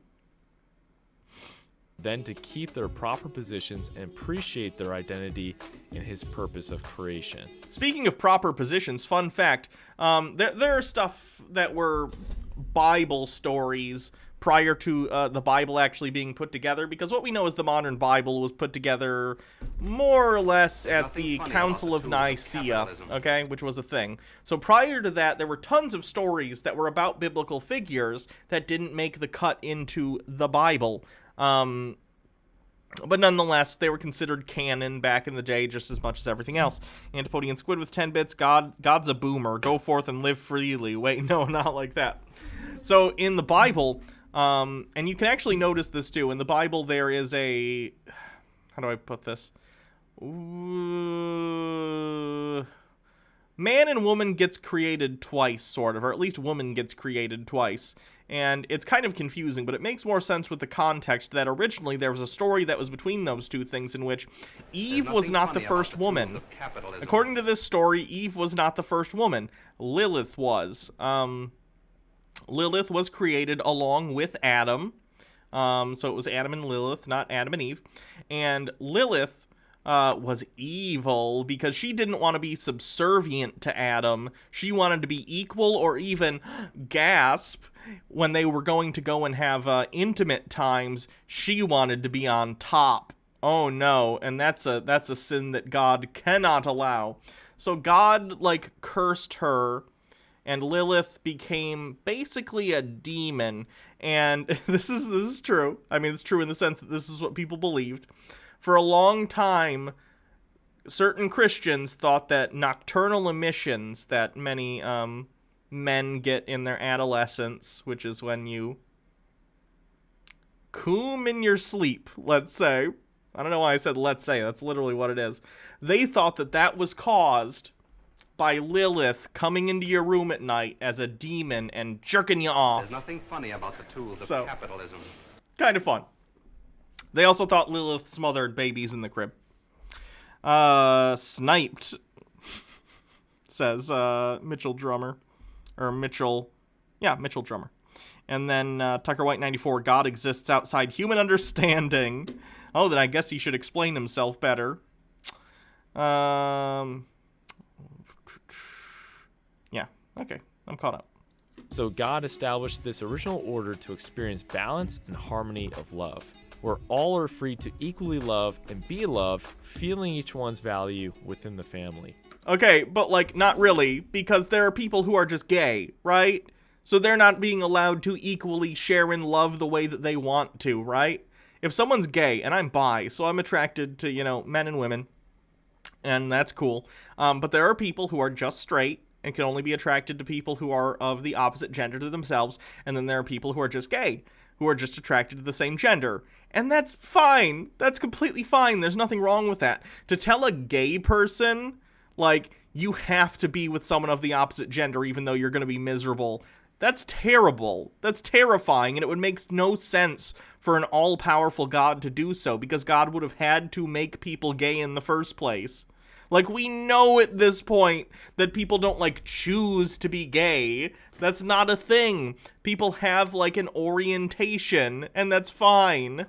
L: Then to keep their proper positions and appreciate their identity in his purpose of creation.
A: Speaking of proper positions, fun fact, there are stuff that were Bible stories prior to the Bible actually being put together, because what we know is the modern Bible was put together more or less at the Council of Nicaea, okay, which was a thing. So prior to that, there were tons of stories that were about biblical figures that didn't make the cut into the Bible. But nonetheless, they were considered canon back in the day just as much as everything else. Antipodian Squid with 10 bits, God's a boomer, go forth and live freely. Wait, no, not like that. So in the Bible, and you can actually notice this too, in the Bible there is a, how do I put this? Man and woman gets created twice, sort of, or at least woman gets created twice. And it's kind of confusing, but it makes more sense with the context that originally there was a story that was between those two things in which Eve was not the first woman. According to this story, Eve was not the first woman. Lilith was. Lilith was created along with Adam. So it was Adam and Lilith, not Adam and Eve. And Lilith was evil because she didn't want to be subservient to Adam. She wanted to be equal, or even, gasp, when they were going to go and have intimate times, she wanted to be on top. Oh no, and that's a sin that God cannot allow. So God, like, cursed her, and Lilith became basically a demon. And this is true. I mean, it's true in the sense that this is what people believed. For a long time, certain Christians thought that nocturnal emissions that many men get in their adolescence, which is when you coom in your sleep, let's say. I don't know why I said let's say. That's literally what it is. They thought that that was caused by Lilith coming into your room at night as a demon and jerking you off.
B: There's nothing funny about the tools of capitalism.
A: Kind of fun. They also thought Lilith smothered babies in the crib. Sniped, says Mitchell Drummer. Or Mitchell. Yeah, Mitchell Drummer. And then Tucker White 94, God exists outside human understanding. Oh, then I guess he should explain himself better. Yeah, okay, I'm caught up.
L: So God established this original order to experience balance and harmony of love, where all are free to equally love and be loved, feeling each one's value within the family.
A: Okay, but, like, not really, because there are people who are just gay, right? So they're not being allowed to equally share in love the way that they want to, right? If someone's gay, and I'm bi, so I'm attracted to, you know, men and women, and that's cool, but there are people who are just straight and can only be attracted to people who are of the opposite gender to themselves, and then there are people who are just gay, who are just attracted to the same gender. And that's fine. That's completely fine. There's nothing wrong with that. To tell a gay person, like, you have to be with someone of the opposite gender even though you're going to be miserable, that's terrible. That's terrifying, and it would make no sense for an all-powerful God to do so, because God would have had to make people gay in the first place. Like, we know at this point that people don't, like, choose to be gay. That's not a thing. People have, like, an orientation, and that's fine.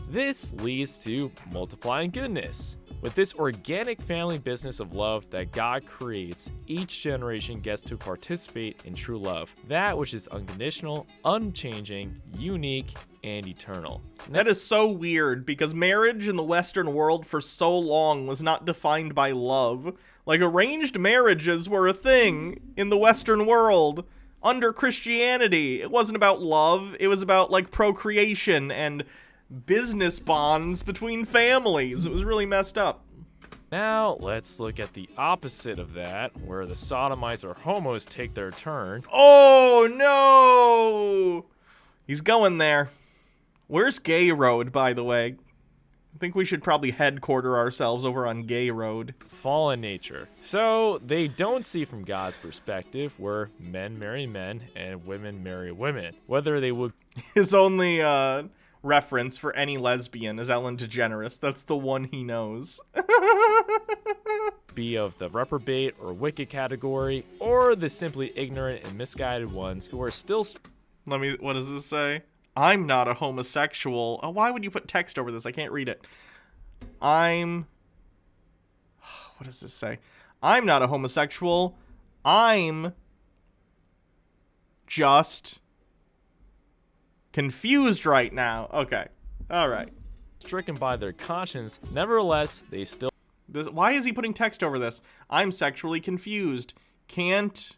L: This leads to multiplying goodness. With this organic family business of love that God creates, each generation gets to participate in true love, that which is unconditional, unchanging, unique, and eternal.
A: That is so weird, because marriage in the Western world for so long was not defined by love. Like, arranged marriages were a thing in the Western world under Christianity. It wasn't about love, it was about, like, procreation and business bonds between families. It was really messed up.
L: Now, let's look at the opposite of that, where the sodomites or homos take their turn.
A: Oh, no! He's going there. Where's Gay Road, by the way? I think we should probably headquarter ourselves over on Gay Road.
L: Fallen nature. So, they don't see from God's perspective, where men marry men and women marry women. Whether they would...
A: His only, reference for any lesbian is Ellen DeGeneres. That's the one he knows.
L: Be of the reprobate or wicked category, or the simply ignorant and misguided ones who are still...
A: What does this say? I'm not a homosexual. Oh, why would you put text over this? I can't read it. What does this say? I'm not a homosexual. I'm just confused right now. Okay. All right.
L: Stricken by their conscience, nevertheless, they still...
A: Why is he putting text over this? I'm sexually confused. Can't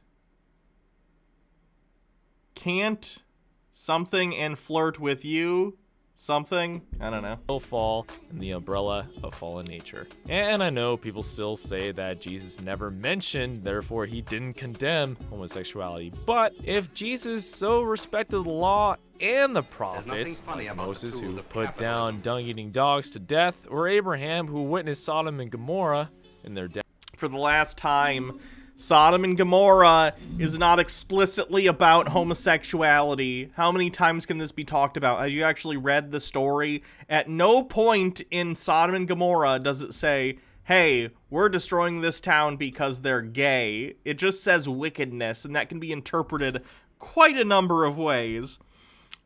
A: something and flirt with you? Something? I don't know.
L: Will fall in the umbrella of fallen nature. And I know people still say that Jesus never mentioned, therefore he didn't condemn homosexuality. But if Jesus so respected the law and the prophets, like Moses who put down dung-eating dogs to death, or Abraham who witnessed Sodom and Gomorrah in their death.
A: For the last time, Sodom and Gomorrah is not explicitly about homosexuality. How many times can this be talked about? Have you actually read the story? At no point in Sodom and Gomorrah does it say, hey, we're destroying this town because they're gay. It just says wickedness, and that can be interpreted quite a number of ways.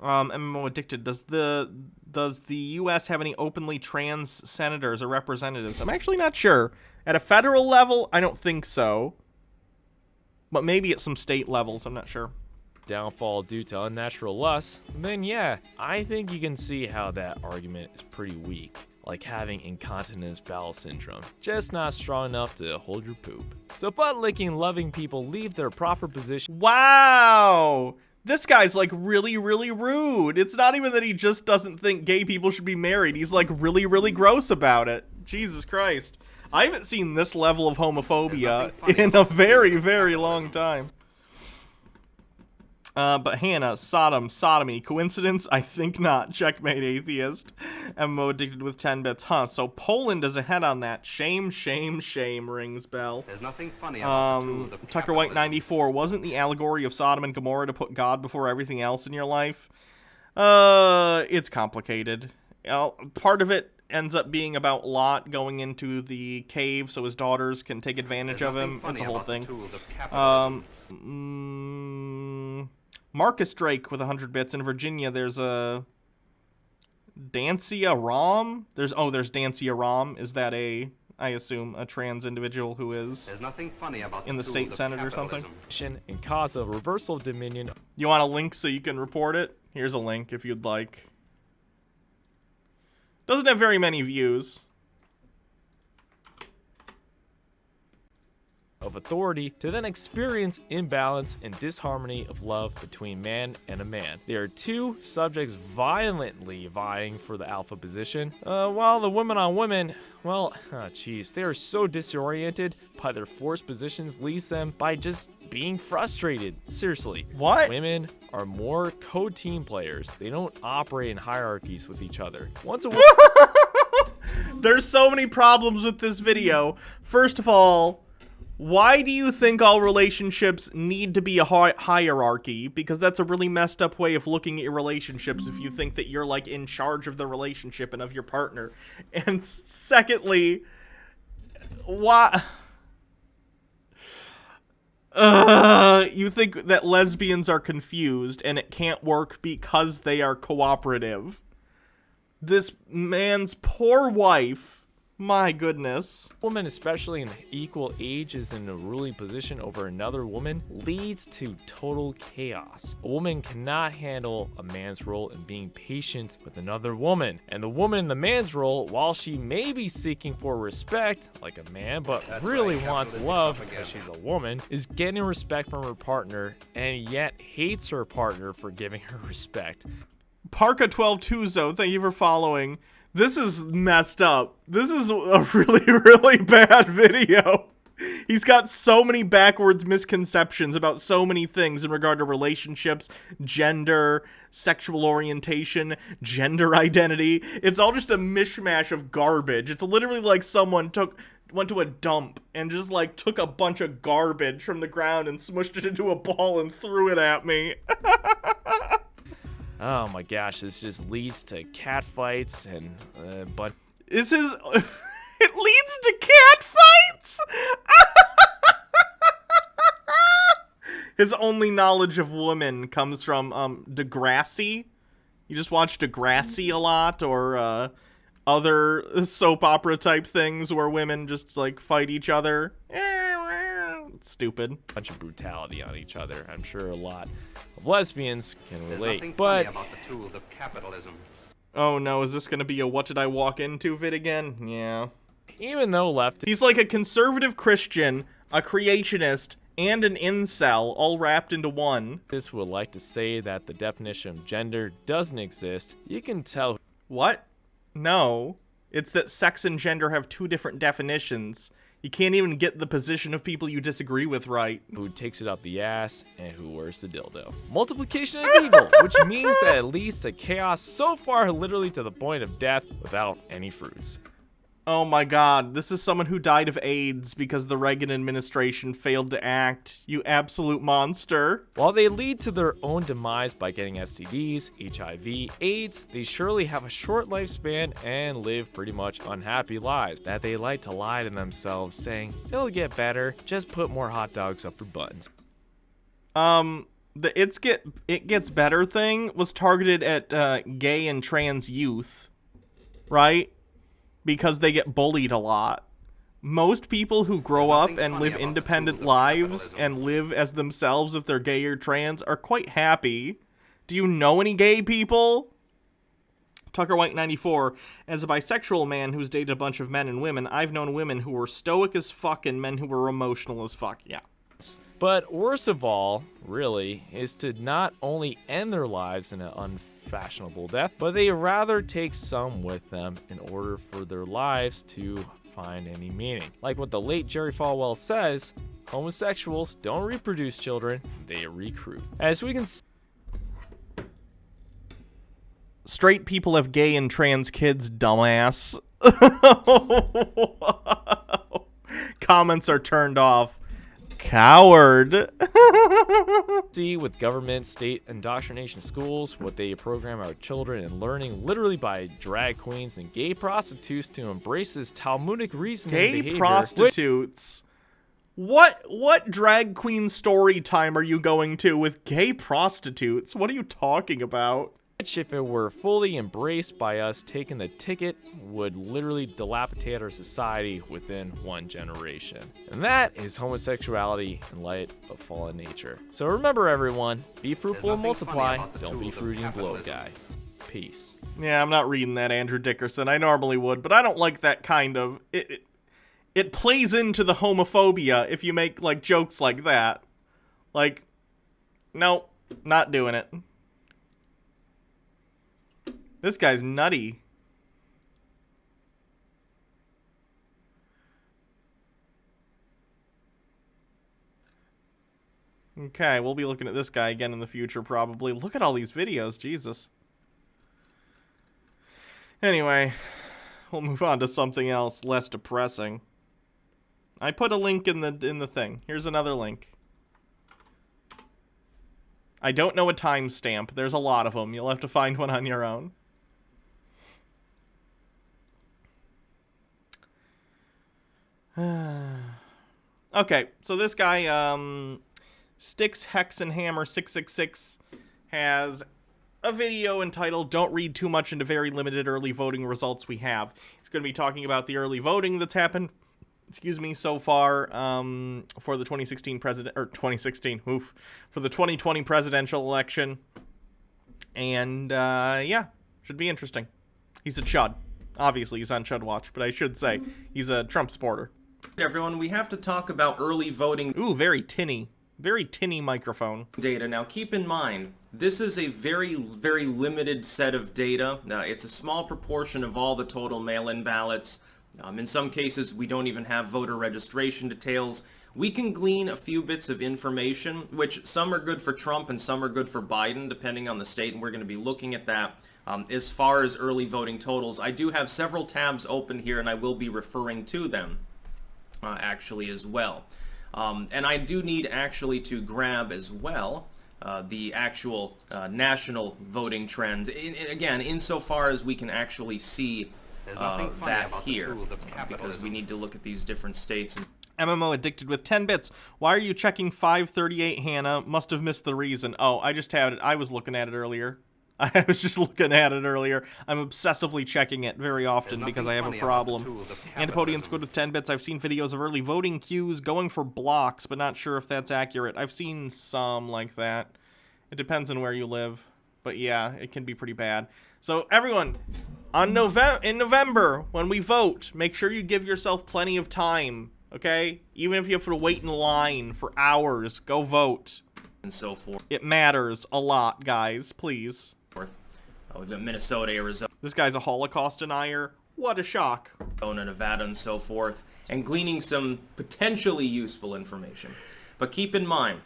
A: MMO Addicted, does the U.S. have any openly trans senators or representatives? I'm actually not sure. At a federal level, I don't think so. But maybe at some state levels, I'm not sure.
L: Downfall due to unnatural lust, then yeah, I think you can see how that argument is pretty weak. Like having incontinence bowel syndrome, just not strong enough to hold your poop. So butt licking loving people leave their proper position.
A: Wow! This guy's like really, really rude. It's not even that he just doesn't think gay people should be married. He's like really, really gross about it. Jesus Christ. I haven't seen this level of homophobia in a very, very long time. But Hannah, sodomy. Coincidence? I think not. Checkmate, atheist. MMO Addicted with 10 bits. Huh, so Poland is ahead on that. Shame, shame, shame, rings bell.
B: There's nothing funny about the tools of
A: Tucker White 94. Wasn't the allegory of Sodom and Gomorrah to put God before everything else in your life? It's complicated. Part of it ends up being about Lot going into the cave so his daughters can take advantage of him. It's a whole thing. Marcus Drake with 100 bits. In Virginia, there's a Dancia Rom. There's Dancia Rom. Is that I assume, a trans individual who is
B: There's nothing funny about
A: in the state senate or something?
L: And cause a reversal of dominion.
A: You want a link so you can report it? Here's a link if you'd like. Doesn't have very many views.
L: Of authority to then experience imbalance and disharmony of love between man and a man. There are two subjects violently vying for the alpha position, while the women on women, well, they are so disoriented by their forced positions leaves them by just being frustrated. Seriously.
A: What?
L: Women are more co-team players. They don't operate in hierarchies with each other. Once a
A: There's so many problems with this video. First of all, why do you think all relationships need to be a hierarchy? Because that's a really messed up way of looking at your relationships if you think that you're like in charge of the relationship and of your partner. And secondly, why... you think that lesbians are confused and it can't work because they are cooperative. This man's poor wife... My goodness.
L: Woman, especially in equal age, is in a ruling position over another woman, leads to total chaos. A woman cannot handle a man's role in being patient with another woman. And the woman in the man's role, while she may be seeking for respect, like a man, but really wants love because she's a woman, is getting respect from her partner and yet hates her partner for giving her respect.
A: Parka12 Tuzo, thank you for following. This is messed up. This is a really, really bad video. He's got so many backwards misconceptions about so many things in regard to relationships, gender, sexual orientation, gender identity. It's all just a mishmash of garbage. It's literally like someone went to a dump and just like took a bunch of garbage from the ground and smushed it into a ball and threw it at me.
L: Oh my gosh, this just leads to cat fights and but
A: it leads to cat fights? His only knowledge of women comes from Degrassi. You just watch Degrassi a lot, or other soap opera type things where women just like fight each other. Stupid.
L: Bunch of brutality on each other. I'm sure a lot of lesbians can relate.
B: There's nothing
L: but
B: funny about the tools of capitalism.
A: Oh no, is this gonna be a what did I walk into vid again? Yeah.
L: Even though left,
A: he's like a conservative Christian, a creationist, and an incel, all wrapped into one.
L: This would like to say that the definition of gender doesn't exist. You can tell.
A: What? No. It's that sex and gender have two different definitions. You can't even get the position of people you disagree with right.
L: Who takes it up the ass and who wears the dildo. Multiplication of evil, which means that it leads to chaos so far literally to the point of death without any fruits.
A: Oh my god, this is someone who died of AIDS because the Reagan administration failed to act. You absolute monster.
L: While they lead to their own demise by getting STDs, HIV, AIDS, they surely have a short lifespan and live pretty much unhappy lives that they like to lie to themselves saying, it'll get better, just put more hot dogs up your buttons.
A: the it gets better thing was targeted at gay and trans youth, right? Because they get bullied a lot. Most people who grow up and live independent lives and live as themselves if they're gay or trans are quite happy. Do you know any gay people? Tucker White 94, as a bisexual man who's dated a bunch of men and women, I've known women who were stoic as fuck and men who were emotional as fuck. Yeah.
L: But worst of all, really, is to not only end their lives in an unfashionable death, but they rather take some with them in order for their lives to find any meaning. Like what the late Jerry Falwell says, homosexuals don't reproduce children, they recruit. As we can see,
A: straight people have gay and trans kids, dumbass. Comments are turned off. Coward.
L: see with government, state indoctrination schools, what they program our children in learning literally by drag queens and gay prostitutes to embrace this Talmudic reasoning behavior.
A: Gay prostitutes? What drag queen story time are you going to with gay prostitutes? What are you talking about?
L: Which, if it were fully embraced by us taking the ticket, would literally dilapidate our society within one generation. And that is homosexuality in light of fallen nature. So remember everyone, be fruitful and multiply, don't be fruity and blow guy. Peace.
A: Yeah, I'm not reading that, Andrew Dickerson. I normally would, but I don't like that kind of... It plays into the homophobia if you make, like, jokes like that. Like, no, not doing it. This guy's nutty. Okay, we'll be looking at this guy again in the future, probably. Look at all these videos, Jesus. Anyway, we'll move on to something else less depressing. I put a link in the thing. Here's another link. I don't know a timestamp. There's a lot of them. You'll have to find one on your own. Okay, so this guy, Sticks Hex and Hammer 666 has a video entitled "Don't Read Too Much into Very Limited Early Voting Results We Have." He's going to be talking about the early voting that's happened, so far, for the 2016 for the 2020 presidential election. And, yeah, should be interesting. He's a Chud. Obviously, he's on Chud Watch, but I should say he's a Trump supporter.
M: Everyone, we have to talk about early voting.
A: Ooh, very tinny microphone.
M: Data. Now, keep in mind, this is a very, very limited set of data. Now, it's a small proportion of all the total mail-in ballots. In some cases, we don't even have voter registration details. We can glean a few bits of information, which some are good for Trump and some are good for Biden, depending on the state, and we're going to be looking at that. As far as early voting totals, I do have several tabs open here, and I will be referring to them. Actually as well. And I do need actually to grab as well the actual national voting trends, again, insofar as we can actually see that here, because we need to look at these different states.
A: MMO Addicted with 10 bits. Why are you checking 538, Hannah? Must have missed the reason. Oh, I just had it. I was looking at it earlier. I was just looking at it earlier. I'm obsessively checking it very often because I have a problem. Antipodian Squid with 10 bits. I've seen videos of early voting queues going for blocks, but not sure if that's accurate. I've seen some like that. It depends on where you live. But yeah, it can be pretty bad. So everyone, in November, when we vote, make sure you give yourself plenty of time, okay? Even if you have to wait in line for hours, go vote.
M: And so forth.
A: It matters a lot, guys, please.
M: We've got Minnesota, Arizona.
A: This guy's a Holocaust denier. What a shock.
M: Nevada, and so forth, and gleaning some potentially useful information. But keep in mind,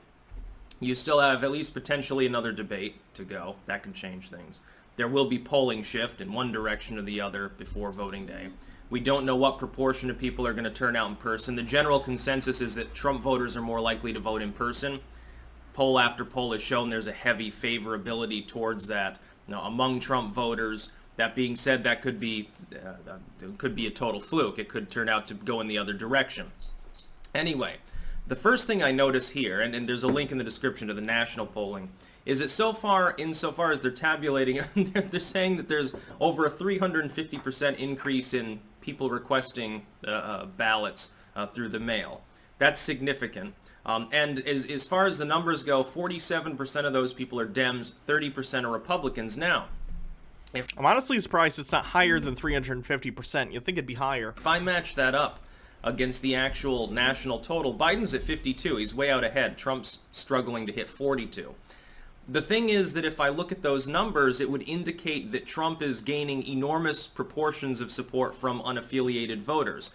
M: you still have at least potentially another debate to go. That can change things. There will be polling shift in one direction or the other before voting day. We don't know what proportion of people are going to turn out in person. The general consensus is that Trump voters are more likely to vote in person. Poll after poll has shown there's a heavy favorability towards that. Now, among Trump voters. That being said, that could be a total fluke. It could turn out to go in the other direction. Anyway, The first thing I notice here, and there's a link in the description to the national polling, is that so far, insofar as they're tabulating, they're saying that there's over a 350% increase in people requesting ballots through the mail. That's significant. And as far as the numbers go, 47% of those people are Dems, 30% are Republicans. Now,
A: I'm honestly surprised it's not higher than 350%. You'd think it'd be higher.
M: If I match that up against the actual national total, Biden's at 52. He's way out ahead. Trump's struggling to hit 42. The thing is that if I look at those numbers, it would indicate that Trump is gaining enormous proportions of support from unaffiliated voters.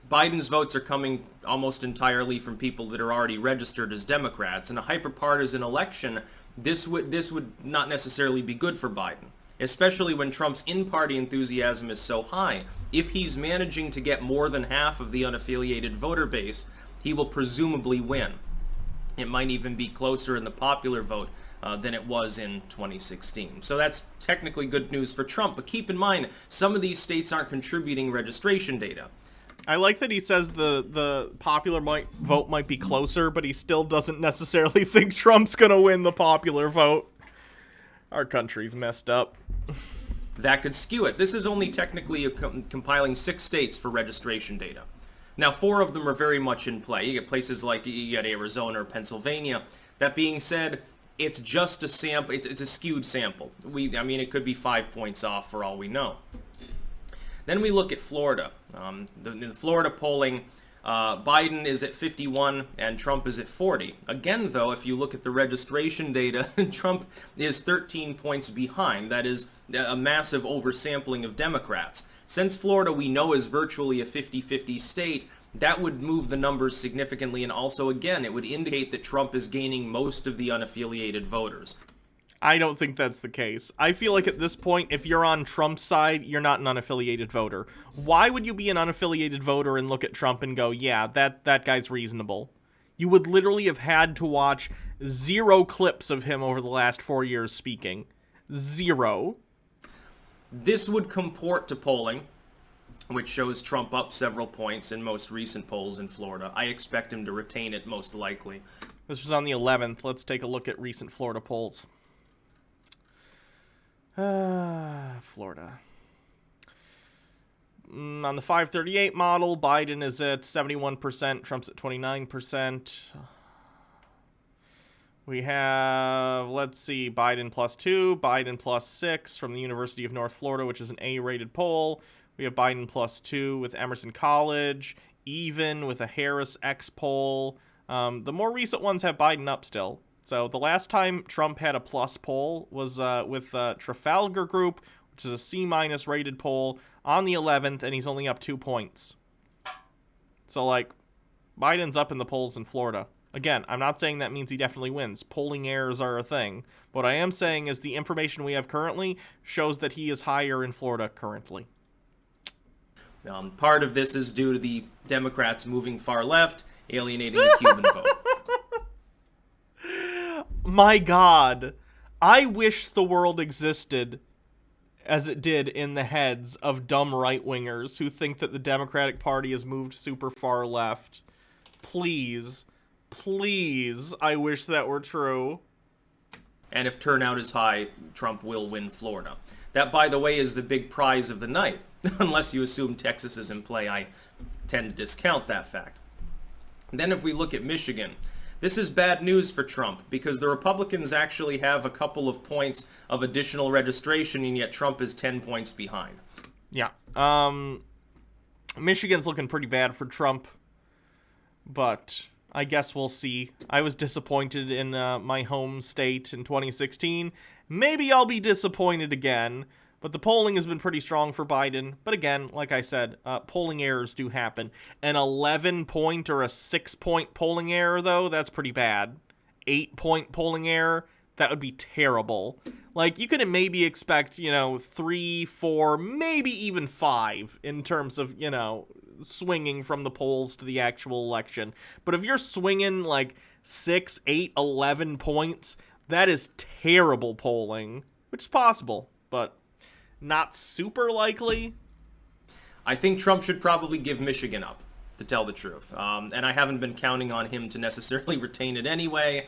M: Biden's votes are coming almost entirely from people that are already registered as Democrats. In a hyperpartisan election, this would not necessarily be good for Biden, especially when Trump's in-party enthusiasm is so high. If he's managing to get more than half of the unaffiliated voter base, he will presumably win. It might even be closer in the popular vote than it was in 2016. So that's technically good news for Trump, but keep in mind, some of these states aren't contributing registration data.
A: I like that he says the popular vote might be closer, but he still doesn't necessarily think Trump's gonna win the popular vote. Our country's messed up.
M: That could skew it. This is only technically compiling 6 states for registration data. Now, 4 of them are very much in play. You get places like you get Arizona or Pennsylvania. That being said, it's just a sample. It's a skewed sample. I mean, it could be 5 points off for all we know. Then we look at Florida. In the Florida polling, Biden is at 51 and Trump is at 40. Again, though, if you look at the registration data, Trump is 13 points behind. That is a massive oversampling of Democrats. Since Florida we know is virtually a 50-50 state, that would move the numbers significantly, and also, again, it would indicate that Trump is gaining most of the unaffiliated voters.
A: I don't think that's the case. I feel like at this point, if you're on Trump's side, you're not an unaffiliated voter. Why would you be an unaffiliated voter and look at Trump and go, yeah, that guy's reasonable? You would literally have had to watch 0 clips of him over the last 4 years speaking. 0.
M: This would comport to polling, which shows Trump up several points in most recent polls in Florida. I expect him to retain it most likely.
A: This was on the 11th. Let's take a look at recent Florida polls. Florida. On the 538 model, Biden is at 71%, Trump's at 29%. We have, let's see, Biden +2, Biden +6 from the University of North Florida, which is an A-rated poll. We have Biden +2 with Emerson College, even with a Harris X poll. The more recent ones have Biden up still. So the last time Trump had a plus poll was with Trafalgar Group, which is a C- rated poll on the 11th, and he's only up 2 points. So, like, Biden's up in the polls in Florida. Again, I'm not saying that means he definitely wins. Polling errors are a thing. What I am saying is the information we have currently shows that he is higher in Florida currently.
M: Part of this is due to the Democrats moving far left, alienating the Cuban vote.
A: My God, I wish the world existed as it did in the heads of dumb right-wingers who think that the Democratic Party has moved super far left. Please, please, I wish that were true.
M: And if turnout is high, Trump will win Florida. That, by the way, is the big prize of the night. Unless you assume Texas is in play, I tend to discount that fact. Then if we look at Michigan, this is bad news for Trump because the Republicans actually have a couple of points of additional registration, and yet Trump is 10 points behind.
A: Yeah. Michigan's looking pretty bad for Trump, but I guess we'll see. I was disappointed in my home state in 2016. Maybe I'll be disappointed again, but the polling has been pretty strong for Biden. But again, like I said, polling errors do happen. An 11-point or a 6-point polling error, though, that's pretty bad. 8-point polling error, that would be terrible. Like, you could maybe expect, 3, 4, maybe even 5 in terms of, swinging from the polls to the actual election. But if you're swinging, 6, 8, 11 points, that is terrible polling, which is possible, but not super likely.
M: I think Trump should probably give Michigan up. to tell the truth. And I haven't been counting on him to necessarily retain it anyway.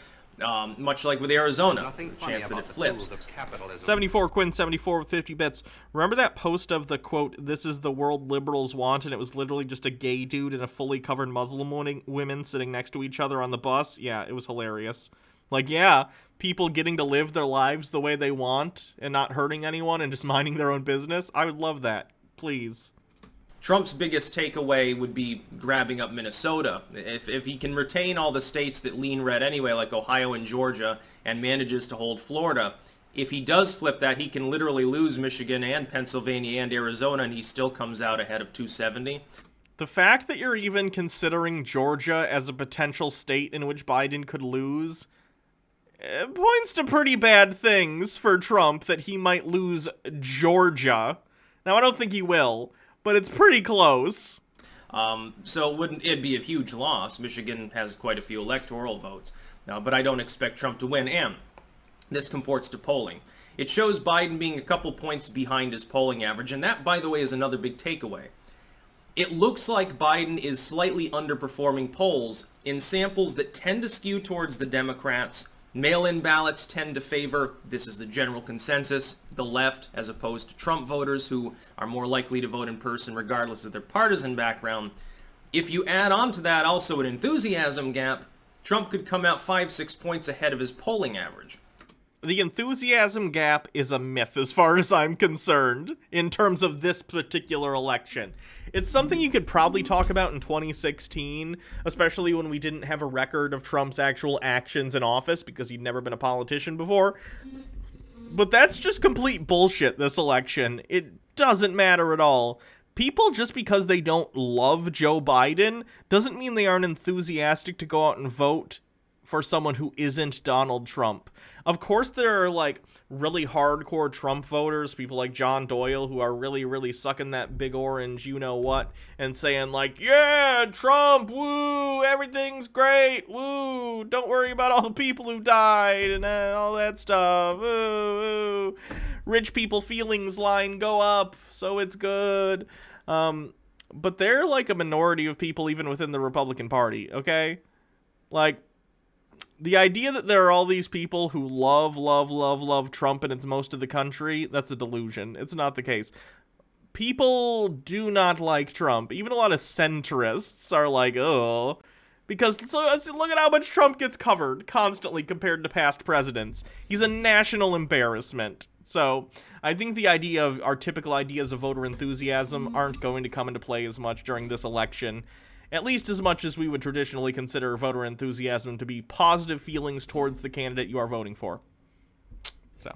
M: Much like with Arizona, the chance that it flips.
A: 74 Quinn 74 with 50 bits. Remember that post of the quote, "This is the world liberals want," and it was literally just a gay dude and a fully covered Muslim women sitting next to each other on the bus? Yeah, it was hilarious. Like, yeah, people getting to live their lives the way they want and not hurting anyone and just minding their own business. I would love that. Please.
M: Trump's biggest takeaway would be grabbing up Minnesota. If he can retain all the states that lean red anyway, like Ohio and Georgia, and manages to hold Florida, if he does flip that, he can literally lose Michigan and Pennsylvania and Arizona, and he still comes out ahead of 270.
A: The fact that you're even considering Georgia as a potential state in which Biden could lose points to pretty bad things for Trump, that he might lose Georgia. Now, I don't think he will, but it's pretty close.
M: So it'd be a huge loss. Michigan has quite a few electoral votes, but I don't expect Trump to win. And this comports to polling. It shows Biden being a couple points behind his polling average, and that, by the way, is another big takeaway. It looks like Biden is slightly underperforming polls in samples that tend to skew towards the Democrats. Mail-in ballots tend to favor, this is the general consensus, the left, as opposed to Trump voters who are more likely to vote in person regardless of their partisan background. If you add on to that also an enthusiasm gap, Trump could come out 5-6 points ahead of his polling average.
A: The enthusiasm gap is a myth as far as I'm concerned in terms of this particular election. It's something you could probably talk about in 2016, especially when we didn't have a record of Trump's actual actions in office because he'd never been a politician before. But that's just complete bullshit, this election. It doesn't matter at all. People, just because they don't love Joe Biden, doesn't mean they aren't enthusiastic to go out and vote for someone who isn't Donald Trump. Of course, there are, like, really hardcore Trump voters, people like John Doyle, who are really, really sucking that big orange you-know-what, and saying, like, yeah, Trump, woo, everything's great, woo, don't worry about all the people who died, and all that stuff, woo, woo. Rich people feelings line go up, so it's good. But they're, like, a minority of people even within the Republican Party, okay? Like, the idea that there are all these people who love Trump and it's most of the country, that's a delusion. It's not the case. People do not like Trump. Even a lot of centrists are like, oh, because look at how much Trump gets covered constantly compared to past presidents. He's a national embarrassment. So I think the idea of our typical ideas of voter enthusiasm aren't going to come into play as much during this election. At least as much as we would traditionally consider voter enthusiasm to be positive feelings towards the candidate you are voting for. So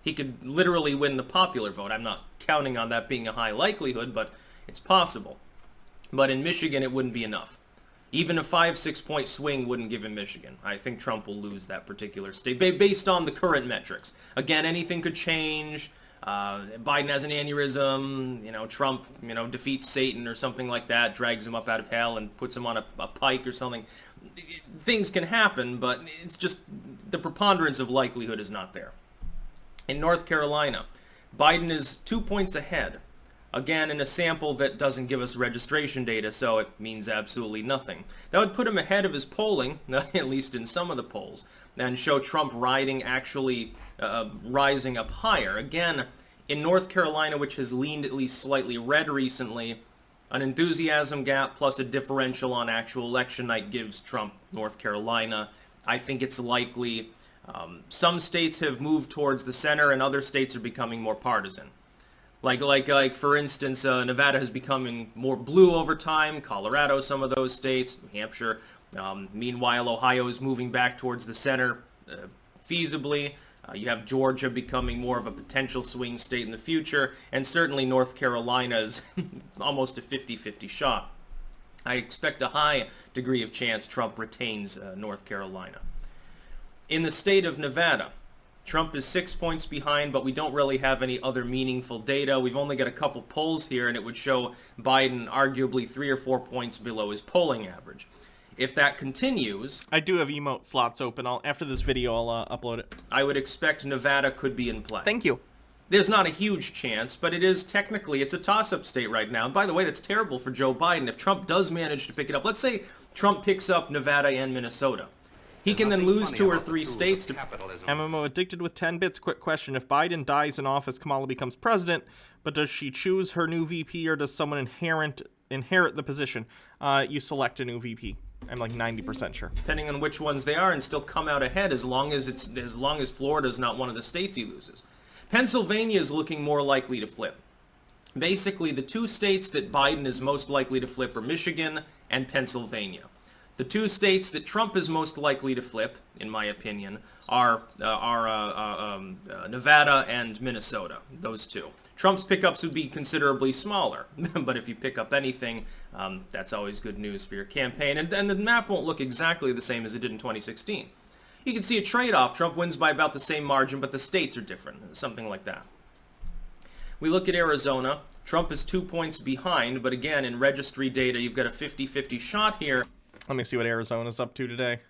M: he could literally win the popular vote. I'm not counting on that being a high likelihood, but it's possible. But in Michigan, it wouldn't be enough. Even a 5-6 point swing wouldn't give him Michigan. I think Trump will lose that particular state based on the current metrics. Again, anything could change. Biden has an aneurysm, Trump, defeats Satan or something like that, drags him up out of hell and puts him on a pike or something. Things can happen, but it's just the preponderance of likelihood is not there. In North Carolina, Biden is 2 points ahead. Again, in a sample that doesn't give us registration data, so it means absolutely nothing. That would put him ahead of his polling, at least in some of the polls, and show Trump rising up higher. Again, in North Carolina, which has leaned at least slightly red recently, an enthusiasm gap plus a differential on actual election night gives Trump North Carolina. I think it's likely. Some states have moved towards the center, and other states are becoming more partisan. Like for instance, Nevada has becoming more blue over time. Colorado, some of those states, New Hampshire. Meanwhile, Ohio is moving back towards the center feasibly. You have Georgia becoming more of a potential swing state in the future, and certainly North Carolina is almost a 50-50 shot. I expect a high degree of chance Trump retains North Carolina. In the state of Nevada, Trump is 6 points behind, but we don't really have any other meaningful data. We've only got a couple polls here, and it would show Biden arguably 3 or 4 points below his polling average. If that continues...
A: I do have emote slots open. After this video, I'll upload it.
M: I would expect Nevada could be in play.
A: Thank you.
M: There's not a huge chance, but it is technically, it's a toss-up state right now. And by the way, that's terrible for Joe Biden. If Trump does manage to pick it up, let's say Trump picks up Nevada and Minnesota. He can then lose 2 or 3 states to...
A: MMO Addicted with 10 bits. Quick question. If Biden dies in office, Kamala becomes president, but does she choose her new VP or does someone inherit the position? You select a new VP. I'm like 90% sure.
M: Depending on which ones they are, and still come out ahead as long as Florida's not one of the states he loses. Pennsylvania is looking more likely to flip. Basically, the 2 states that Biden is most likely to flip are Michigan and Pennsylvania. The 2 states that Trump is most likely to flip, in my opinion, are Nevada and Minnesota, those 2. Trump's pickups would be considerably smaller, but if you pick up anything, that's always good news for your campaign, and the map won't look exactly the same as it did in 2016. You can see a trade-off. Trump wins by about the same margin, but the states are different, something like that. We look at Arizona. Trump is 2 points behind, but again, in registry data, you've got a 50-50 shot here.
A: Let me see what Arizona's up to today.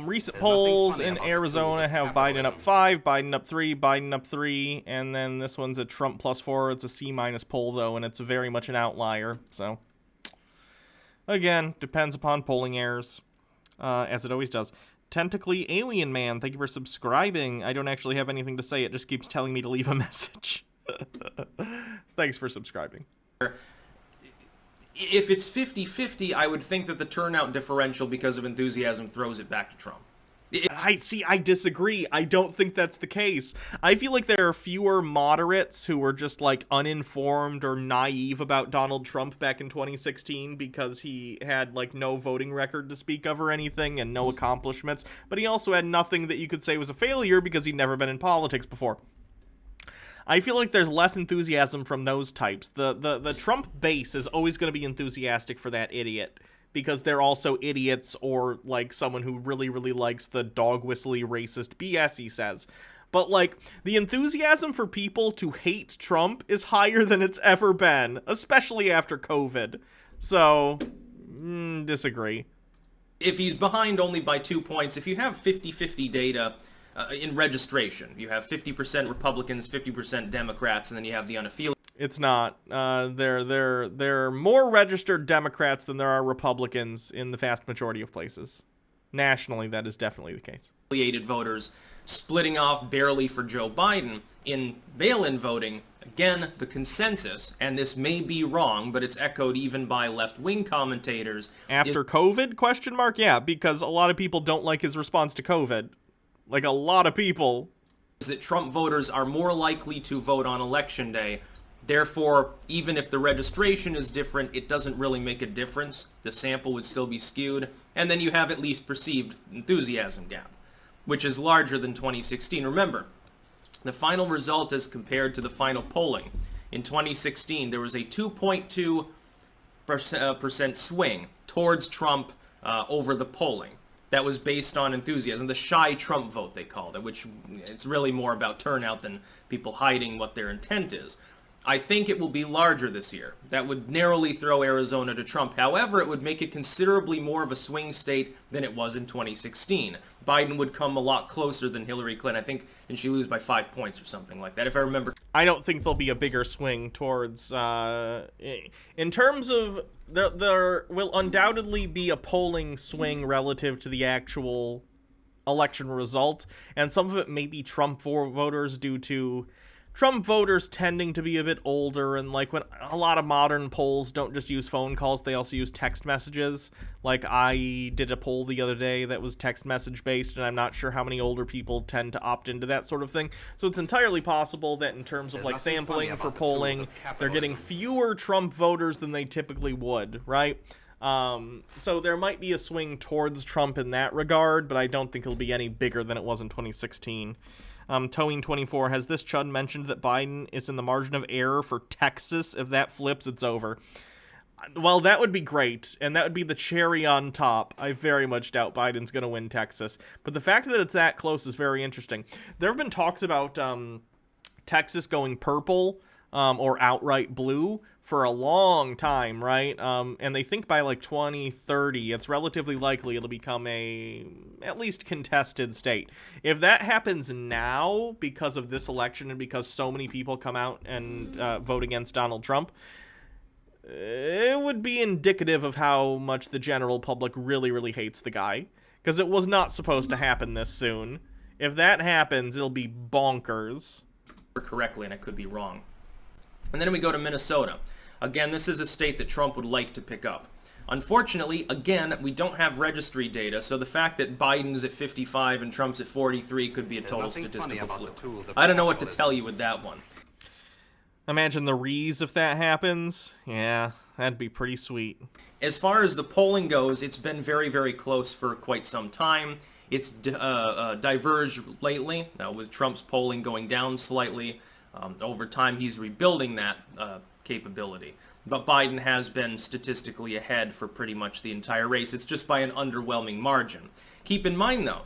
A: Recent polls in Arizona have Biden up 5, Biden up 3, Biden up 3, and then this one's a Trump +4. It's a C- poll, though, and it's very much an outlier. So, again, depends upon polling errors, as it always does. Tentacly Alien Man, thank you for subscribing. I don't actually have anything to say. It just keeps telling me to leave a message. Thanks for subscribing.
M: If it's 50-50, I would think that the turnout differential because of enthusiasm throws it back to Trump.
A: I disagree. I don't think that's the case. I feel like there are fewer moderates who were just, like, uninformed or naive about Donald Trump back in 2016 because he had, like, no voting record to speak of or anything and no accomplishments, but he also had nothing that you could say was a failure because he'd never been in politics before. I feel like there's less enthusiasm from those types. The Trump base is always going to be enthusiastic for that idiot, because they're also idiots or, like, someone who really, really likes the dog-whistly racist BS he says. But, like, the enthusiasm for people to hate Trump is higher than it's ever been, especially after COVID. So, disagree.
M: If he's behind only by 2 points, if you have 50-50 data in registration, you have 50% Republicans, 50% Democrats, and then you have the unaffiliated.
A: It's not. There are more registered Democrats than there are Republicans in the vast majority of places. Nationally, that is definitely the case.
M: Affiliated voters splitting off barely for Joe Biden. In bail-in voting, again, the consensus, and this may be wrong, but it's echoed even by left-wing commentators.
A: After COVID, question mark? Yeah, because a lot of people don't like his response to COVID. Like, a lot of people.
M: Is that Trump voters are more likely to vote on Election Day. Therefore, even if the registration is different, it doesn't really make a difference. The sample would still be skewed. And then you have at least perceived enthusiasm gap, which is larger than 2016. Remember, the final result as compared to the final polling. In 2016, there was a 2.2% swing towards Trump over the polling. That was based on enthusiasm, the shy Trump vote, they called it, which it's really more about turnout than people hiding what their intent is. I think it will be larger this year. That would narrowly throw Arizona to Trump. However, it would make it considerably more of a swing state than it was in 2016. Biden would come a lot closer than Hillary Clinton, I think, and she lose by 5 points or something like that, if I remember.
A: I don't think there'll be a bigger swing towards, in terms of, there will undoubtedly be a polling swing relative to the actual election result, and some of it may be Trump voters due to Trump voters tending to be a bit older, and like when a lot of modern polls don't just use phone calls, they also use text messages. Like I did a poll the other day that was text message based, and I'm not sure how many older people tend to opt into that sort of thing. So it's entirely possible that in terms of like sampling for polling, they're getting fewer Trump voters than they typically would, right? So there might be a swing towards Trump in that regard, but I don't think it'll be any bigger than it was in 2016. Towing24, has this Chud mentioned that Biden is in the margin of error for Texas? If that flips, it's over. Well, that would be great, and that would be the cherry on top. I very much doubt Biden's going to win Texas. But the fact that it's that close is very interesting. There have been talks about Texas going purple or outright blue for a long time, right? And they think by like 2030, it's relatively likely it'll become a at least contested state. If that happens now because of this election and because so many people come out and vote against Donald Trump, it would be indicative of how much the general public really, really hates the guy. Because it was not supposed to happen this soon. If that happens, it'll be bonkers.
M: Correctly, and I could be wrong. And then we go to Minnesota. Again, this is a state that Trump would like to pick up. Unfortunately, again, we don't have registry data, so the fact that Biden's at 55 and Trump's at 43 could be a total statistical fluke. I don't know what to tell you with that one.
A: Imagine the Rees if that happens. Yeah, that'd be pretty sweet.
M: As far as the polling goes, it's been very, very close for quite some time. It's diverged lately, with Trump's polling going down slightly. Over time, he's rebuilding that capability. But Biden has been statistically ahead for pretty much the entire race. It's just by an underwhelming margin. Keep in mind, though,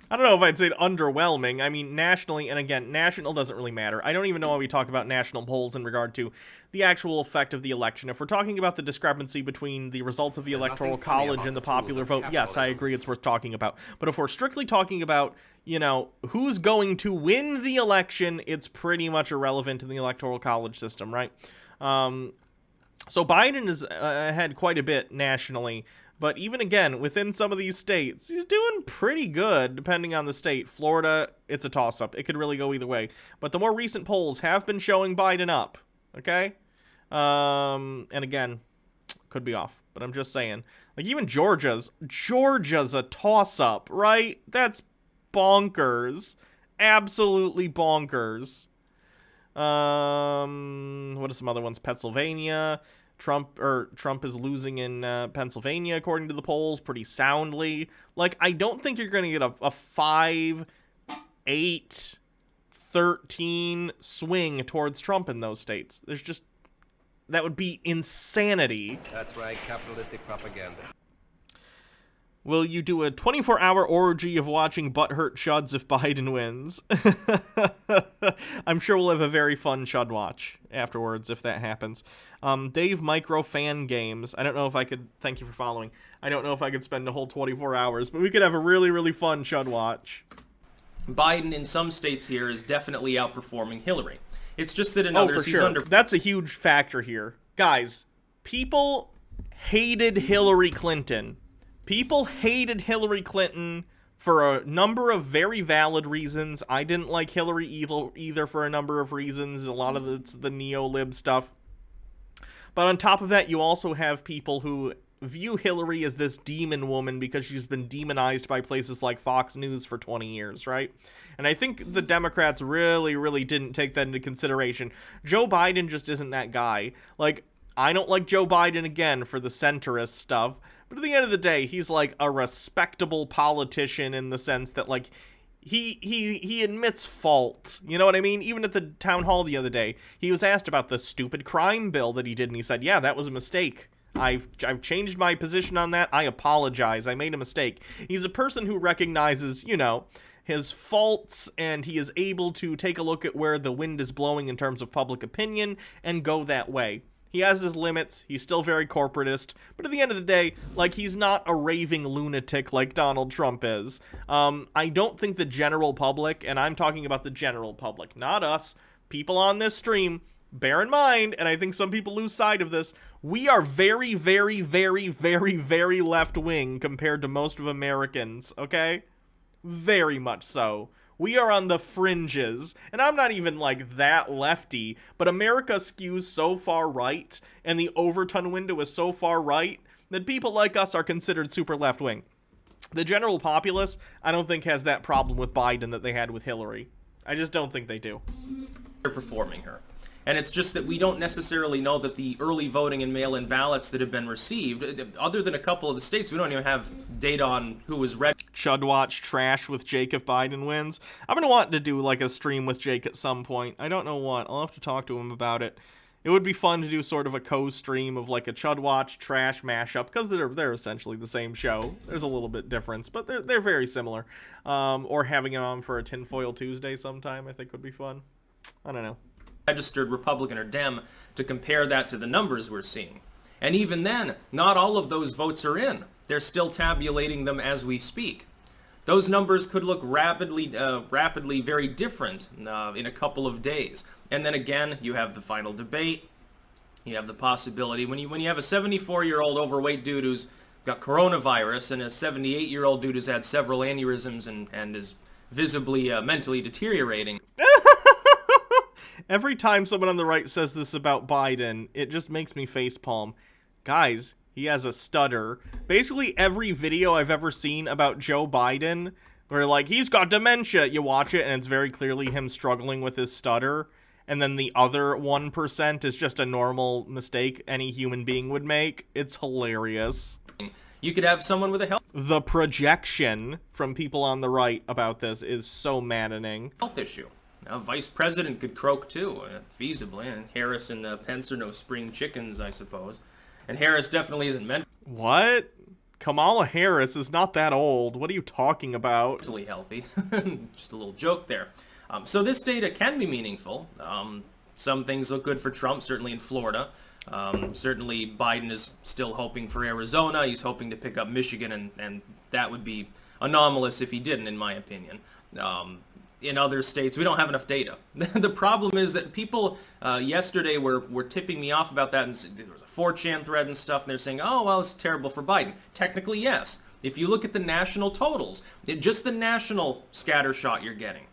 A: I don't know if I'd say underwhelming. I mean, nationally, and again, national doesn't really matter. I don't even know why we talk about national polls in regard to the actual effect of the election. If we're talking about the discrepancy between the results of the Electoral College and the popular vote, yes, I agree it's worth talking about. But if we're strictly talking about, you know, who's going to win the election, it's pretty much irrelevant in the Electoral College system, right? So Biden is ahead quite a bit nationally. But even again, within some of these states, he's doing pretty good, depending on the state. Florida, it's a toss-up. It could really go either way. But the more recent polls have been showing Biden up, okay? And again, could be off. But I'm just saying. Like, even Georgia's a toss-up, right? That's bonkers. Absolutely bonkers. What are some other ones? Pennsylvania. Trump is losing in Pennsylvania, according to the polls, pretty soundly. Like, I don't think you're going to get a 5, 8, 13 swing towards Trump in those states. There's just, that would be insanity.
B: That's right, capitalistic propaganda.
A: Will you do a 24-hour orgy of watching butthurt Chuds if Biden wins? I'm sure we'll have a very fun Chud watch afterwards if that happens. Dave Micro Fan Games. I don't know if I could... Thank you for following. I don't know if I could spend a whole 24 hours, but we could have a really, really fun Chud watch.
M: Biden in some states here is definitely outperforming Hillary. It's just that in others he's under...
A: That's a huge factor here. Guys, people hated Hillary Clinton. People hated Hillary Clinton for a number of very valid reasons. I didn't like Hillary either for a number of reasons. A lot of it's the neo-lib stuff. But on top of that, you also have people who view Hillary as this demon woman because she's been demonized by places like Fox News for 20 years, right? And I think the Democrats really, really didn't take that into consideration. Joe Biden just isn't that guy. Like, I don't like Joe Biden, again, for the centrist stuff. But at the end of the day, he's like a respectable politician in the sense that, like, he admits fault. You know what I mean? Even at the town hall the other day, he was asked about the stupid crime bill that he did, and he said, yeah, that was a mistake. I've changed my position on that. I apologize. I made a mistake. He's a person who recognizes, you know, his faults, and he is able to take a look at where the wind is blowing in terms of public opinion and go that way. He has his limits. He's still very corporatist. But at the end of the day, like, he's not a raving lunatic like Donald Trump is. I don't think the general public, and I'm talking about the general public, not us, people on this stream, bear in mind, and I think some people lose sight of this, we are very, very, very, very, very left-wing compared to most of Americans, okay? Very much so. We are on the fringes, and I'm not even, like, that lefty, but America skews so far right, and the Overton window is so far right, that people like us are considered super left-wing. The general populace, I don't think, has that problem with Biden that they had with Hillary. I just don't think they do.
M: They're performing her. And it's just that we don't necessarily know that the early voting and mail-in ballots that have been received, other than a couple of the states, we don't even have data on who was read.
A: Chud watch trash with Jake if Biden wins. I'm going to want to do like a stream with Jake at some point. I don't know what. I'll have to talk to him about it. It would be fun to do sort of a co-stream of like a Chud watch trash mashup, because they're essentially the same show. There's a little bit difference, but they're very similar. Or having him on for a Tinfoil Tuesday sometime, I think would be fun. I don't know.
M: registered Republican or Dem to compare that to the numbers we're seeing. And even then, not all of those votes are in. They're still tabulating them as we speak. Those numbers could look rapidly very different in a couple of days. And then again, you have the final debate. You have the possibility, when you have a 74-year-old overweight dude who's got coronavirus and a 78-year-old dude who's had several aneurysms and is visibly mentally deteriorating.
A: Every time someone on the right says this about Biden, it just makes me facepalm. Guys, he has a stutter. Basically, every video I've ever seen about Joe Biden, where, like, he's got dementia, you watch it, and it's very clearly him struggling with his stutter, and then the other 1% is just a normal mistake any human being would make. It's hilarious.
M: You could have someone with a health...
A: The projection from people on the right about this is so maddening.
M: Health issue. A vice president could croak too, feasibly, and Harris and Pence are no spring chickens, I suppose. And Harris definitely isn't meant...
A: What? Kamala Harris is not that old. What are you talking about?
M: Mentally healthy. Just a little joke there. So this data can be meaningful. Some things look good for Trump, certainly in Florida. Certainly Biden is still hoping for Arizona. He's hoping to pick up Michigan, and that would be anomalous if he didn't, in my opinion. In other states, we don't have enough data. The problem is that people yesterday were tipping me off about that, and there was a 4chan thread and stuff, and they're saying, oh, well, it's terrible for Biden. Technically, yes. If you look at the national totals, just the national scattershot you're getting,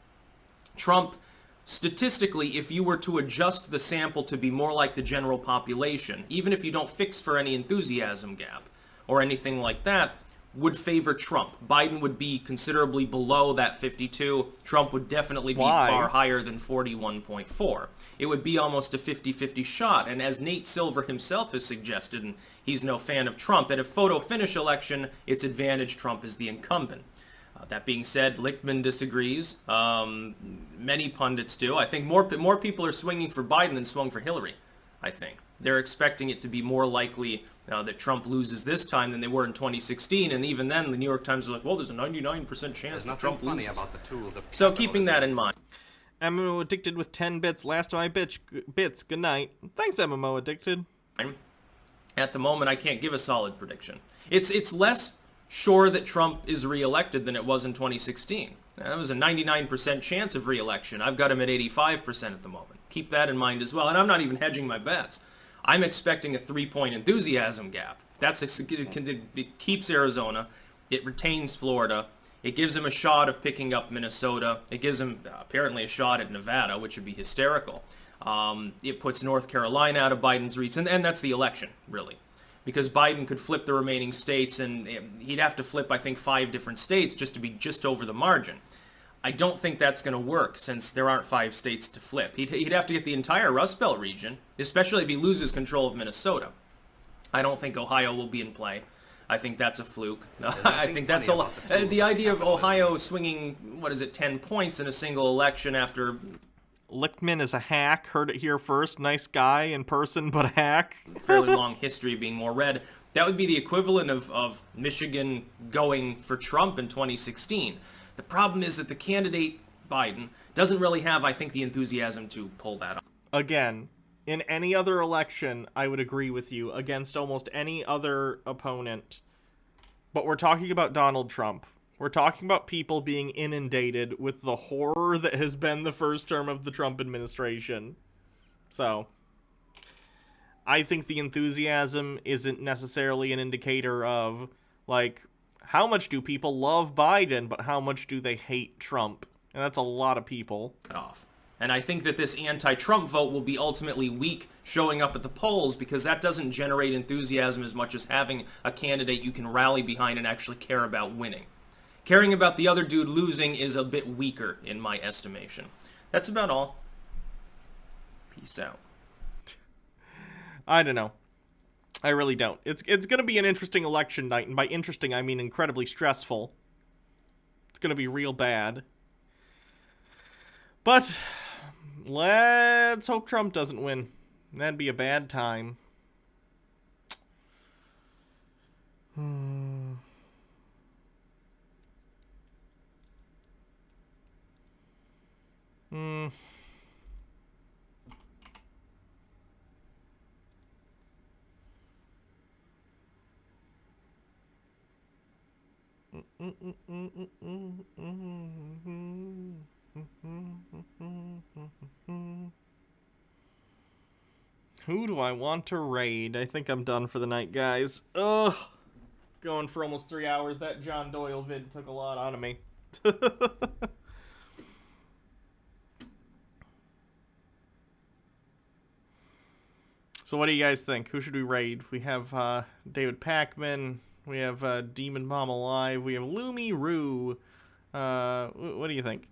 M: Trump, statistically, if you were to adjust the sample to be more like the general population, even if you don't fix for any enthusiasm gap or anything like that, would favor Trump. Biden would be considerably below that 52. Trump would definitely be far higher than 41.4. It would be almost a 50-50 shot. And as Nate Silver himself has suggested, and he's no fan of Trump, at a photo finish election, it's advantage Trump is the incumbent. That being said, Lichtman disagrees. Many pundits do. I think more people are swinging for Biden than swung for Hillary, I think. They're expecting it to be more likely that Trump loses this time than they were in 2016, and even then, the New York Times are like, well, there's a 99% chance that Trump loses.
B: About the tools of
M: so keeping that in mind.
A: MMO Addicted with 10 bits. Last of my bits. Good night. Thanks, MMO Addicted.
M: At the moment, I can't give a solid prediction. It's less sure that Trump is reelected than it was in 2016. That was a 99% chance of reelection. I've got him at 85% at the moment. Keep that in mind as well. And I'm not even hedging my bets. I'm expecting a 3-point enthusiasm gap. It keeps Arizona. It retains Florida. It gives him a shot of picking up Minnesota. It gives him apparently a shot at Nevada, which would be hysterical. It puts North Carolina out of Biden's reach. And that's the election, really. Because Biden could flip the remaining states, and he'd have to flip, I think, 5 different states just to be just over the margin. I don't think that's going to work, since there aren't 5 states to flip. He'd have to get the entire Rust Belt region, especially if he loses control of Minnesota. I don't think Ohio will be in play. I think that's a fluke. I think that's a lot. The idea of Ohio swinging, 10 points in a single election after...
A: Lichtman is a hack. Heard it here first. Nice guy in person, but a hack.
M: Fairly long history of being more red. That would be the equivalent of Michigan going for Trump in 2016. The problem is that the candidate, Biden, doesn't really have, I think, the enthusiasm to pull that off.
A: Again, in any other election, I would agree with you, against almost any other opponent. But we're talking about Donald Trump. We're talking about people being inundated with the horror that has been the first term of the Trump administration. So, I think the enthusiasm isn't necessarily an indicator of, like, how much do people love Biden, but how much do they hate Trump? And that's a lot of people.
M: And I think that this anti-Trump vote will be ultimately weak showing up at the polls, because that doesn't generate enthusiasm as much as having a candidate you can rally behind and actually care about winning. Caring about the other dude losing is a bit weaker, in my estimation. That's about all. Peace out.
A: I don't know. I really don't. It's going to be an interesting election night, and by interesting, I mean incredibly stressful. It's going to be real bad. But let's hope Trump doesn't win. That'd be a bad time. Who do I want to raid? I think I'm done for the night, guys. Ugh. Going for almost 3 hours. That John Doyle vid took a lot out of me. So what do you guys think? Who should we raid? We have David Packman. We have Demon Bomb Alive. We have Lumi Roo. What do you think?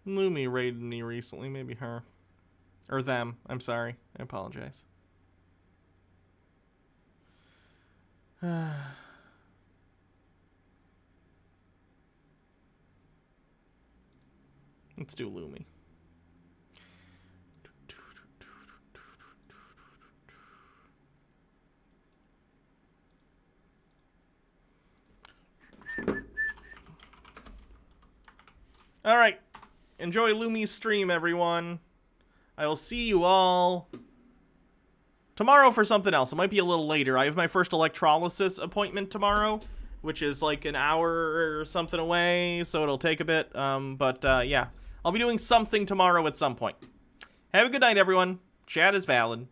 A: Lumi raided me recently. Maybe her. Or them. I'm sorry. I apologize. Let's do Lumi. All right. Enjoy Lumi's stream, everyone. I will see you all tomorrow for something else. It might be a little later. I have my first electrolysis appointment tomorrow, which is like an hour or something away, so it'll take a bit. Yeah, I'll be doing something tomorrow at some point. Have a good night, everyone. Chat is valid.